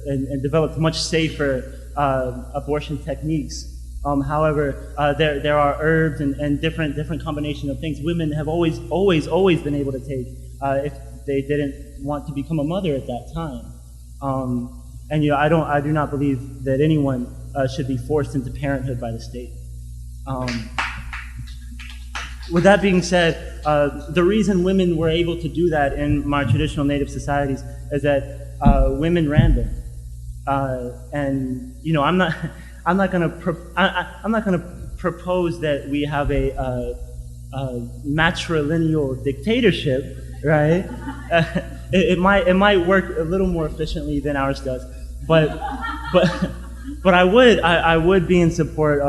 and developed much safer abortion techniques. However, there are herbs and different combination of things women have always been able to take if they didn't want to become a mother at that time. I do not believe that anyone should be forced into parenthood by the state. With that being said, the reason women were able to do that in my traditional Native societies is that women ran them, and I'm not going to propose that we have a matrilineal dictatorship, right? It might work a little more efficiently than ours does, but I would be in support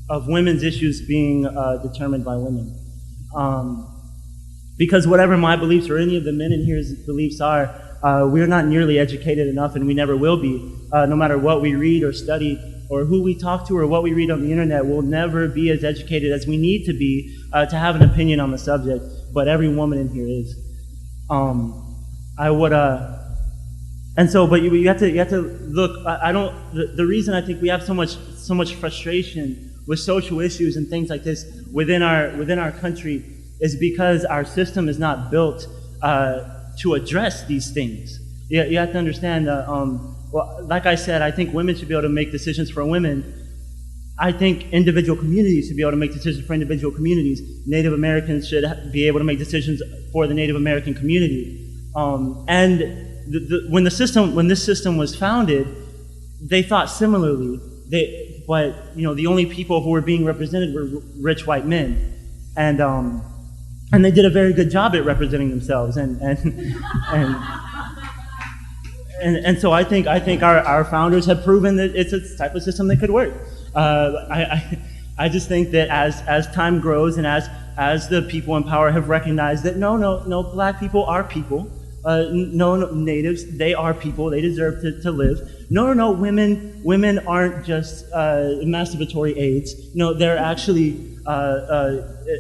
of women's issues being determined by women. Because whatever my beliefs or any of the men in here's beliefs are, we're not nearly educated enough, and we never will be. No matter what we read or study, or who we talk to, or what we read on the internet, we'll never be as educated as we need to be to have an opinion on the subject. But every woman in here is. I would, and so, but you have to look. The reason I think we have so much frustration with social issues and things like this within our country is because our system is not built to address these things. You have to understand. Well, like I said, I think women should be able to make decisions for women. I think individual communities should be able to make decisions for individual communities. Native Americans should be able to make decisions for the Native American community. And when this system was founded, they thought similarly. But the only people who were being represented were rich white men, and they did a very good job at representing themselves. And so I think our founders have proven that it's a type of system that could work. I just think that as time grows and as the people in power have recognized that no, black people are people. No, natives, they are people. They deserve to live. No, women aren't just masturbatory aids. No, they're actually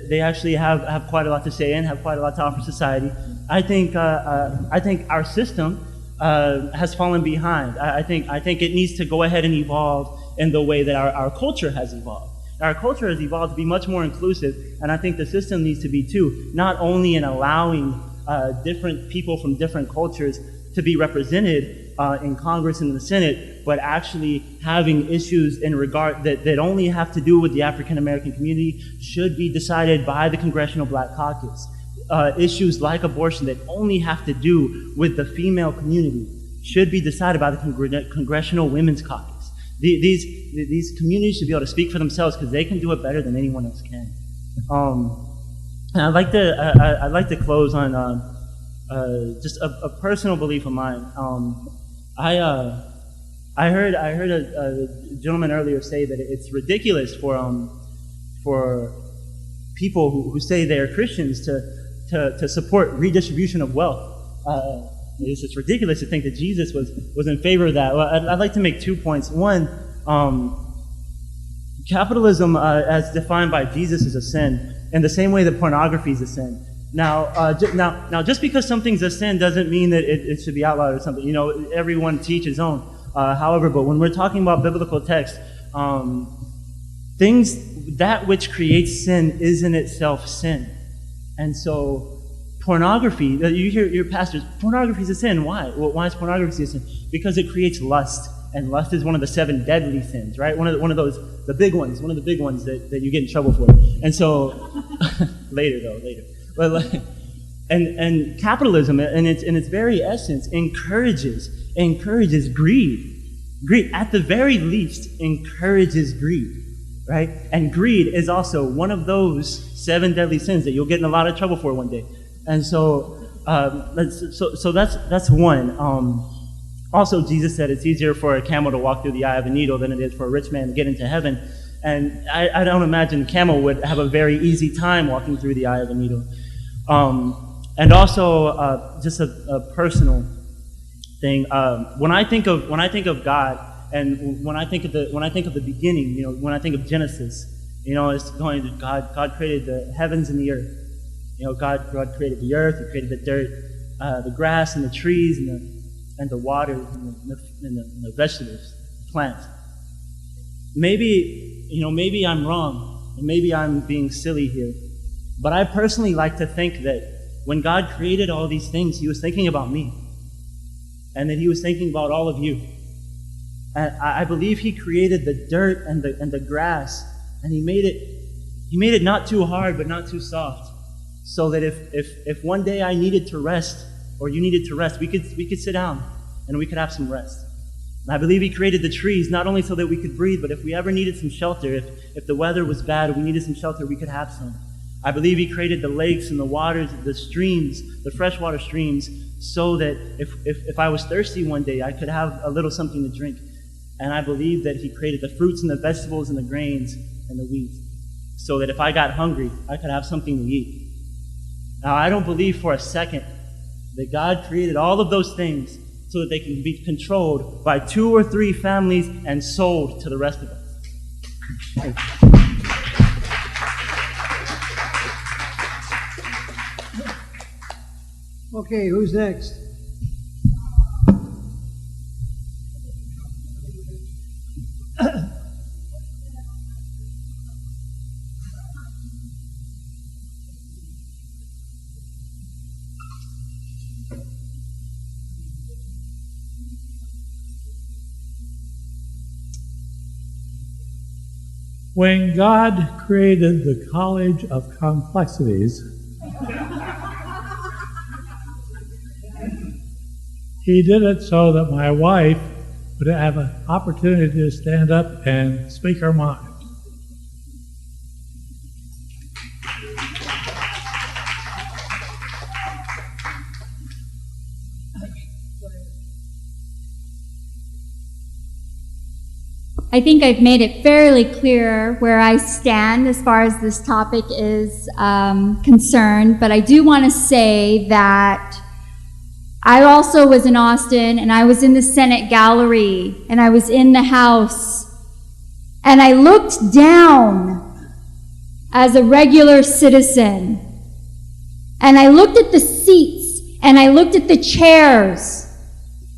they actually have quite a lot to say and have quite a lot to offer society. I think our system has fallen behind. I think it needs to go ahead and evolve in the way that our culture has evolved. Our culture has evolved to be much more inclusive, and I think the system needs to be too, not only in allowing different people from different cultures to be represented in Congress and in the Senate, but actually having issues in regard that only have to do with the African American community should be decided by the Congressional Black Caucus. Issues like abortion that only have to do with the female community should be decided by the Congressional Women's Caucus. These communities should be able to speak for themselves because they can do it better than anyone else can. And I'd like to close on just a personal belief of mine. I heard a gentleman earlier say that it's ridiculous for people who say they are Christians to support redistribution of wealth. It's ridiculous to think that Jesus was in favor of that. Well, I'd like to make 2 points. One, capitalism as defined by Jesus is a sin, in the same way that pornography is a sin. Now, just because something's a sin doesn't mean that it should be outlawed or something. Everyone to each his own. However, but when we're talking about biblical text, that which creates sin is in itself sin. And so pornography, you hear your pastors, pornography is a sin. Why? Well, why is pornography a sin? Because it creates lust. And lust is one of the 7 deadly sins, right? One of those, the big ones, one of the big ones that you get in trouble for. And so, later. But and capitalism, in its very essence, encourages greed. Greed, at the very least, encourages greed, right? And greed is also one of those 7 deadly sins that you'll get in a lot of trouble for one day. And so, that's one. Also, Jesus said it's easier for a camel to walk through the eye of a needle than it is for a rich man to get into heaven. And I don't imagine a camel would have a very easy time walking through the eye of a needle. And also, just a personal thing. When I think of God, and when I think of the beginning, when I think of Genesis, it's going to God created the heavens and the earth. God created the earth, He created the dirt, the grass and the trees and the water and the vegetables, plants. Maybe I'm wrong, and maybe I'm being silly here, but I personally like to think that when God created all these things, He was thinking about me, and that He was thinking about all of you. And I believe He created the dirt and the grass, and He made it not too hard but not too soft, so that if one day I needed to rest or you needed to rest, we could sit down and we could have some rest. And I believe He created the trees not only so that we could breathe, but if we ever needed some shelter, if the weather was bad or we needed some shelter, we could have some. I believe He created the lakes and the waters, the streams, the freshwater streams, so that if I was thirsty one day, I could have a little something to drink. And I believe that He created the fruits and the vegetables and the grains and the wheat. so that if I got hungry, I could have something to eat. Now, I don't believe for a second that God created all of those things so that they can be controlled by 2 or 3 families and sold to the rest of us. Thank you.
Okay, who's next?
When God created the College of Complexities, He did it so that my wife would have an opportunity to stand up and speak her mind.
I think I've made it fairly clear where I stand as far as this topic is concerned, but I do want to say that I also was in Austin, and I was in the Senate gallery, and I was in the House, and I looked down as a regular citizen, and I looked at the seats, and I looked at the chairs,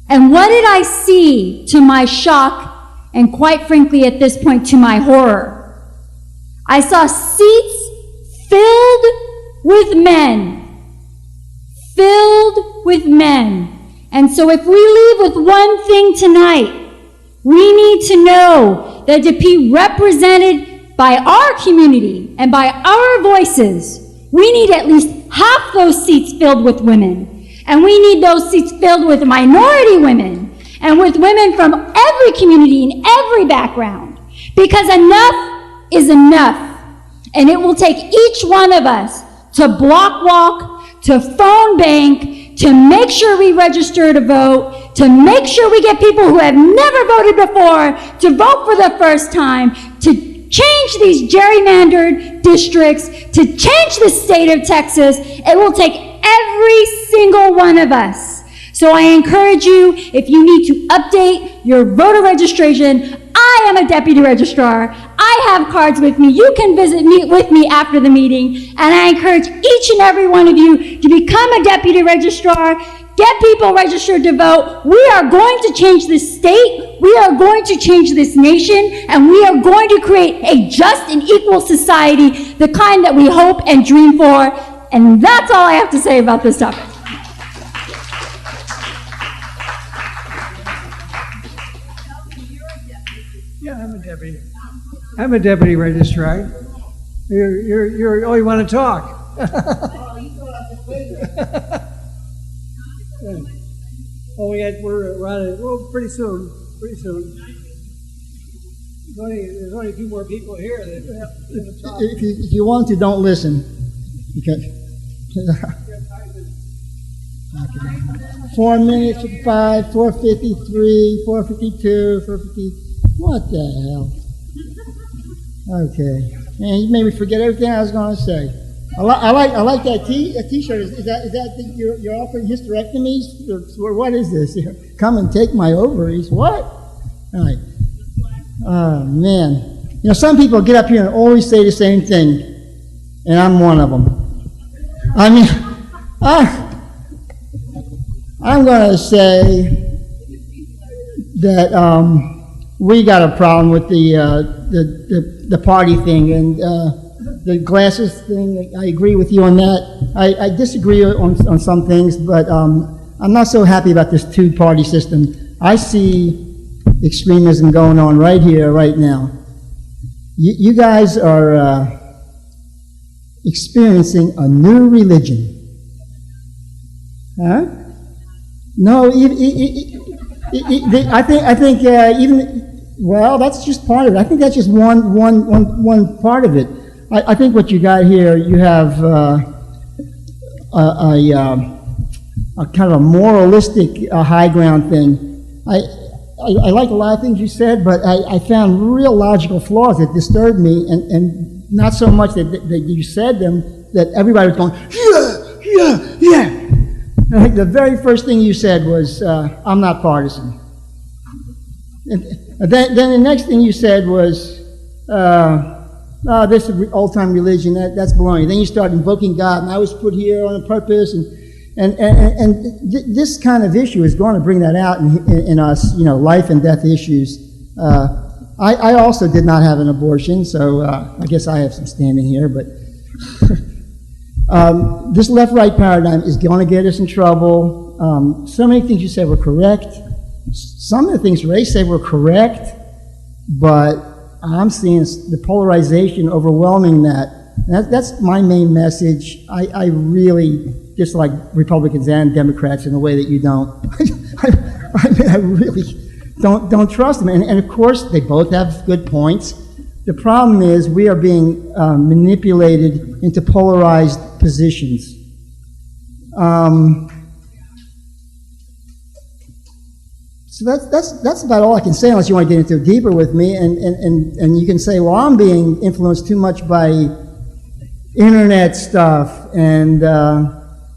and what did I see to my shock, and quite frankly at this point to my horror? I saw seats filled with men. Filled with men. And so if we leave with one thing tonight, we need to know that to be represented by our community and by our voices, we need at least half those seats filled with women. And we need those seats filled with minority women and with women from every community and every background. Because enough is enough. And it will take each one of us to block walk, to phone bank, to make sure we register to vote, to make sure we get people who have never voted before to vote for the first time, to change these gerrymandered districts, to change the state of Texas. It will take every single one of us. So I encourage you, if you need to update your voter registration, I am a deputy registrar. I have cards with me. You can visit me with me after the meeting. And I encourage each and every one of you to become a deputy registrar. Get people registered to vote. We are going to change this state. We are going to change this nation. And we are going to create a just and equal society, the kind that we hope and dream for. And that's all I have to say about this topic.
Yeah, I'm a deputy registrar. You want to talk? We're on it. Well, pretty soon. There's only a few more people here that talk.
If you want to, don't listen. Because 4 minutes, 5, 4:53, 4:52, 4:50. What the hell? Okay. Man, you made me forget everything I was going to say. I like that T-shirt. Is that you're offering hysterectomies? Or what is this? Come and take my ovaries. What? All right. Oh, man. You know, some people get up here and always say the same thing, and I'm one of them. I mean, I'm going to say that we got a problem with the party thing and the glasses thing. I agree with you on that. I disagree on some things, but I'm not so happy about this two-party system. I see extremism going on right here, right now. You guys are experiencing a new religion. Huh? No, I think even, well, that's just part of it. I think that's just one part of it. I think what you got here, you have a kind of a moralistic high ground thing. I like a lot of things you said, but I found real logical flaws that disturbed me, and not so much that you said them, that everybody was going, yeah. I think the very first thing you said was, I'm not partisan. And then the next thing you said was, this is old-time religion, that's baloney. Then you start invoking God, and I was put here on a purpose, and this kind of issue is going to bring that out in us, life and death issues. I also did not have an abortion, so I guess I have some standing here, but this left-right paradigm is going to get us in trouble. So many things you said were correct. Some of the things Ray said were correct, but I'm seeing the polarization overwhelming that. That's my main message. I really dislike Republicans and Democrats in a way that you don't. I really don't trust them. And of course, they both have good points. The problem is we are being manipulated into polarized positions. So that's about all I can say, unless you want to get into it deeper with me. And you can say, well, I'm being influenced too much by internet stuff, and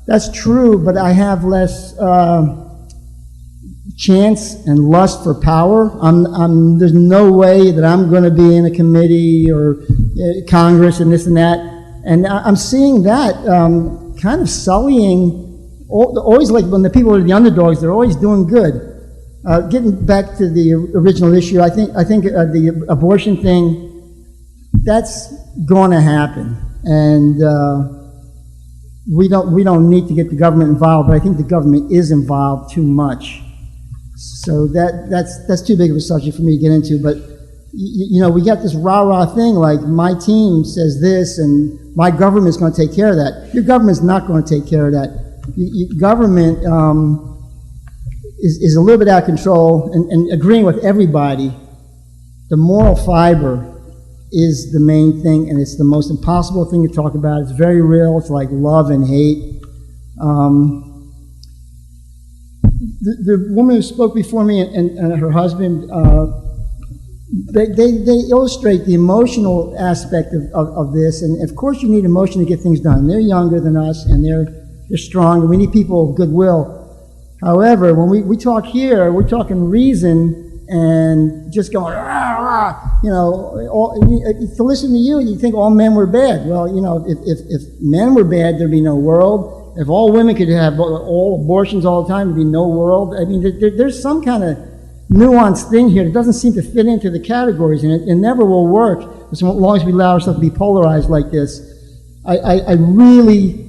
that's true. But I have less chance and lust for power. There's no way that I'm going to be in a committee or Congress and this and that. And I'm seeing that kind of sullying. Always, like when the people are the underdogs, they're always doing good. Getting back to the original issue, I think the abortion thing, that's going to happen, and we don't need to get the government involved. But I think the government is involved too much, so that's too big of a subject for me to get into. But we got this rah-rah thing, like my team says this, and my government's going to take care of that. Your government's not going to take care of that. Government. Is a little bit out of control, and agreeing with everybody, the moral fiber is the main thing, and it's the most impossible thing to talk about. It's very real. It's like love and hate. The woman who spoke before me and her husband, they illustrate the emotional aspect of this, and of course you need emotion to get things done. They're younger than us, and they're strong, and we need people of goodwill. However, when we talk here, we're talking reason and just going, rah, rah, to listen to you, you think all men were bad. Well, if men were bad, there'd be no world. If all women could have all abortions all the time, there'd be no world. I mean, there's some kind of nuanced thing here that doesn't seem to fit into the categories, and it never will work as long as we allow ourselves to be polarized like this. I really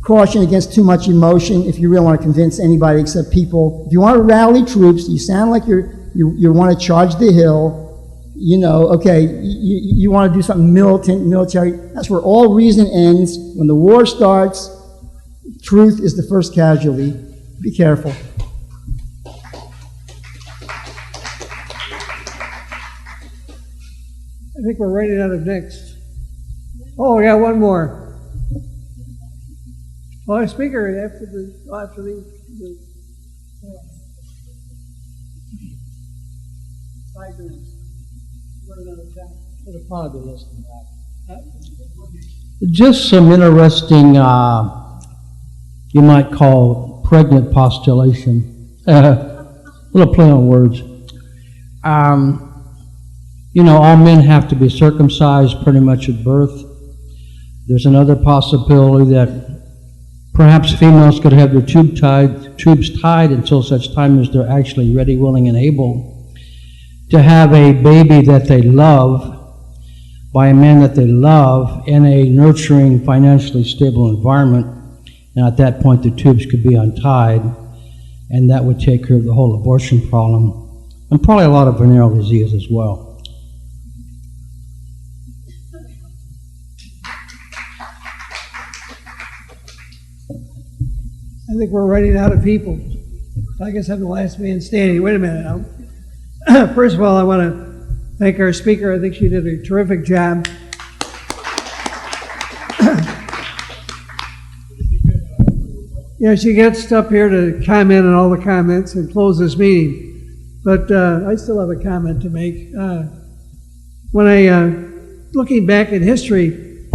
caution against too much emotion if you really want to convince anybody except people. If you want to rally troops, you sound like you want to charge the hill, okay, you want to do something militant, military. That's where all reason ends. When the war starts, truth is the first casualty. Be careful.
I think we're running out of next. Oh, we got one more. Well, speaker after the 5 minutes. What a pod to listen to that. Just some interesting, you might call pregnant postulation. Little play on words. All men have to be circumcised pretty much at birth. There's another possibility that perhaps females could have their tubes tied until such time as they're actually ready, willing, and able to have a baby that they love by a man that they love in a nurturing, financially stable environment. And at that point, the tubes could be untied, and that would take care of the whole abortion problem, and probably a lot of venereal disease as well. I think we're running out of people. I guess I'm the last man standing. Wait a minute now. First of all, I want to thank our speaker. I think she did a terrific job. She gets up here to comment on all the comments and close this meeting. But I still have a comment to make. When I looking back at history,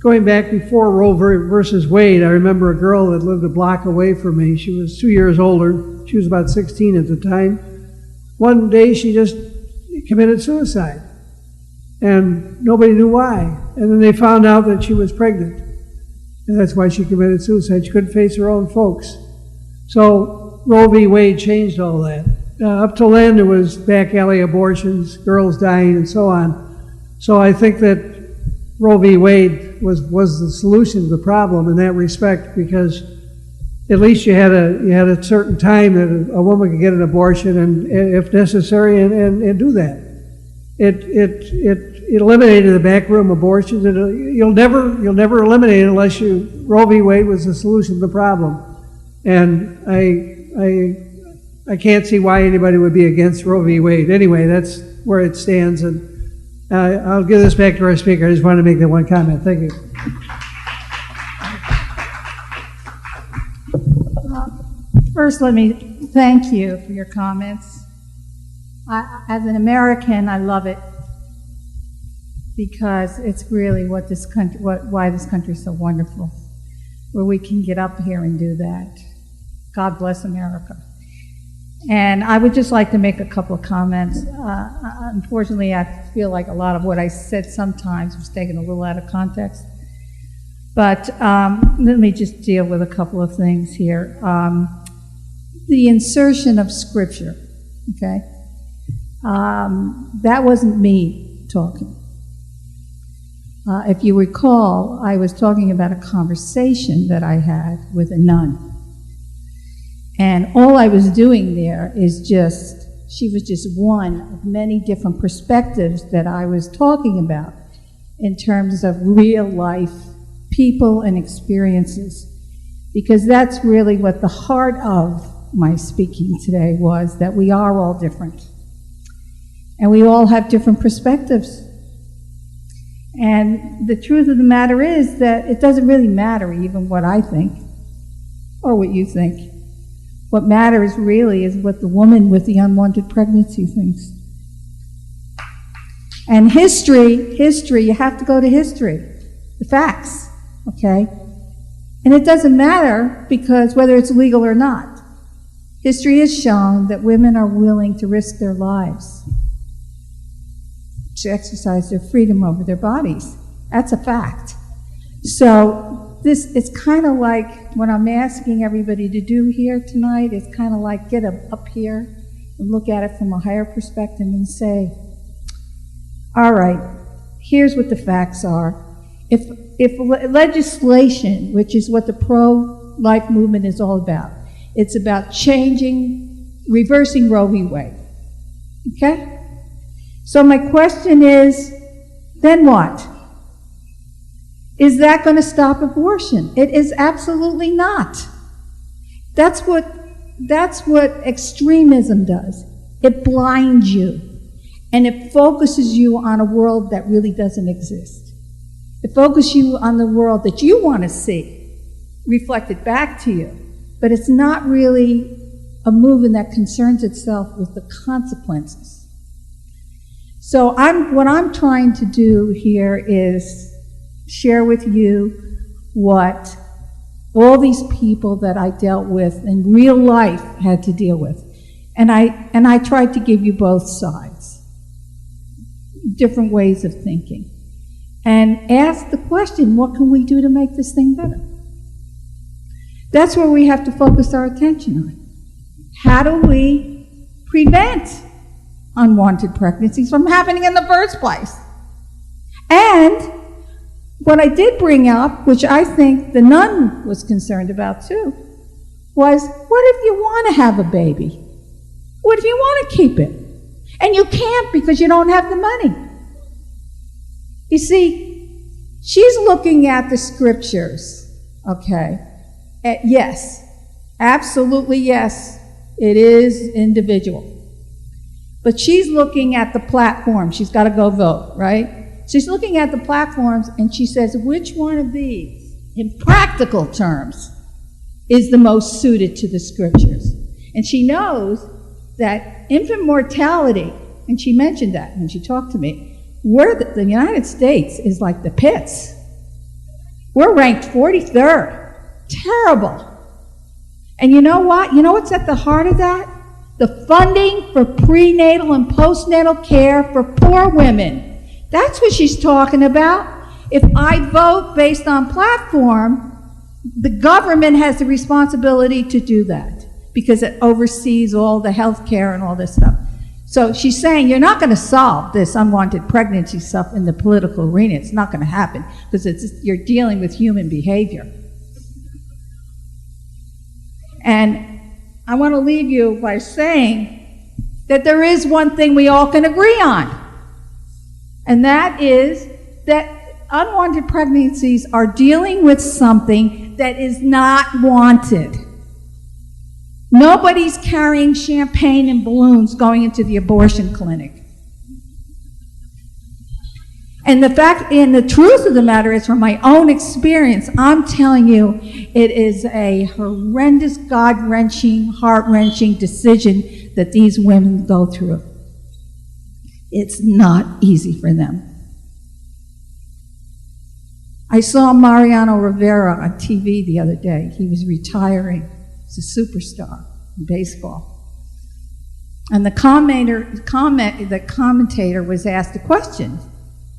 going back before Roe versus Wade, I remember a girl that lived a block away from me. She was 2 years older. She was about 16 at the time. One day she just committed suicide, and nobody knew why. And then they found out that she was pregnant, and that's why she committed suicide. She couldn't face her own folks. So Roe v. Wade changed all that. Up till then, there was back alley abortions, girls dying, and so on. So I think that Roe v. Wade was the solution to the problem in that respect, because at least you had a certain time that a woman could get an abortion, and if necessary, and do that. It eliminated the backroom abortions. You'll never eliminate it unless Roe v. Wade was the solution to the problem. And I can't see why anybody would be against Roe v. Wade. Anyway, that's where it stands. And I'll give this back to our speaker. I just wanted to make that one comment. Thank you.
First, let me thank you for your comments. As an American, I love it because it's really what this country, why this country is so wonderful, where we can get up here and do that. God bless America. And I would just like to make a couple of comments. Unfortunately, I feel like a lot of what I said sometimes was taken a little out of context. But let me just deal with a couple of things here. The insertion of Scripture, okay? That wasn't me talking. If you recall, I was talking about a conversation that I had with a nun. And all I was doing there is she was just one of many different perspectives that I was talking about in terms of real life people and experiences. Because that's really what the heart of my speaking today was, that we are all different. And we all have different perspectives. And the truth of the matter is that it doesn't really matter even what I think or what you think. What matters really is what the woman with the unwanted pregnancy thinks. And history, you have to go to history, the facts, okay? And it doesn't matter because whether it's legal or not. History has shown that women are willing to risk their lives to exercise their freedom over their bodies. That's a fact. So it's kind of like what I'm asking everybody to do here tonight. It's kind of like get up here and look at it from a higher perspective and say, all right, here's what the facts are. If legislation, which is what the pro-life movement is all about, it's about reversing Roe v. Wade. Okay? So my question is, then what? Is that going to stop abortion? It is absolutely not. That's what extremism does. It blinds you, and it focuses you on a world that really doesn't exist. It focuses you on the world that you want to see reflected back to you, but it's not really a movement that concerns itself with the consequences. So what I'm trying to do here is share with you what all these people that I dealt with in real life had to deal with. And I tried to give you both sides, different ways of thinking, and ask the question, what can we do to make this thing better? That's where we have to focus our attention on. How do we prevent unwanted pregnancies from happening in the first place? And what I did bring up, which I think the nun was concerned about too, was what if you want to have a baby? What if you want to keep it? And you can't because you don't have the money. You see, she's looking at the scriptures, okay? Yes, absolutely yes, it is individual. But she's looking at the platform. She's got to go vote, right? She's looking at the platforms and she says, which one of these, in practical terms, is the most suited to the scriptures? And she knows that infant mortality, and she mentioned that when she talked to me, the United States is like the pits. We're ranked 43rd. Terrible. And you know what? You know what's at the heart of that? The funding for prenatal and postnatal care for poor women. That's what she's talking about. If I vote based on platform, the government has the responsibility to do that because it oversees all the health care and all this stuff. So she's saying you're not going to solve this unwanted pregnancy stuff in the political arena. It's not going to happen because you're dealing with human behavior. And I want to leave you by saying that there is one thing we all can agree on, and that is that unwanted pregnancies are dealing with something that is not wanted. Nobody's carrying champagne and balloons going into the abortion clinic. And the truth of the matter is, from my own experience, I'm telling you, it is a horrendous, God-wrenching, heart-wrenching decision that these women go through. It's not easy for them. I saw Mariano Rivera on TV the other day. He was retiring. He's a superstar in baseball. And the commentator was asked a question.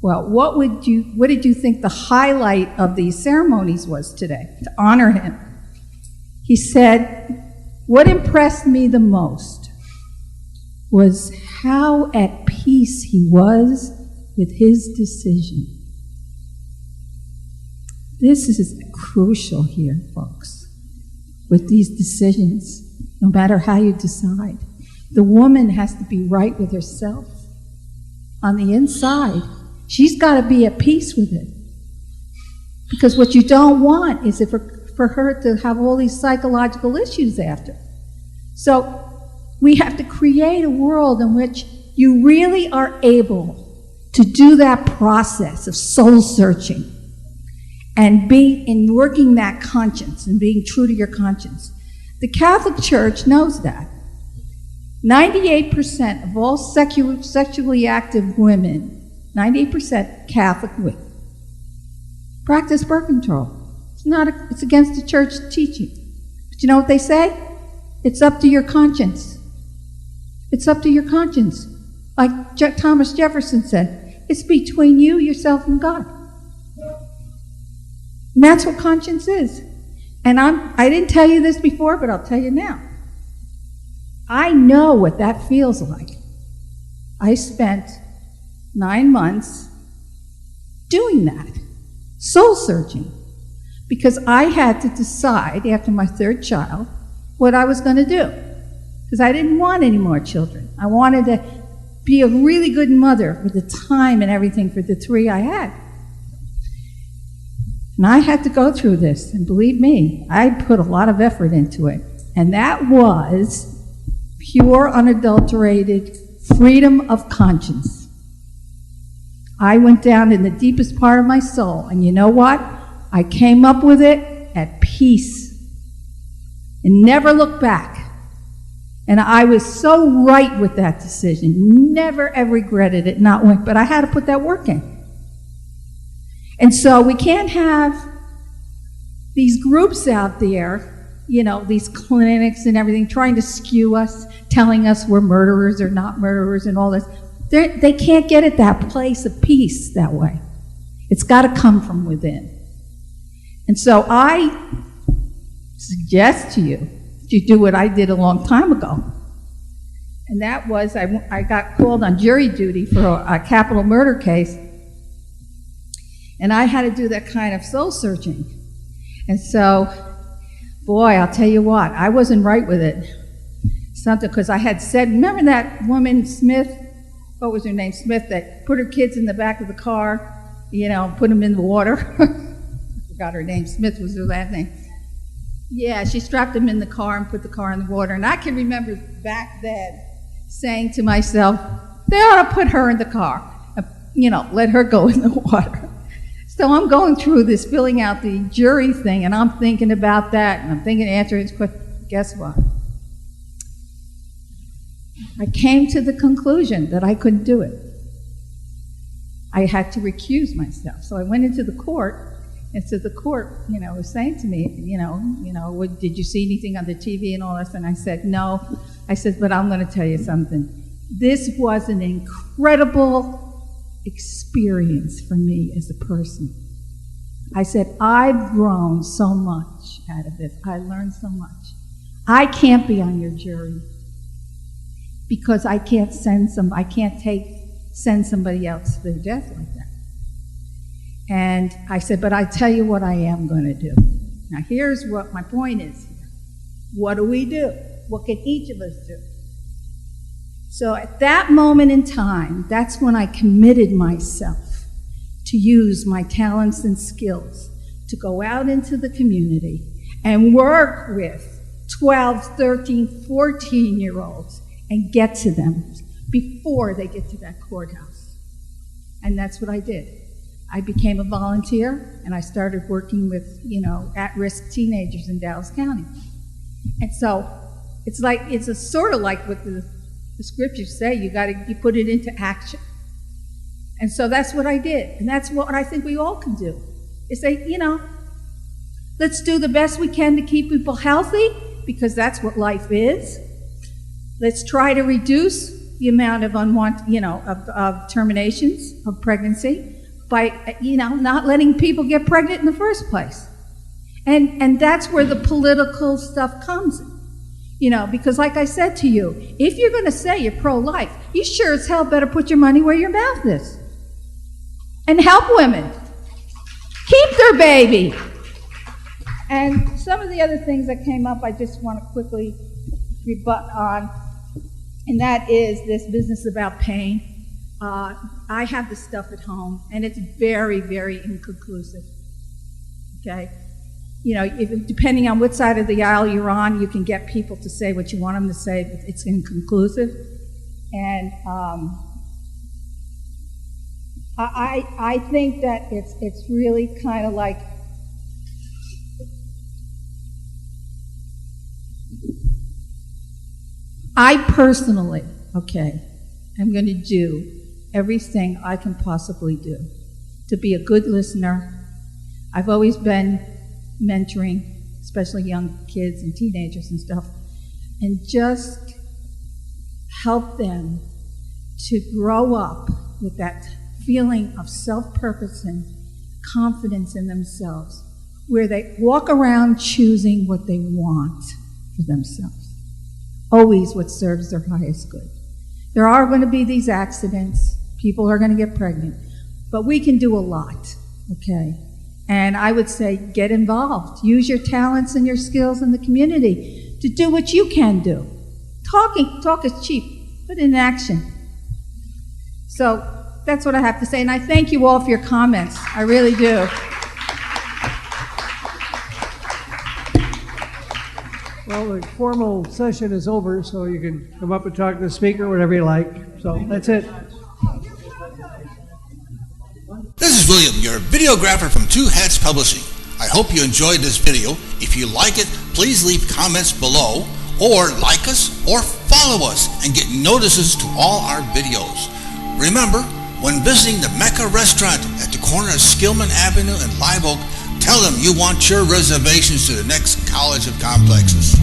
Well, what did you think the highlight of these ceremonies was today to honor him? He said, what impressed me the most was how at peace he was with his decision. This is crucial here, folks, with these decisions, no matter how you decide. The woman has to be right with herself on the inside. She's got to be at peace with it. Because what you don't want is for her to have all these psychological issues after. So we have to create a world in which you really are able to do that process of soul searching and working that conscience and being true to your conscience. The Catholic Church knows that. 98% of all sexually active women, 98% Catholic women, practice birth control. It's against the church teaching. But you know what they say? It's up to your conscience. It's up to your conscience. Like Thomas Jefferson said, it's between you, yourself, and God. And that's what conscience is. And I didn't tell you this before, but I'll tell you now. I know what that feels like. I spent 9 months doing that, soul searching, because I had to decide after my third child what I was going to do, because I didn't want any more children. I wanted to be a really good mother with the time and everything for the 3 I had. And I had to go through this, and believe me, I put a lot of effort into it, and that was pure, unadulterated freedom of conscience. I went down in the deepest part of my soul, and you know what? I came up with it at peace and never looked back. And I was so right with that decision, never ever regretted it, not one, but I had to put that work in. And so we can't have these groups out there, these clinics and everything, trying to skew us, telling us we're murderers or not murderers and all this. They can't get at that place of peace that way. It's got to come from within. And so I suggest to you that you do what I did a long time ago. And that was, I got called on jury duty for a capital murder case. And I had to do that kind of soul searching. And so, boy, I'll tell you what, I wasn't right with it. Something, because I had said, remember that woman, Smith? What was her name? Smith, that put her kids in the back of the car, put them in the water. I forgot her name. Smith was her last name. Yeah, she strapped them in the car and put the car in the water. And I can remember back then saying to myself, they ought to put her in the car, let her go in the water. So I'm going through this, filling out the jury thing, and I'm thinking about that, and I'm thinking, answering this question. Guess what? I came to the conclusion that I couldn't do it. I had to recuse myself. So I went into the court, and so the court, was saying to me, did you see anything on the TV and all this? And I said, no. I said, but I'm going to tell you something. This was an incredible experience for me as a person. I said, I've grown so much out of this. I learned so much. I can't be on your jury because I can't send somebody else to their death like that. And I said, but I tell you what I am going to do. Now here's what my point is here. What do we do? What can each of us do? So at that moment in time, that's when I committed myself to use my talents and skills to go out into the community and work with 12, 13, 14-year-olds and get to them before they get to that courthouse. And that's what I did. I became a volunteer, and I started working with, at-risk teenagers in Dallas County. And so it's sort of like what the scriptures say, you put it into action. And so that's what I did. And that's what I think we all can do, is say, let's do the best we can to keep people healthy, because that's what life is. Let's try to reduce the amount of unwanted, of terminations of pregnancy by, not letting people get pregnant in the first place. And that's where the political stuff comes in. Because like I said to you, if you're going to say you're pro-life, you sure as hell better put your money where your mouth is. And help women keep their baby. And some of the other things that came up, I just want to quickly rebut on, and that is this business about pain. I have this stuff at home, and it's very, very inconclusive. Okay? Depending on which side of the aisle you're on, you can get people to say what you want them to say, but it's inconclusive. And I think that it's really kind of like, I personally, am going to do everything I can possibly do to be a good listener. I've always been mentoring, especially young kids and teenagers and stuff, and just help them to grow up with that feeling of self-purpose and confidence in themselves, where they walk around choosing what they want for themselves. Always what serves their highest good. There are going to be these accidents. People are going to get pregnant. But we can do a lot, And I would say get involved. Use your talents and your skills in the community to do what you can do. Talk is cheap. Put it in action. So that's what I have to say. And I thank you all for your comments. I really do.
Well, the formal session is over, so you can come up and talk to the speaker, whatever you like. So that's it.
This is William, your videographer from Two Hats Publishing. I hope you enjoyed this video. If you like it, please leave comments below, or like us, or follow us, and get notices to all our videos. Remember, when visiting the Mecca restaurant at the corner of Skillman Avenue and Live Oak, tell them you want your reservations to the next College of Complexes.